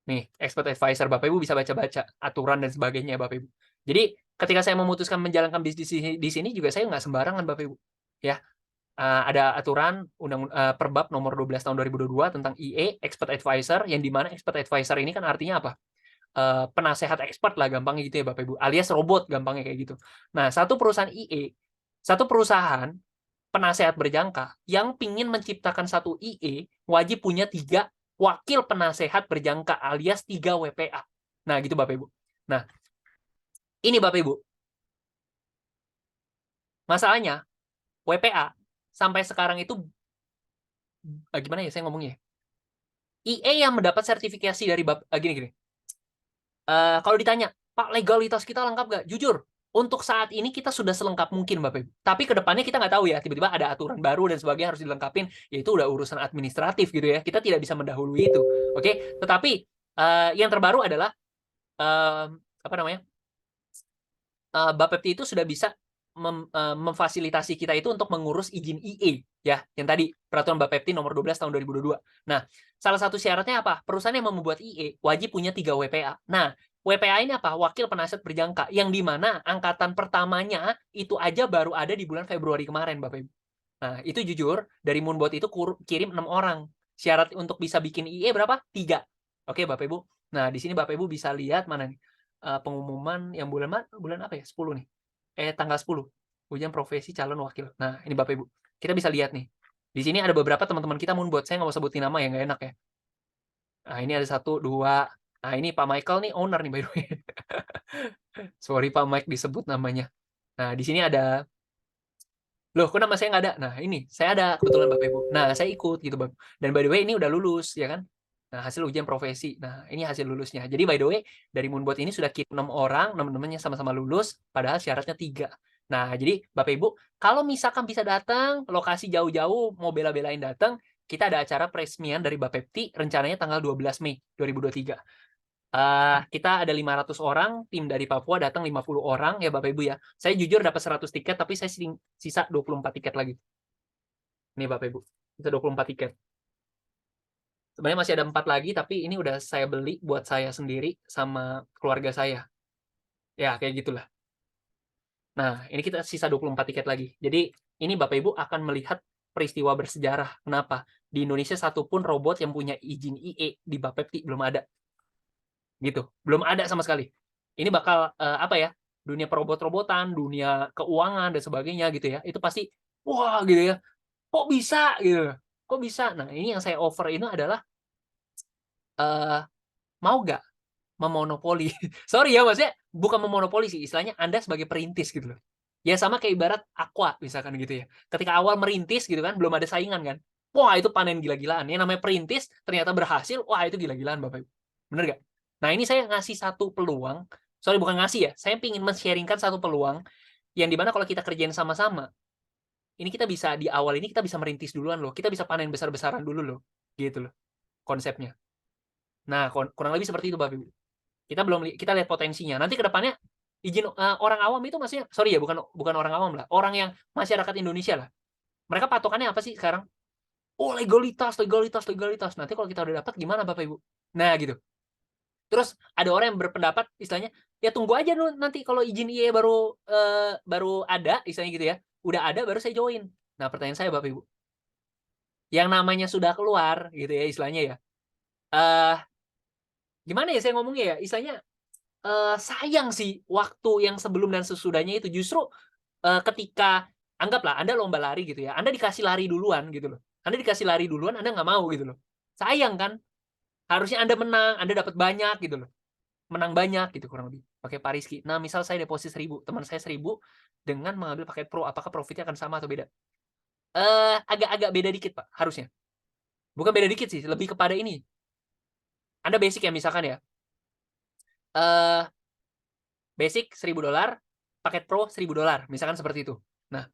Nih, Expert Advisor, Bapak Ibu bisa baca-baca aturan dan sebagainya, Bapak Ibu. Jadi, ketika saya memutuskan menjalankan bisnis di sini juga saya nggak sembarangan, Bapak Ibu. Ya, ada aturan Perbap nomor 12 tahun 2022 tentang EA, Expert Advisor, yang dimana Expert Advisor ini kan artinya apa? Penasehat expert lah gampangnya gitu ya Bapak Ibu, alias robot gampangnya kayak gitu. Nah, satu perusahaan IE, satu perusahaan penasehat berjangka yang pingin menciptakan satu IE wajib punya 3 wakil penasehat berjangka alias 3 WPA. Nah, gitu Bapak Ibu. Nah, ini Bapak Ibu. Masalahnya WPA sampai sekarang itu gimana ya saya ngomongnya? IE yang mendapat sertifikasi dari gini. Kalau ditanya, Pak, legalitas kita lengkap nggak? Jujur, untuk saat ini kita sudah selengkap mungkin, Bapak Ibu. Tapi ke depannya kita nggak tahu ya, tiba-tiba ada aturan baru dan sebagainya harus dilengkapin, yaitu udah urusan administratif gitu ya. Kita tidak bisa mendahului itu. Oke, tetapi yang terbaru adalah apa namanya? Bapepti itu sudah bisa memfasilitasi kita itu untuk mengurus izin IE ya, yang tadi peraturan Bapepti nomor 12 tahun 2022. Nah, salah satu syaratnya apa? Perusahaan yang mau membuat IE wajib punya 3 WPA. Nah, WPA ini apa? Wakil penasihat berjangka, yang di mana angkatan pertamanya itu aja baru ada di bulan Februari kemarin, Bapak Ibu. Nah, itu jujur dari Moonbot itu kirim 6 orang. Syarat untuk bisa bikin IE berapa? 3. Oke, Bapak Ibu. Nah, di sini Bapak Ibu bisa lihat mana nih? Pengumuman yang bulan apa ya? 10 nih. Tanggal 10. Ujian profesi calon wakil. Nah, ini Bapak Ibu. Kita bisa lihat nih. Di sini ada beberapa teman-teman kita Moonbot. Saya nggak mau sebutin nama ya, nggak enak ya. Nah, ini ada 1, 2. Nah, ini Pak Michael nih owner nih by the way. Sorry Pak Mike disebut namanya. Nah, di sini ada, loh kok nama saya nggak ada? Nah, ini saya ada kebetulan Bapak Ibu. Nah, saya ikut gitu Bapak. Dan by the way ini udah lulus ya kan. Nah, hasil ujian profesi. Nah, ini hasil lulusnya. Jadi by the way dari Moonbot ini sudah kirim 6 orang, teman-temannya sama-sama lulus, padahal syaratnya 3. Nah, jadi Bapak Ibu, kalau misalkan bisa datang, lokasi jauh-jauh, mau bela-belain datang, kita ada acara peresmian dari Bapepti, rencananya tanggal 12 Mei 2023. Kita ada 500 orang, tim dari Papua datang 50 orang ya Bapak Ibu ya. Saya jujur dapat 100 tiket, tapi saya sisa 24 tiket lagi. Nih Bapak Ibu, sisa 24 tiket. Sebenarnya masih ada 4 lagi, tapi ini udah saya beli buat saya sendiri sama keluarga saya. Ya, kayak gitulah. Nah, ini kita sisa 24 tiket lagi. Jadi, ini Bapak Ibu akan melihat peristiwa bersejarah. Kenapa? Di Indonesia satupun robot yang punya izin IE di Bapepti belum ada. Gitu. Belum ada sama sekali. Ini bakal apa ya? Dunia perobot-robotan, dunia keuangan dan sebagainya gitu ya. Itu pasti wah gitu ya. Kok bisa gitu. Kok bisa? Nah, ini yang saya offer ini adalah mau nggak memonopoli? Sorry ya, maksudnya bukan memonopoli sih, istilahnya Anda sebagai perintis gitu loh. Ya sama kayak ibarat Aqua misalkan gitu ya. Ketika awal merintis gitu kan, belum ada saingan kan. Wah, itu panen gila-gilaan. Yang namanya perintis ternyata berhasil, wah itu gila-gilaan Bapak Ibu. Bener nggak? Nah, ini saya ngasih satu peluang, sorry bukan ngasih ya, saya ingin men-sharingkan satu peluang yang dimana kalau kita kerjain sama-sama, ini kita bisa di awal ini kita bisa merintis duluan loh. Kita bisa panen besar-besaran dulu loh. Gitu loh konsepnya. Nah, kurang lebih seperti itu Bapak Ibu. Kita lihat potensinya. Nanti ke depannya izin orang awam itu maksudnya sorry ya bukan orang awam lah, orang yang masyarakat Indonesia lah. Mereka patokannya apa sih sekarang? Oh, legalitas, legalitas, legalitas. Nanti kalau kita udah dapat gimana Bapak Ibu? Nah, gitu. Terus ada orang yang berpendapat istilahnya, ya tunggu aja dulu nanti kalau izin IE baru ada istilahnya gitu ya. Udah ada baru saya join. Nah, pertanyaan saya Bapak Ibu, yang namanya sudah keluar gitu ya istilahnya ya. Eh gimana ya saya ngomongnya ya? Istilahnya sayang sih waktu yang sebelum dan sesudahnya itu justru ketika anggaplah Anda lomba lari gitu ya, Anda dikasih lari duluan gitu loh. Anda dikasih lari duluan, Anda nggak mau gitu loh. Sayang kan? Harusnya Anda menang, Anda dapat banyak gitu loh. Menang banyak gitu kurang lebih. Pakai Pak Rizky. Nah, misal saya deposit 1.000, teman saya 1.000 dengan mengambil paket Pro, apakah profitnya akan sama atau beda? Agak-agak beda dikit, Pak, harusnya. Bukan beda dikit sih, lebih kepada ini. Anda basic ya misalkan ya. Eh basic $1.000, paket Pro $1.000, misalkan seperti itu. Nah,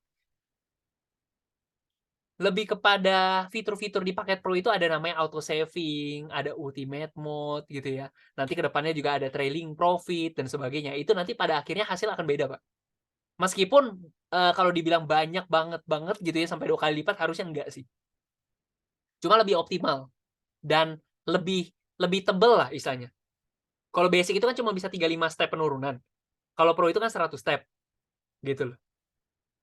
lebih kepada fitur-fitur di paket Pro itu ada namanya auto saving, ada ultimate mode gitu ya. Nanti ke depannya juga ada trailing profit dan sebagainya. Itu nanti pada akhirnya hasil akan beda, Pak. Meskipun, kalau dibilang banyak banget gitu ya sampai 2 kali lipat harusnya enggak sih. Cuma lebih optimal dan lebih lebih tebel lah istilahnya. Kalau basic itu kan cuma bisa 35 step penurunan. Kalau Pro itu kan 100 step, gitu loh.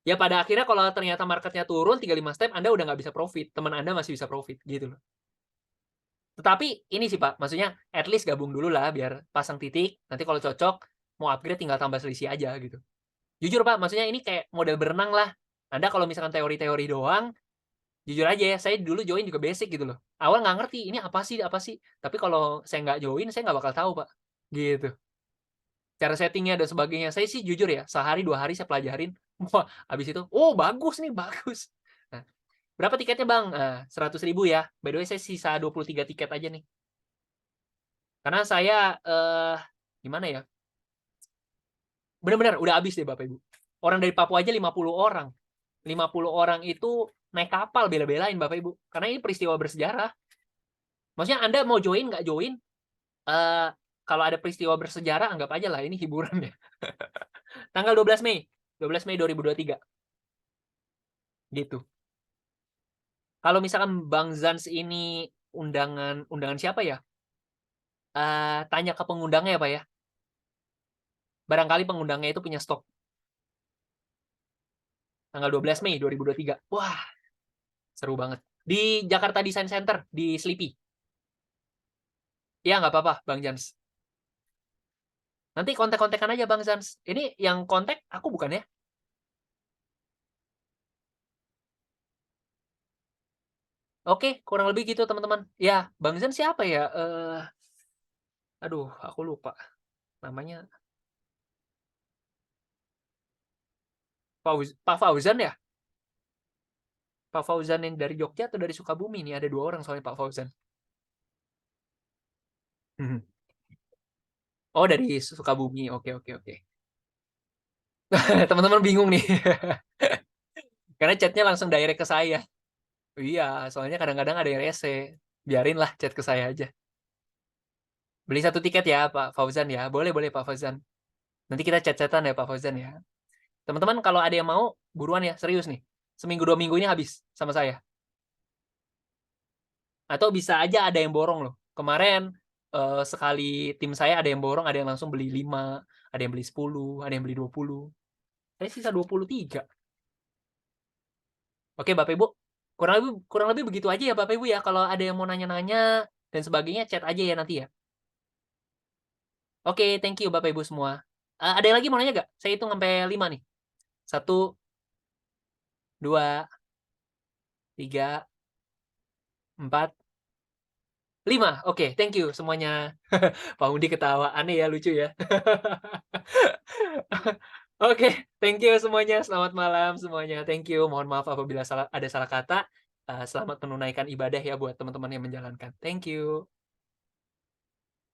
Ya pada akhirnya kalau ternyata marketnya turun 35 step, Anda udah nggak bisa profit, teman Anda masih bisa profit, gitu loh. Tetapi ini sih Pak, maksudnya at least gabung dulu lah biar pasang titik, nanti kalau cocok mau upgrade tinggal tambah selisih aja gitu. Jujur Pak, maksudnya ini kayak model berenang lah. Anda kalau misalkan teori-teori doang, jujur aja ya, saya dulu join juga basic gitu loh. Awal nggak ngerti, ini apa sih apa sih? Tapi kalau saya nggak join, saya nggak bakal tahu Pak, gitu. Cara settingnya dan sebagainya, saya sih jujur ya, sehari 2 hari saya pelajarin, wah habis itu, "Oh bagus nih, bagus." Nah, "Berapa tiketnya Bang?" 100.000 ya. By the way saya sisa 23 tiket aja nih. Karena saya, gimana ya, bener-bener udah habis deh Bapak Ibu. Orang dari Papua aja 50 orang. 50 orang itu naik kapal bela-belain Bapak Ibu, karena ini peristiwa bersejarah. Maksudnya Anda mau join, nggak join, eee, kalau ada peristiwa bersejarah anggap aja lah ini hiburan ya. Tanggal 12 Mei 2023, gitu. Kalau misalkan Bang Zans ini undangan siapa ya? Tanya ke pengundangnya ya, Pak, ya. Barangkali pengundangnya itu punya stok. Tanggal 12 Mei 2023. Wah, seru banget. Di Jakarta Design Center, di Sleepy. Iya, nggak apa-apa, Bang Zans. Nanti kontak-kontakan aja Bang Zans. Ini yang kontak aku bukan ya? Oke, kurang lebih gitu teman-teman. Ya, Bang Zans siapa ya? Aduh, aku lupa namanya. Pak Fauzan ya? Pak Fauzan yang dari Jogja atau dari Sukabumi nih? Ada 2 orang soalnya Pak Fauzan. Mhm. Oh, dari Sukabumi. Oke, oke, oke. Teman-teman bingung nih. Karena chatnya langsung direct ke saya. Iya, soalnya kadang-kadang ada yang rese. Biarinlah chat ke saya aja. Beli 1 tiket ya Pak Fauzan ya. Boleh, boleh Pak Fauzan. Nanti kita chat-chatan ya Pak Fauzan ya. Teman-teman kalau ada yang mau, buruan ya, serius nih. Seminggu 2 minggu ini habis sama saya. Atau bisa aja ada yang borong loh. Kemarin, sekali tim saya ada yang borong, ada yang langsung beli 5, ada yang beli 10, ada yang beli 20. Saya sisa 23. Oke Bapak Ibu, kurang lebih begitu aja ya Bapak Ibu ya. Kalau ada yang mau nanya-nanya dan sebagainya, chat aja ya nanti ya. Oke, thank you Bapak Ibu semua. Ada yang lagi mau nanya nggak? Saya hitung sampai 5 nih. 1, 2, 3, 4, 5. Oke, thank you semuanya. Pak Undi ketawa, aneh ya, lucu ya. Oke, thank you semuanya. Selamat malam semuanya. Thank you. Mohon maaf apabila ada salah kata. Selamat menunaikan ibadah ya buat teman-teman yang menjalankan. Thank you.